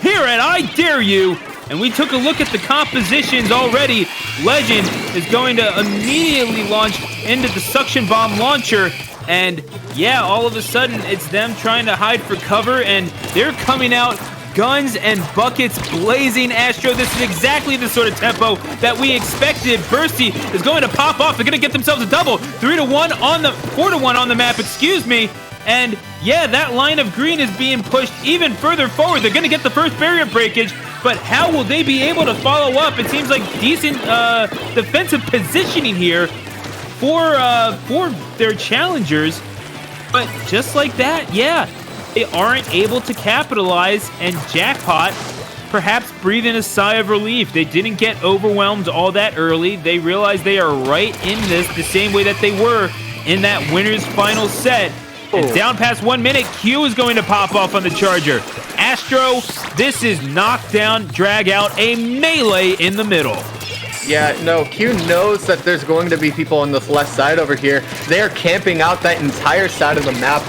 here at I Dare You. And we took a look at the compositions already. Legend is going to immediately launch into the suction bomb launcher. And yeah, all of a sudden it's them trying to hide for cover, and they're coming out guns and buckets blazing. Astro, this is exactly the sort of tempo that we expected. Bursty is going to pop off. They're going to get themselves a double. 4-1 on the map, excuse me. And yeah, that line of green is being pushed even further forward. They're going to get the first barrier breakage, but how will they be able to follow up? It seems like decent defensive positioning here for their challengers, but just like that, yeah, they aren't able to capitalize, and Jackpot perhaps breathing a sigh of relief. They didn't get overwhelmed all that early. They realize they are right in this the same way that they were in that winner's final set. And down past 1 minute, Q is going to pop off on the charger. Astro, this is knockdown, drag out, a melee in the middle. Yeah, no, Q knows that there's going to be people on this left side over here. They are camping out that entire side of the map,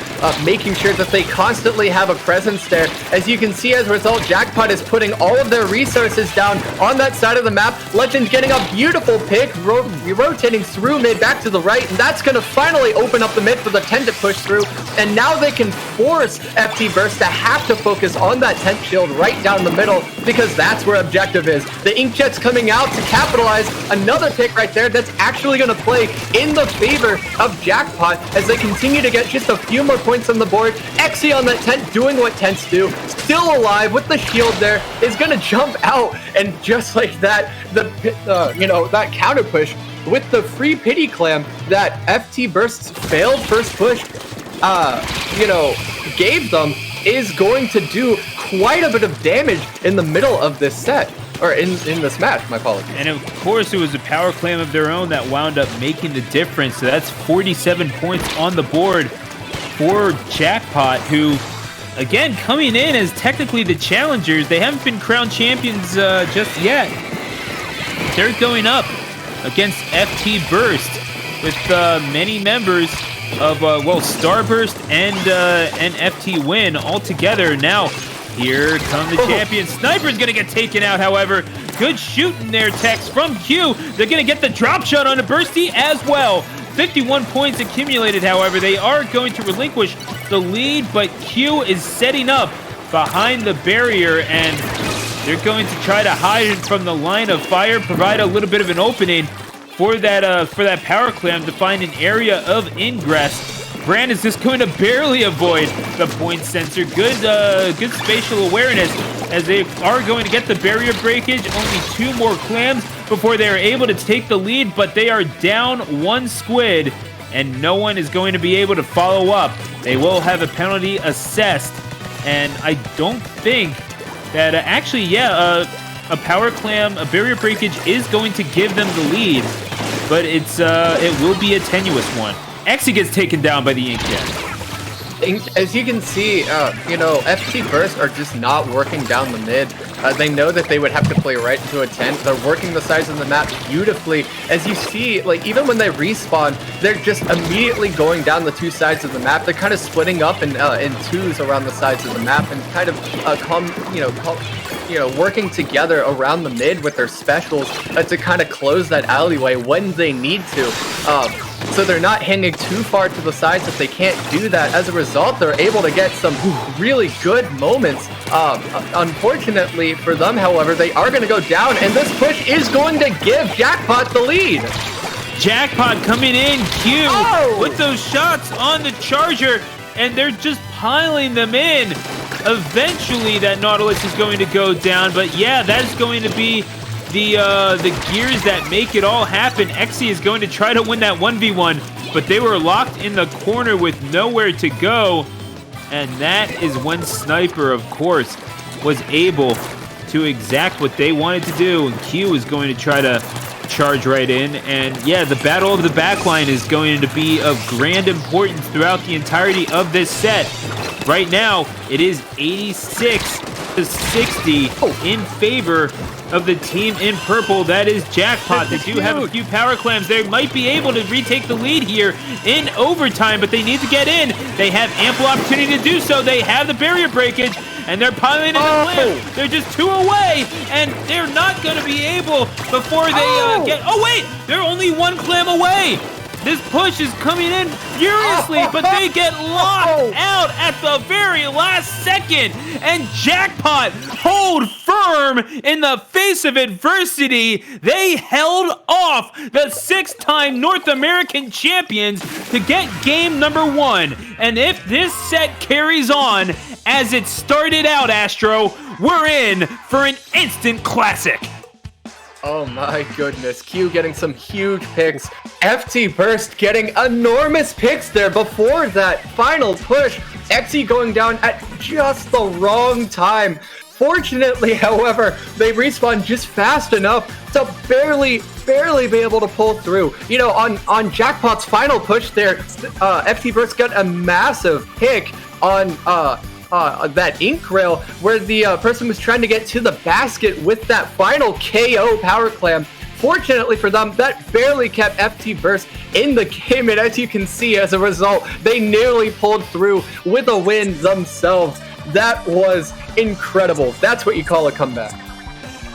making sure that they constantly have a presence there. As you can see, as a result, Jackpot is putting all of their resources down on that side of the map. Legend getting a beautiful pick, rotating through mid back to the right, and that's going to finally open up the mid for the 10 to push through. And now they can force FTBurst to have to focus on that tent shield right down the middle, because that's where objective is. The Inkjet's coming out to capitalize. Another pick right there that's actually going to play in the favor of Jackpot as they continue to get just a few more points on the board. Xe on that tent doing what tents do, still alive with the shield there, is going to jump out, and just like that, that counter push with the free pity clam that FTBurst's failed first push gave them is going to do quite a bit of damage in the middle of this set. Or in this match, my apologies. And of course, it was a power clam of their own that wound up making the difference. So that's 47 points on the board for Jackpot, who, again, coming in as technically the challengers. They haven't been crowned champions just yet. They're going up against FTBurst with many members of, Starburst and FT Win all together. Now, here come the champions. Sniper's going to get taken out, however. Good shooting there, Tex, from Q. They're going to get the drop shot on a Bursty as well. 51 points accumulated, however. They are going to relinquish the lead, but Q is setting up behind the barrier, and they're going to try to hide from the line of fire, provide a little bit of an opening for that power clam to find an area of ingress. Brand is just going to barely avoid the point sensor. Good spatial awareness as they are going to get the barrier breakage. Only 2 more clams before they are able to take the lead, but they are down 1 squid, and no one is going to be able to follow up. They will have a penalty assessed, and I don't think that a power clam, a barrier breakage is going to give them the lead, but it will be a tenuous one. Xe gets taken down by the Inkjet. As you can see, you know, FTBurst are just not working down the mid. They know that they would have to play right into a tent. They're working the sides of the map beautifully. As you see, like, even when they respawn, they're just immediately going down the two sides of the map. They're kind of splitting up in twos around the sides of the map and kind of working together around the mid with their specials to kind of close that alleyway when they need to. So they're not hanging too far to the sides if they can't do that. As a result, they're able to get some really good moments. Unfortunately for them, however, they are going to go down, and this push is going to give Jackpot the lead. Jackpot coming in, Q, with those shots on the charger, and they're just piling them in. Eventually, that Nautilus is going to go down, but yeah, that's going to be the gears that make it all happen. Xe is going to try to win that 1v1, but they were locked in the corner with nowhere to go, and that is when Sniper, of course, was able to exact what they wanted to do, and Q is going to try to charge right in. And yeah, the battle of the backline is going to be of grand importance throughout the entirety of this set. Right now, it is 86 to 60 in favor of the team in purple. That is Jackpot. They do have a few power clams. They might be able to retake the lead here in overtime, but they need to get in. They have ample opportunity to do so. They have the barrier breakage, and they're piling in the clam. They're just two away, and they're not going to be able before they get... Oh, wait! They're only one clam away! This push is coming in furiously, but they get locked out at the very last second. And Jackpot hold firm in the face of adversity. They held off the 6-time North American champions to get game number 1. And if this set carries on as it started out, Astro, we're in for an instant classic. Oh my goodness, Q getting some huge picks. FTBurst getting enormous picks there before that final push. Xe going down at just the wrong time. Fortunately, however, they respawn just fast enough to barely be able to pull through. You know, on Jackpot's final push there, FTBurst got a massive pick on that ink rail where the person was trying to get to the basket with that final KO power clam. Fortunately for them, that barely kept FTBurst in the game, and as you can see, as a result, they nearly pulled through with a win themselves. That was incredible. That's what you call a comeback.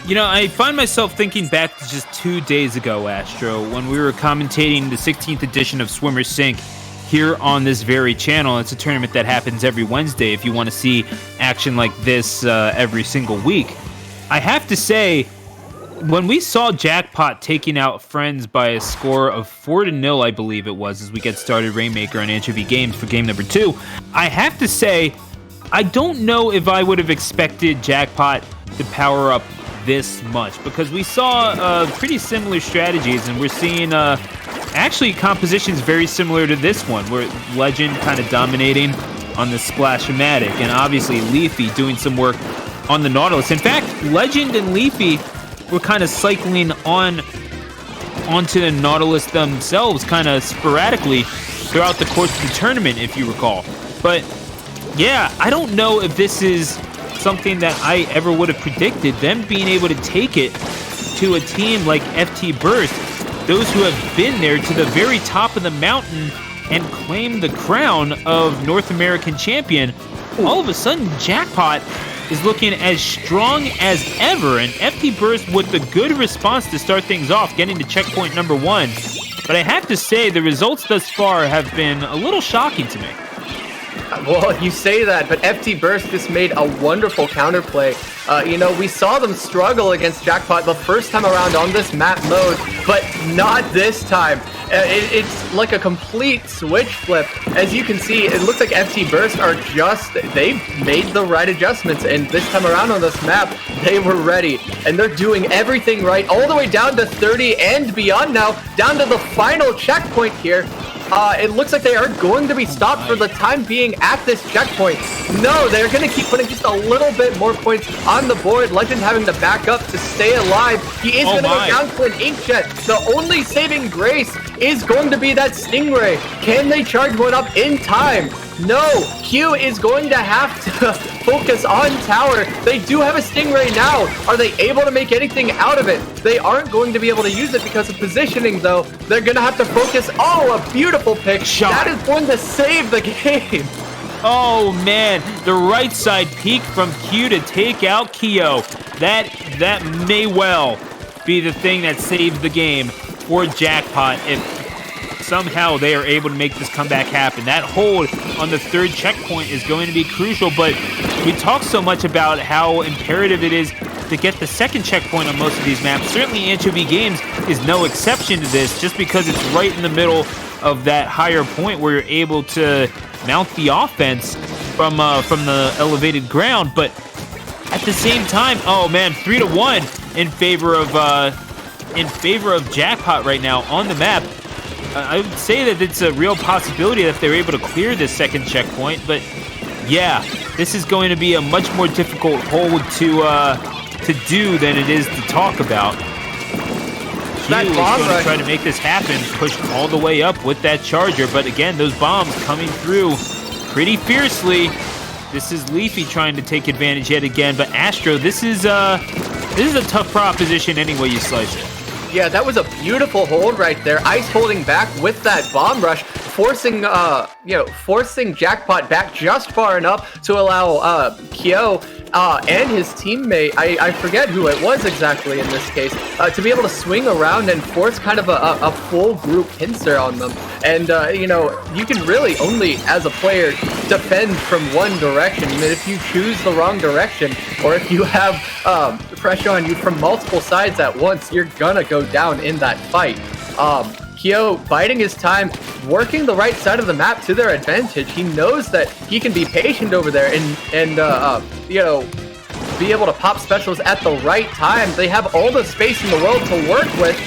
You know, I find myself thinking back to just 2 days ago, Astro, when we were commentating the 16th edition of Swimmer Sync here on this very channel. It's a tournament that happens every Wednesday if you want to see action like this every single week. I have to say, when we saw Jackpot taking out Friends by a score of 4-0, I believe it was, as we get started Rainmaker on Anchovy Games for game number 2, I have to say, I don't know if I would have expected Jackpot to power up this much, because we saw pretty similar strategies, and we're seeing actually compositions very similar to this one, where Legend kind of dominating on the Splash-O-Matic, and obviously Leafy doing some work on the Nautilus. In fact, Legend and Leafy were kind of cycling onto the Nautilus themselves kind of sporadically throughout the course of the tournament, if you recall. But yeah, I don't know if this is something that I ever would have predicted, them being able to take it to a team like FTBurst, those who have been there to the very top of the mountain and claimed the crown of North American champion. All of a sudden, Jackpot is looking as strong as ever, and FTBurst with the good response to start things off, getting to checkpoint number 1. But I have to say, the results thus far have been a little shocking to me. Well, you say that, but FTBurst just made a wonderful counterplay. You know, we saw them struggle against Jackpot the first time around on this map mode, but not this time. It's like a complete switch flip. As you can see, it looks like FTBurst are they've made the right adjustments, and this time around on this map, they were ready, and they're doing everything right, all the way down to 30 and beyond now, down to the final checkpoint here. It looks like they are going to be stopped for the time being at this checkpoint. No, they're going to keep putting just a little bit more points on the board. Legend having to back up to stay alive. He is going to go down to an inkjet. The only saving grace is going to be that Stingray. Can they charge one up in time? No, Q is going to have to focus on tower. They do have a Stingray now. Are they able to make anything out of it? They aren't going to be able to use it because of positioning, though. They're going to have to focus. Oh, a beautiful pick. Shot. That is going to save the game. Oh man, the right side peek from Q to take out Kyo. That may well be the thing that saves the game for Jackpot if somehow they are able to make this comeback happen. That hold on the third checkpoint is going to be crucial, but we talk so much about how imperative it is to get the second checkpoint on most of these maps. Certainly Anchovy Games is no exception to this, just because it's right in the middle of that higher point where you're able to mount the offense from the elevated ground. But at the same time, oh man, 3-1 in favor of Jackpot right now on the map. I would say that it's a real possibility that they're able to clear this second checkpoint, but yeah, this is going to be a much more difficult hold to do than it is to talk about. Q is going to try to make this happen, push all the way up with that charger, but again, those bombs coming through pretty fiercely. This is Leafy trying to take advantage yet again, but Astro, this is a tough proposition any way you slice it. Yeah, that was a beautiful hold right there. Ice holding back with that bomb rush, forcing Jackpot back just far enough to allow Kyo and his teammate, I forget who it was exactly in this case, to be able to swing around and force kind of a full group pincer on them. And, you can really only, as a player, defend from one direction. And if you choose the wrong direction, or if you have pressure on you from multiple sides at once, you're gonna go down in that fight. Kyo biding his time, working the right side of the map to their advantage. He knows that he can be patient over there and be able to pop specials at the right time. They have all the space in the world to work with.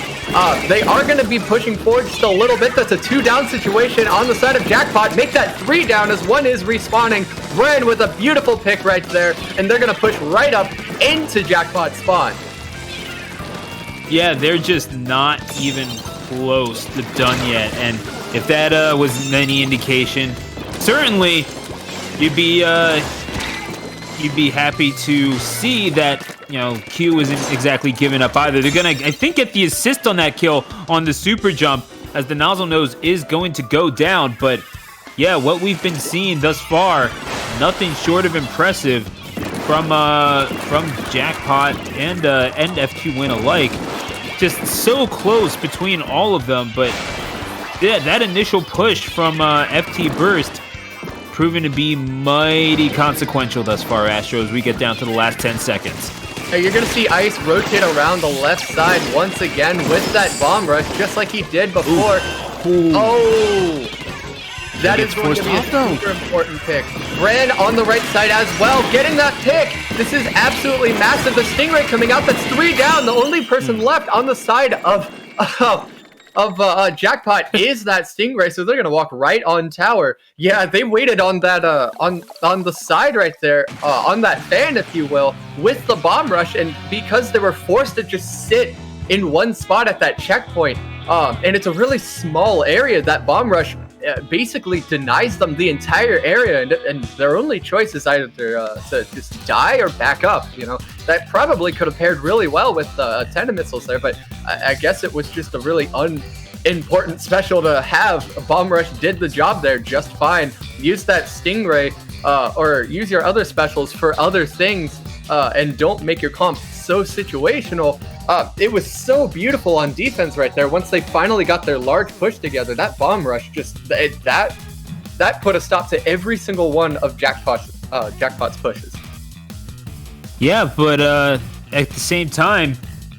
They are going to be pushing forward just a little bit. That's a 2-down situation on the side of Jackpot. Make that 3 down as one is respawning. Bren with a beautiful pick right there, and they're going to push right up into Jackpot's spawn. Yeah, they're just not even close to done yet, and if that was any indication, certainly you'd be happy to see that Q isn't exactly giving up either. They're gonna, I think, get the assist on that kill on the super jump, as the nozzle nose is going to go down. But yeah, what we've been seeing thus far, nothing short of impressive from Jackpot and F2 Win alike. Just so close between all of them, but yeah, that initial push from FTBurst proven to be mighty consequential thus far, Astro, as we get down to the last 10 seconds. You're going to see Ice rotate around the left side once again with that bomb rush, just like he did before. Ooh. Oh! That is going to be a super important pick. Bren on the right side as well, getting that pick. This is absolutely massive. The Stingray coming out, that's 3 down. The only person left on the side of Jackpot is that Stingray, so they're gonna walk right on tower. Yeah, they waited on that on the side right there, on that fan, if you will, with the bomb rush, and because they were forced to just sit in one spot at that checkpoint, and it's a really small area, that bomb rush basically denies them the entire area, and their only choice is either to just die or back up. That probably could have paired really well with 10 missiles there, but I guess it was just a really unimportant special to have. Bomb rush did the job there just fine. Use that Stingray or use your other specials for other things, and don't make your comp so situational. It was so beautiful on defense right there. Once they finally got their large push together, that bomb rush that put a stop to every single one of Jackpot's pushes. Yeah, but at the same time,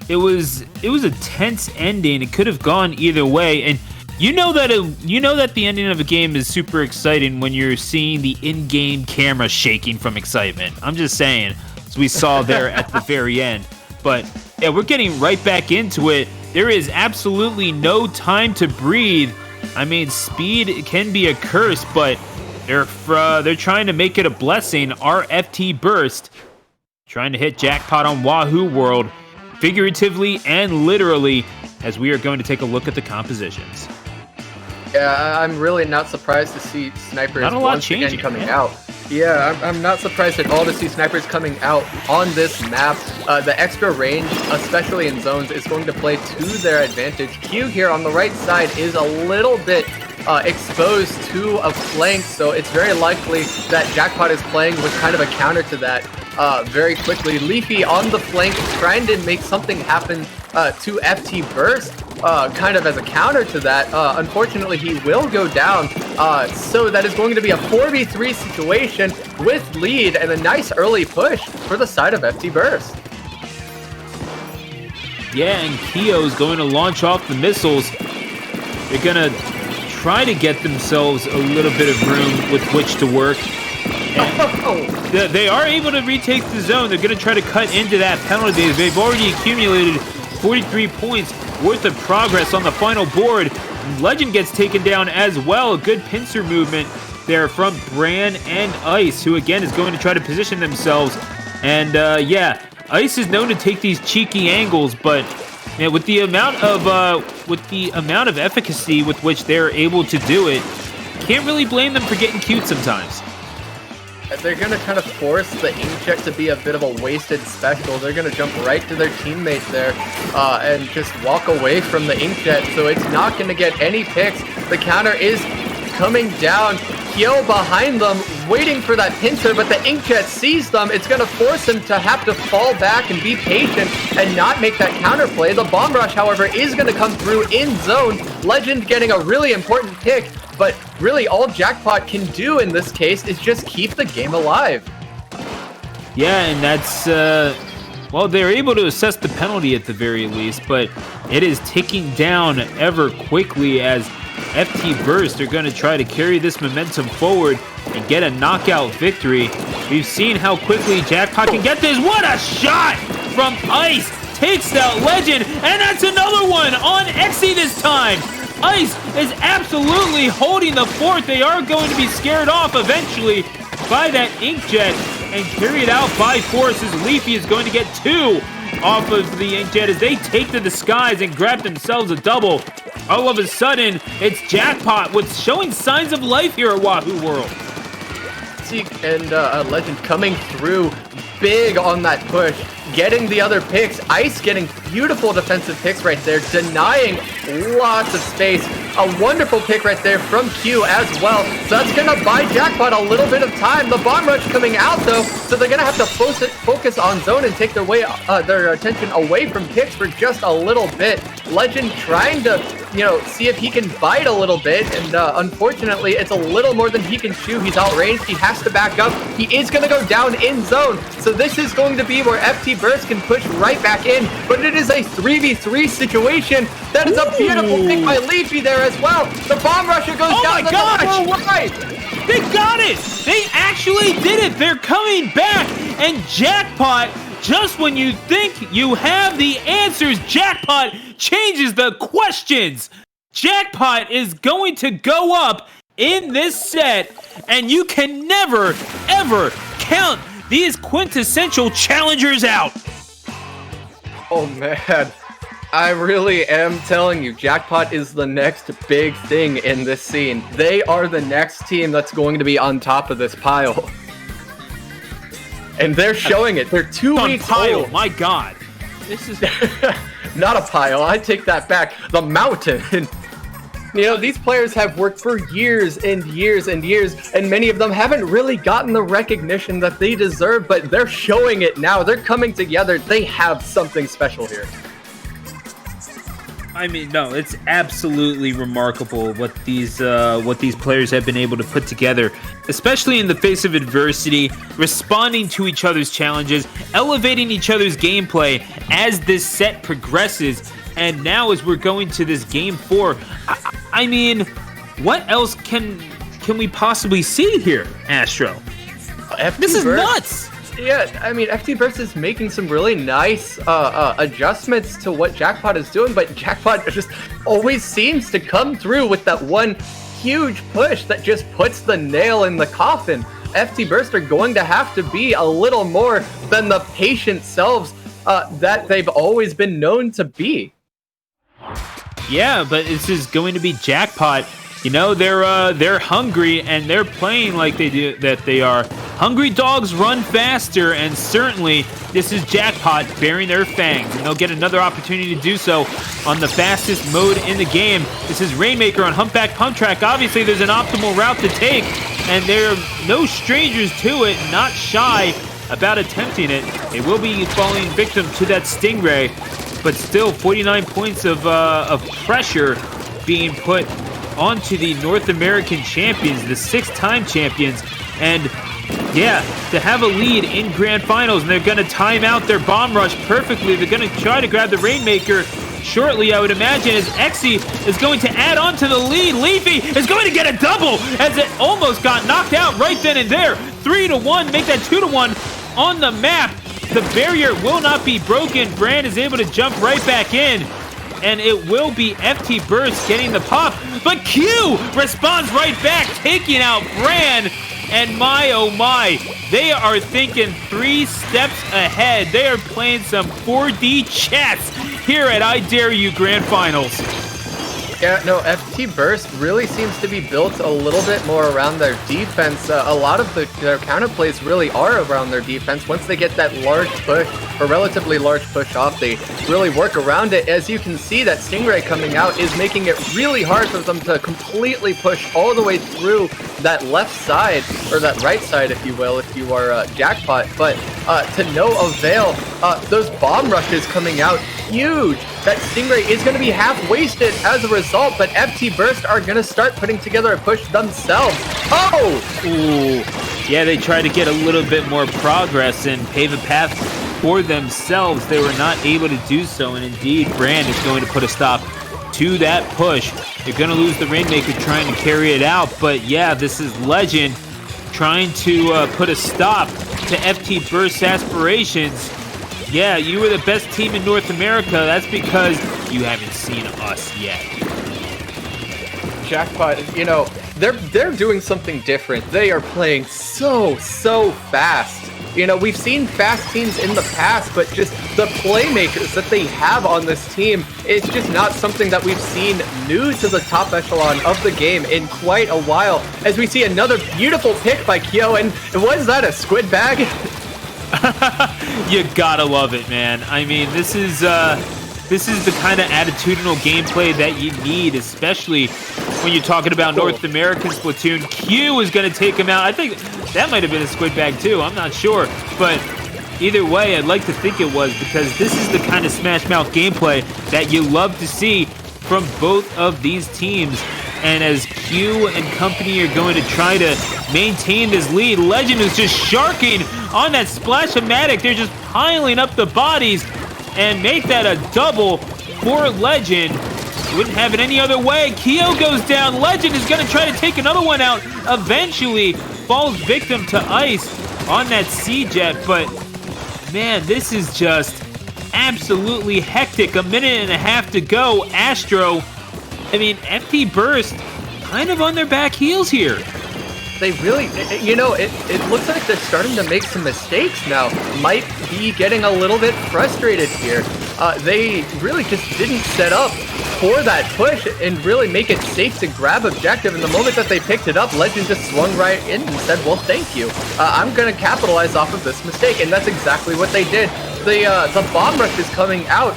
it was a tense ending. It could have gone either way, and you know that the ending of a game is super exciting when you're seeing the in-game camera shaking from excitement. I'm just saying, as we saw there at the very end. But yeah, we're getting right back into it. There is absolutely no time to breathe. I mean, speed can be a curse, but they're trying to make it a blessing. Our FTBurst trying to hit Jackpot on Wahoo World, figuratively and literally, as we are going to take a look at the compositions. Yeah, I'm really not surprised to see snipers Not a lot once again changing, coming yeah. out. Yeah, I'm not surprised at all to see snipers coming out on this map. The extra range, especially in zones, is going to play to their advantage. Q here on the right side is a little bit exposed to a flank, so it's very likely that Jackpot is playing with kind of a counter to that very quickly. Leafy on the flank trying to make something happen to FTBurst. Kind of as a counter to that. Unfortunately, he will go down. So that is going to be a 4v3 situation with lead and a nice early push for the side of FTBurst. Yeah, and Kio's going to launch off the missiles. They're going to try to get themselves a little bit of room with which to work. And they are able to retake the zone. They're going to try to cut into that penalty. They've already accumulated 43 points worth of progress on the final board. Legend gets taken down as well. Good pincer movement there from Bran and Ice, who again is going to try to position themselves. And yeah, Ice is known to take these cheeky angles, but yeah, with the amount of efficacy with which they're able to do it, can't really blame them for getting cute sometimes. They're going to kind of force the inkjet to be a bit of a wasted special. They're going to jump right to their teammate there and just walk away from the inkjet, so it's not going to get any picks. The counter is coming down. Kyo behind them, waiting for that pincer, but the inkjet sees them. It's going to force him to have to fall back and be patient and not make that counter play. The bomb rush, however, is going to come through in zone. Legend getting a really important pick, but really all Jackpot can do in this case is just keep the game alive. Yeah, and that's, well, they're able to assess the penalty at the very least, but it is ticking down ever quickly as FTBurst are going to try to carry this momentum forward and get a knockout victory. We've seen how quickly Jackpot can get this. What a shot from Ice! Takes out Legend, and that's another one on Exy this time! Ice is absolutely holding the fort. They are going to be scared off eventually by that inkjet and carried out by force as Leafy is going to get two off of the inkjet as they take to the skies and grab themselves a double. All of a sudden, it's Jackpot with showing signs of life here at Wahoo World. And Legend coming through big on that push, getting the other picks. Ice getting beautiful defensive picks right there, denying lots of space. A wonderful pick right there from Q as well. So that's going to buy Jackpot a little bit of time. The bomb rush coming out though, so they're going to have to focus on zone and take their attention away from picks for just a little bit. Legend trying to, see if he can bite a little bit, and unfortunately, it's a little more than he can chew. He's outranged. He has to back up. He is going to go down in zone. So this is going to be where FTBurst can push right back in, but it is a 3v3 situation. That is a beautiful pick by Leafy there as well. The bomb rusher goes down the right. They got it! They actually did it! They're coming back! And Jackpot, just when you think you have the answers, Jackpot changes the questions! Jackpot is going to go up in this set, and you can never, ever count these quintessential challengers out! Oh man, I really am telling you, Jackpot is the next big thing in this scene. They are the next team that's going to be on top of this pile. And they're showing it. They're 2 weeks old. My God. This is... Not a pile. I take that back. The mountain. These players have worked for years and years and years, and many of them haven't really gotten the recognition that they deserve, but they're showing it now. They're coming together. They have something special here. I mean, no, it's absolutely remarkable what these players have been able to put together, especially in the face of adversity, responding to each other's challenges, elevating each other's gameplay as this set progresses. And now as we're going to this game 4, I mean, what else can we possibly see here, Astro? This is nuts! Yeah, I mean, FTBurst is making some really nice adjustments to what Jackpot is doing, but Jackpot just always seems to come through with that one huge push that just puts the nail in the coffin. FTBurst are going to have to be a little more than the patient selves that they've always been known to be. Yeah, but this is going to be Jackpot You know, they're hungry, and they're playing like they are. Hungry dogs run faster, and certainly this is Jackpot bearing their fangs, and they'll get another opportunity to do so on the fastest mode in the game. This is Rainmaker on Humpback Pump Track. Obviously, there's an optimal route to take, and they're no strangers to it, not shy about attempting it. They will be falling victim to that Stingray, but still 49 points of pressure being put onto the North American champions, the 6-time champions. And yeah, to have a lead in grand finals, and they're going to time out their bomb rush perfectly. They're going to try to grab the Rainmaker shortly, I would imagine, as Exy is going to add on to the lead. Leafy is going to get a double as it almost got knocked out right then and there. 3-1, make that 2-1 on the map. The barrier will not be broken. Brand is able to jump right back in, and it will be FTBurst getting the pop, but Q responds right back, taking out Brand. And my, oh my, they are thinking 3 steps ahead. They are playing some 4D chess here at I Dare You Grand Finals. Yeah, no, FTBurst really seems to be built a little bit more around their defense. A lot of their counterplays really are around their defense. Once they get that large push, or relatively large push off, they really work around it. As you can see, that Stingray coming out is making it really hard for them to completely push all the way through that left side, or that right side, if you will, if you are Jackpot. But to no avail, those bomb rushes coming out, huge. That Stingray is going to be half wasted as a result, but FTBurst are going to start putting together a push themselves. Oh! Ooh. Yeah, they try to get a little bit more progress and pave a path for themselves. They were not able to do so, and indeed, Brand is going to put a stop to that push. They're going to lose the Rainmaker trying to carry it out, but yeah, this is Legend trying to put a stop to FTBurst's aspirations. Yeah, you were the best team in North America. That's because you haven't seen us yet. Jackpot, you know, they're doing something different. They are playing so fast. You know, we've seen fast teams in the past, but just the playmakers that they have on this team is just not something that we've seen new to the top echelon of the game in quite a while. As we see another beautiful pick by Kyo, and was that a squid bag? You gotta love it, man. I mean, this is the kind of attitudinal gameplay that you need, especially when you're talking about North American Splatoon. Q is going to take him out. I think that might have been a squid bag too. I'm not sure. But either way, I'd like to think it was, because this is the kind of Smash Mouth gameplay that you love to see from both of these teams. And as Q and company are going to try to maintain this lead, Legend is just sharking on that Splash-O-Matic. They're just piling up the bodies and make that a double for Legend. Wouldn't have it any other way. Kyo goes down. Legend is going to try to take another one out. Eventually falls victim to ice on that C-Jet. But, man, this is just absolutely hectic. A minute and a half to go. Astro, I mean, FTBurst kind of on their back heels here. They really, you know, it looks like they're starting to make some mistakes now. Might be getting a little bit frustrated here. They really just didn't set up for that push and really make it safe to grab objective. And the moment that they picked it up, Legend just swung right in and said, well, thank you. I'm going to capitalize off of this mistake. And that's exactly what they did. The bomb rush is coming out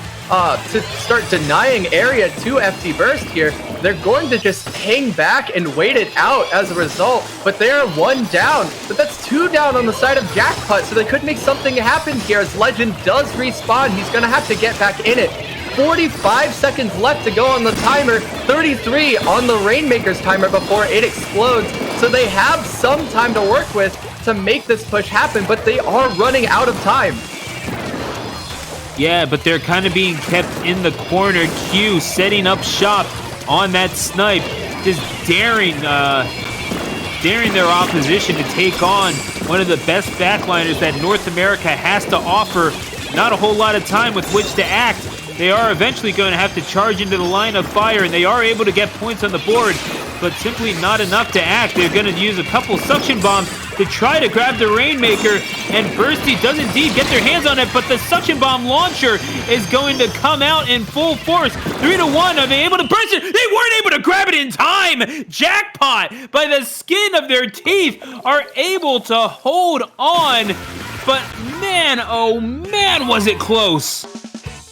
to start denying area to FTBurst here. They're going to just hang back and wait it out as a result, but they are 1 down. But that's 2 down on the side of Jackpot, so they could make something happen here as Legend does respawn. He's going to have to get back in it. 45 seconds left to go on the timer, 33 on the Rainmaker's timer before it explodes. So they have some time to work with to make this push happen, but they are running out of time. Yeah, but they're kind of being kept in the corner. Q setting up shop on that snipe, just daring their opposition to take on one of the best backliners that North America has to offer. Not a whole lot of time with which to act. They are eventually going to have to charge into the line of fire, and they are able to get points on the board, but simply not enough to act. They're going to use a couple suction bombs to try to grab the Rainmaker, and Bursty does indeed get their hands on it, but the Suction Bomb launcher is going to come out in full force. 3-1, are they able to burst it? They weren't able to grab it in time! Jackpot, by the skin of their teeth, are able to hold on, but man, oh man, was it close!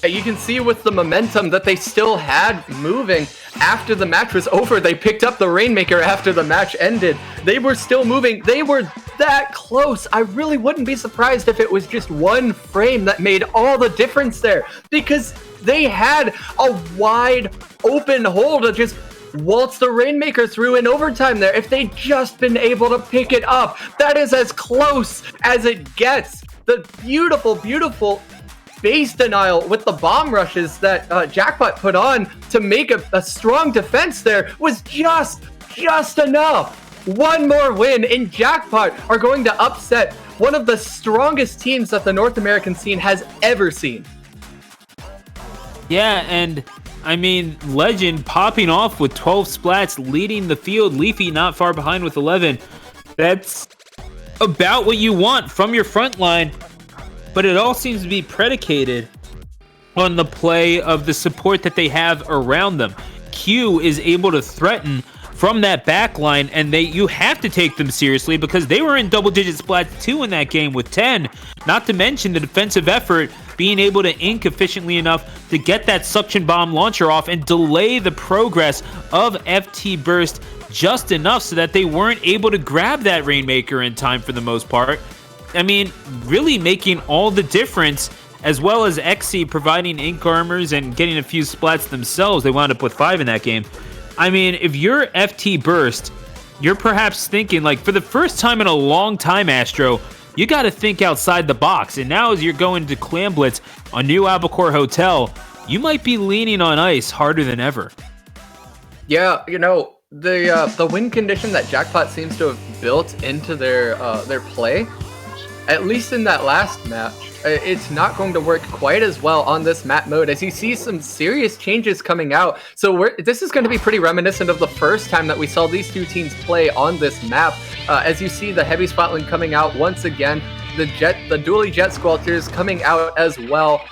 You can see with the momentum that they still had moving after the match was over. They picked up the Rainmaker after the match ended. They were still moving. They were that close. I really wouldn't be surprised if it was just one frame that made all the difference there, because they had a wide open hole to just waltz the Rainmaker through in overtime there. If they'd just been able to pick it up, that is as close as it gets. The beautiful, beautiful base denial with the bomb rushes that Jackpot put on to make a strong defense there was just enough. One more win, and Jackpot are going to upset one of the strongest teams that the North American scene has ever seen. Yeah, and I mean, Legend popping off with 12 splats, leading the field. Leafy not far behind with 11. That's about what you want from your front line. But it all seems to be predicated on the play of the support that they have around them. Q is able to threaten from that back line, and you have to take them seriously because they were in double-digit splats too in that game with 10. Not to mention the defensive effort, being able to ink efficiently enough to get that suction bomb launcher off and delay the progress of FTBurst just enough so that they weren't able to grab that Rainmaker in time for the most part. I mean, really making all the difference, as well as XC providing ink armors and getting a few splats themselves. They wound up with 5 in that game. I mean, if you're FTBurst, you're perhaps thinking, like, for the first time in a long time, Astro, you got to think outside the box. And now as you're going to Clam Blitz on New Albacore Hotel, you might be leaning on ice harder than ever. Yeah, you know, the win condition that Jackpot seems to have built into their play, at least in that last match, it's not going to work quite as well on this map mode, as you see some serious changes coming out. So this is going to be pretty reminiscent of the first time that we saw these two teams play on this map. As you see the Heavy Spotland coming out once again, the Dually Jet Squelchers coming out as well.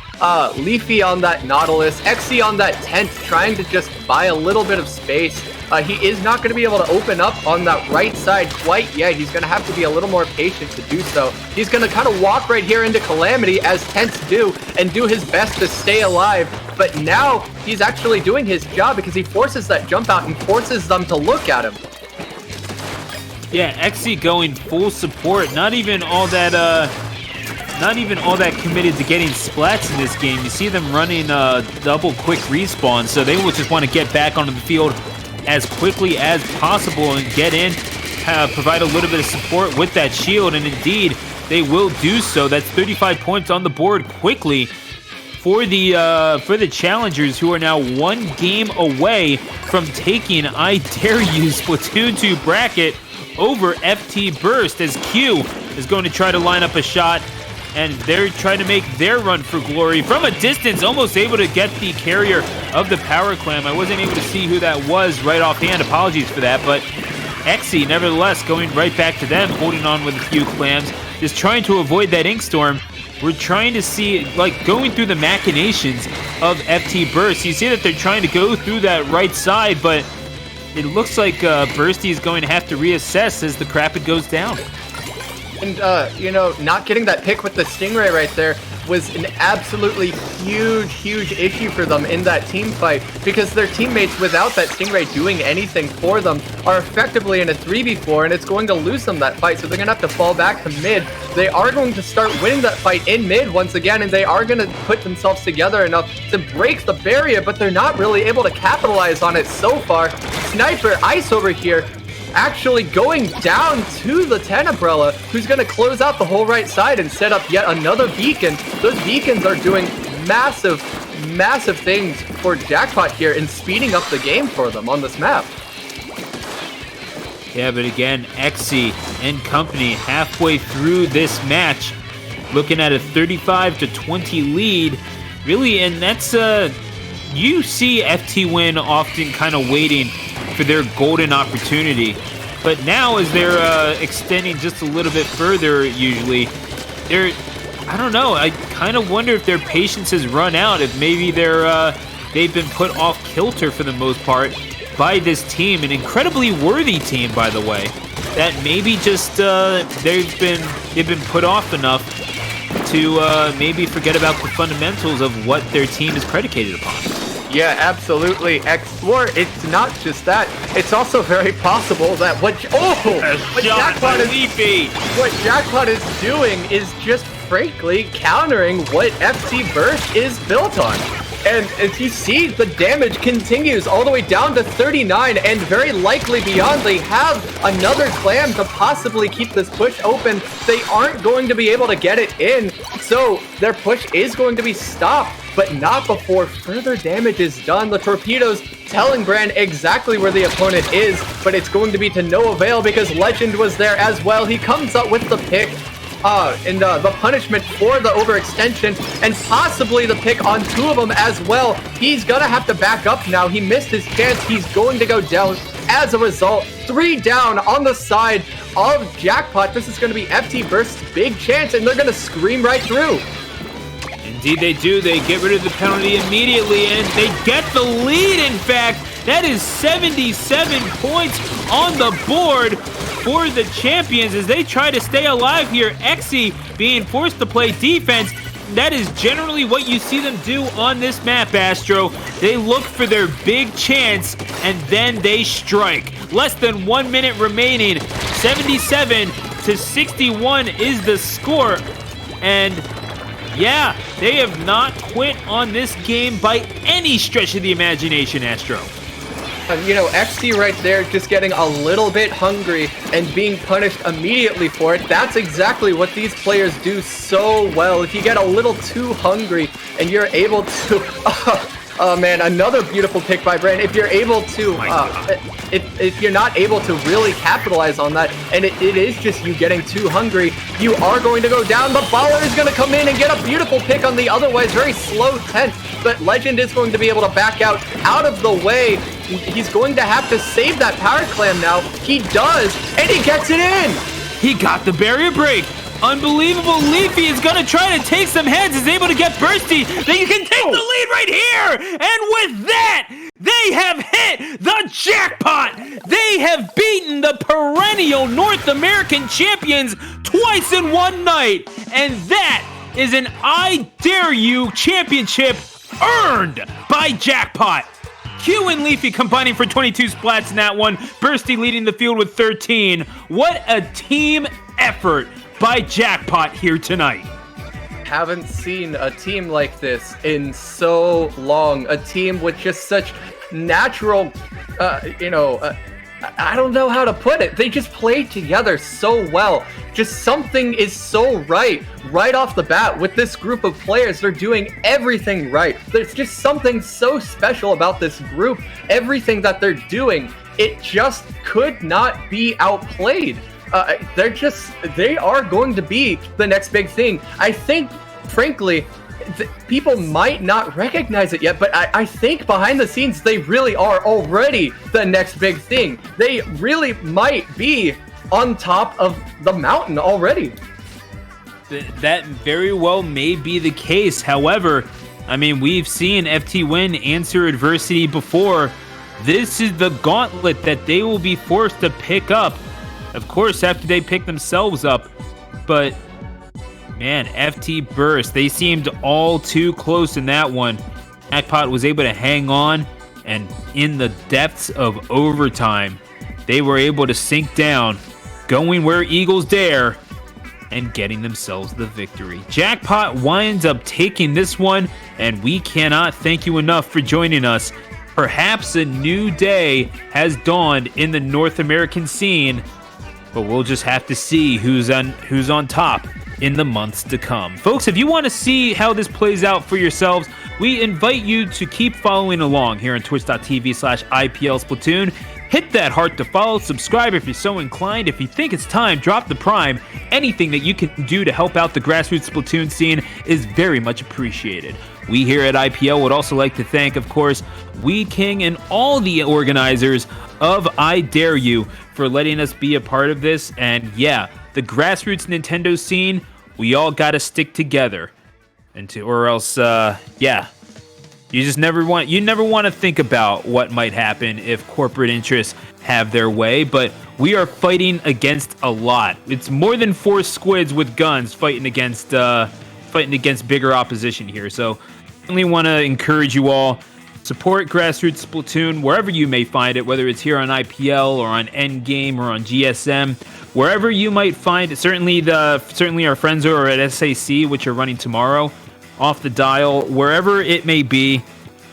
Leafy on that Nautilus, XC on that Tent, trying to just buy a little bit of space. He is not going to be able to open up on that right side quite yet. He's going to have to be a little more patient to do so. He's going to kind of walk right here into Calamity, as Tents do, and do his best to stay alive. But now he's actually doing his job because he forces that jump out and forces them to look at him. Yeah, XC going full support. Not even all that committed to getting splats in this game. You see them running double quick respawn, so they will just want to get back onto the field as quickly as possible and get in, provide a little bit of support with that shield, and indeed they will do so. That's 35 points on the board quickly for the challengers, who are now one game away from taking I Dare You Splatoon 2 bracket over FTBurst, as Q is going to try to line up a shot, and they're trying to make their run for glory from a distance, almost able to get the carrier of the Power Clam. I wasn't able to see who that was right offhand. Apologies for that, but XC, nevertheless, going right back to them, holding on with a few clams, just trying to avoid that ink storm. We're trying to see, like, going through the machinations of FTBurst. You see that they're trying to go through that right side, but it looks like Bursty is going to have to reassess as the Kraken goes down. And, you know, not getting that pick with the Stingray right there was an absolutely huge issue for them in that team fight, because their teammates, without that Stingray doing anything for them, are effectively in a 3v4, and it's going to lose them that fight, so they're going to have to fall back to mid. They are going to start winning that fight in mid once again, and they are going to put themselves together enough to break the barrier, but they're not really able to capitalize on it so far. Sniper Ice over here actually going down to the 10 Umbrella, who's going to close out the whole right side and set up yet another beacon. Those beacons are doing massive things for Jackpot here and speeding up the game for them on this map. Yeah, but again, XC and company halfway through this match, looking at a 35-20 lead, really, and that's you see FT Win often kind of waiting for their golden opportunity. But now as they're extending just a little bit further, usually, I don't know, I kind of wonder if their patience has run out, if maybe they've been put off kilter for the most part by this team, an incredibly worthy team, by the way, that maybe just they've been put off enough to maybe forget about the fundamentals of what their team is predicated upon. Yeah, absolutely. Or it's not just that. It's also very possible that what Jackpot is doing is just frankly countering what FTBurst is built on. And as you see, the damage continues all the way down to 39, and very likely beyond. They have another clam to possibly keep this push open. They aren't going to be able to get it in, so their push is going to be stopped, but not before further damage is done. The torpedoes telling Brand exactly where the opponent is, but it's going to be to no avail because Legend was there as well. He comes up with the pick. And the punishment for the overextension, and possibly the pick on two of them as well. He's gonna have to back up now. He missed his chance. He's going to go down. As a result, 3 down on the side of Jackpot. This is gonna be FTBurst's big chance, and they're gonna scream right through. Indeed they do. They get rid of the penalty immediately, and they get the lead, in fact. That is 77 points on the board for the champions as they try to stay alive here. Exy being forced to play defense. That is generally what you see them do on this map, Astro. They look for their big chance, and then they strike. Less than 1 minute remaining. 77 to 61 is the score. And yeah, they have not quit on this game by any stretch of the imagination, Astro. You know, XD right there just getting a little bit hungry and being punished immediately for it. That's exactly what these players do so well. If you get a little too hungry and you're able to... Oh man, another beautiful pick by Brand. If you're able to, if you're not able to really capitalize on that, and it is just you getting too hungry, you are going to go down. The baller is going to come in and get a beautiful pick on the otherwise very slow 10th, but Legend is going to be able to back out of the way. He's going to have to save that power clam now. He does, and he gets it in. He got the barrier break. Unbelievable. Leafy is going to try to take some heads. Is able to get Bursty. They can take the lead right here. And with that, they have hit the jackpot. They have beaten the perennial North American champions twice in one night. And that is an I Dare You championship earned by Jackpot. Q and Leafy combining for 22 splats in that one. Bursty leading the field with 13. What a team effort by Jackpot here tonight. Haven't seen a team like this in so long. A team with just such natural, I don't know how to put it. They just play together so well. Just something is so right off the bat with this group of players. They're doing everything right. There's just something so special about this group. Everything that they're doing, it just could not be outplayed. They are going to be the next big thing. I think, frankly, people might not recognize it yet, but I think behind the scenes, they really are already the next big thing. They really might be on top of the mountain already. That very well may be the case. However, I mean, we've seen FT Win answer adversity before. This is the gauntlet that they will be forced to pick up. Of course, after they pick themselves up, but man, FTBurst, they seemed all too close in that one. Jackpot was able to hang on, and in the depths of overtime, they were able to sink down, going where Eagles dare, and getting themselves the victory. Jackpot winds up taking this one, and we cannot thank you enough for joining us. Perhaps a new day has dawned in the North American scene, but we'll just have to see who's on top in the months to come. Folks, if you want to see how this plays out for yourselves, we invite you to keep following along here on twitch.tv/IPL Splatoon. Hit that heart to follow, subscribe if you're so inclined. If you think it's time, drop the prime. Anything that you can do to help out the grassroots Splatoon scene is very much appreciated. We here at IPL would also like to thank, of course, WeedKing and all the organizers of I Dare You for letting us be a part of this. And yeah, the grassroots Nintendo scene, we all got to stick together. Or else, yeah. You never want to think about what might happen if corporate interests have their way, but we are fighting against a lot. It's more than 4 squids with guns fighting against bigger opposition here. So I really want to encourage you all, support grassroots Splatoon wherever you may find it, whether it's here on IPL or on Endgame or on GSM, wherever you might find it. Certainly our friends over at SAC, which are running tomorrow, off the dial, wherever it may be,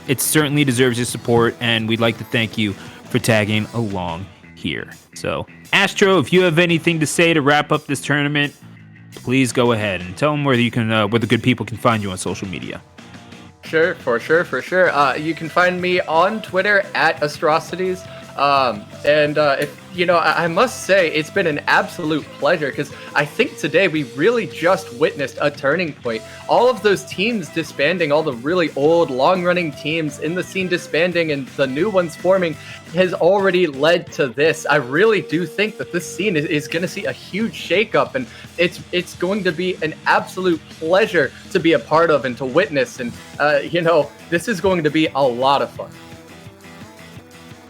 it certainly deserves your support, and we'd like to thank you for tagging along here. So, Astro, if you have anything to say to wrap up this tournament, please go ahead and tell them where the good people can find you on social media. Sure, for sure. You can find me on Twitter at Astrocities. I must say it's been an absolute pleasure, because I think today we really just witnessed a turning point. All of those teams disbanding, all the really old, long-running teams in the scene disbanding and the new ones forming has already led to this. I really do think that this scene is going to see a huge shakeup, and it's going to be an absolute pleasure to be a part of and to witness. And, this is going to be a lot of fun.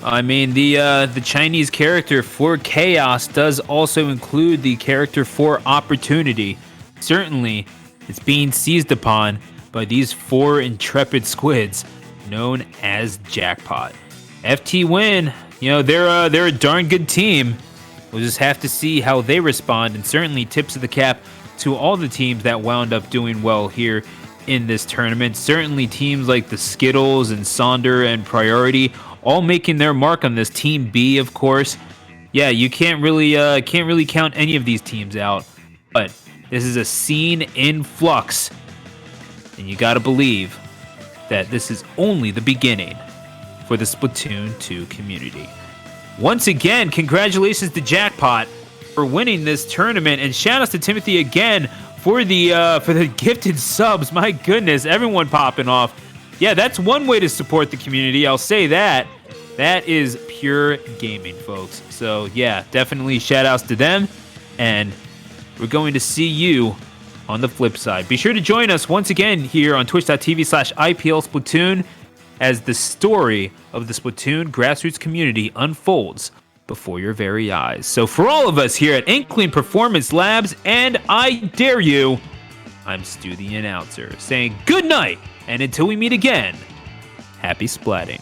I mean, the Chinese character for chaos does also include the character for opportunity. Certainly, it's being seized upon by these 4 intrepid squids known as Jackpot. FT win, they're a darn good team. We'll just have to see how they respond, and certainly tips of the cap to all the teams that wound up doing well here in this tournament. Certainly teams like the Skittles and Sonder and Priority all making their mark on this. Team B, of course. Yeah, you can't really count any of these teams out. But this is a scene in flux, and you gotta believe that this is only the beginning for the Splatoon 2 community. Once again, congratulations to Jackpot for winning this tournament, and shout outs to Timothy again for the gifted subs. My goodness, everyone popping off. Yeah, that's one way to support the community, I'll say that. That is pure gaming, folks. So, yeah, definitely shout-outs to them, and we're going to see you on the flip side. Be sure to join us once again here on twitch.tv/IPL Splatoon as the story of the Splatoon grassroots community unfolds before your very eyes. So, for all of us here at Inkling Performance Labs and I Dare You, I'm Stu the announcer, saying good night. And until we meet again, happy splatting.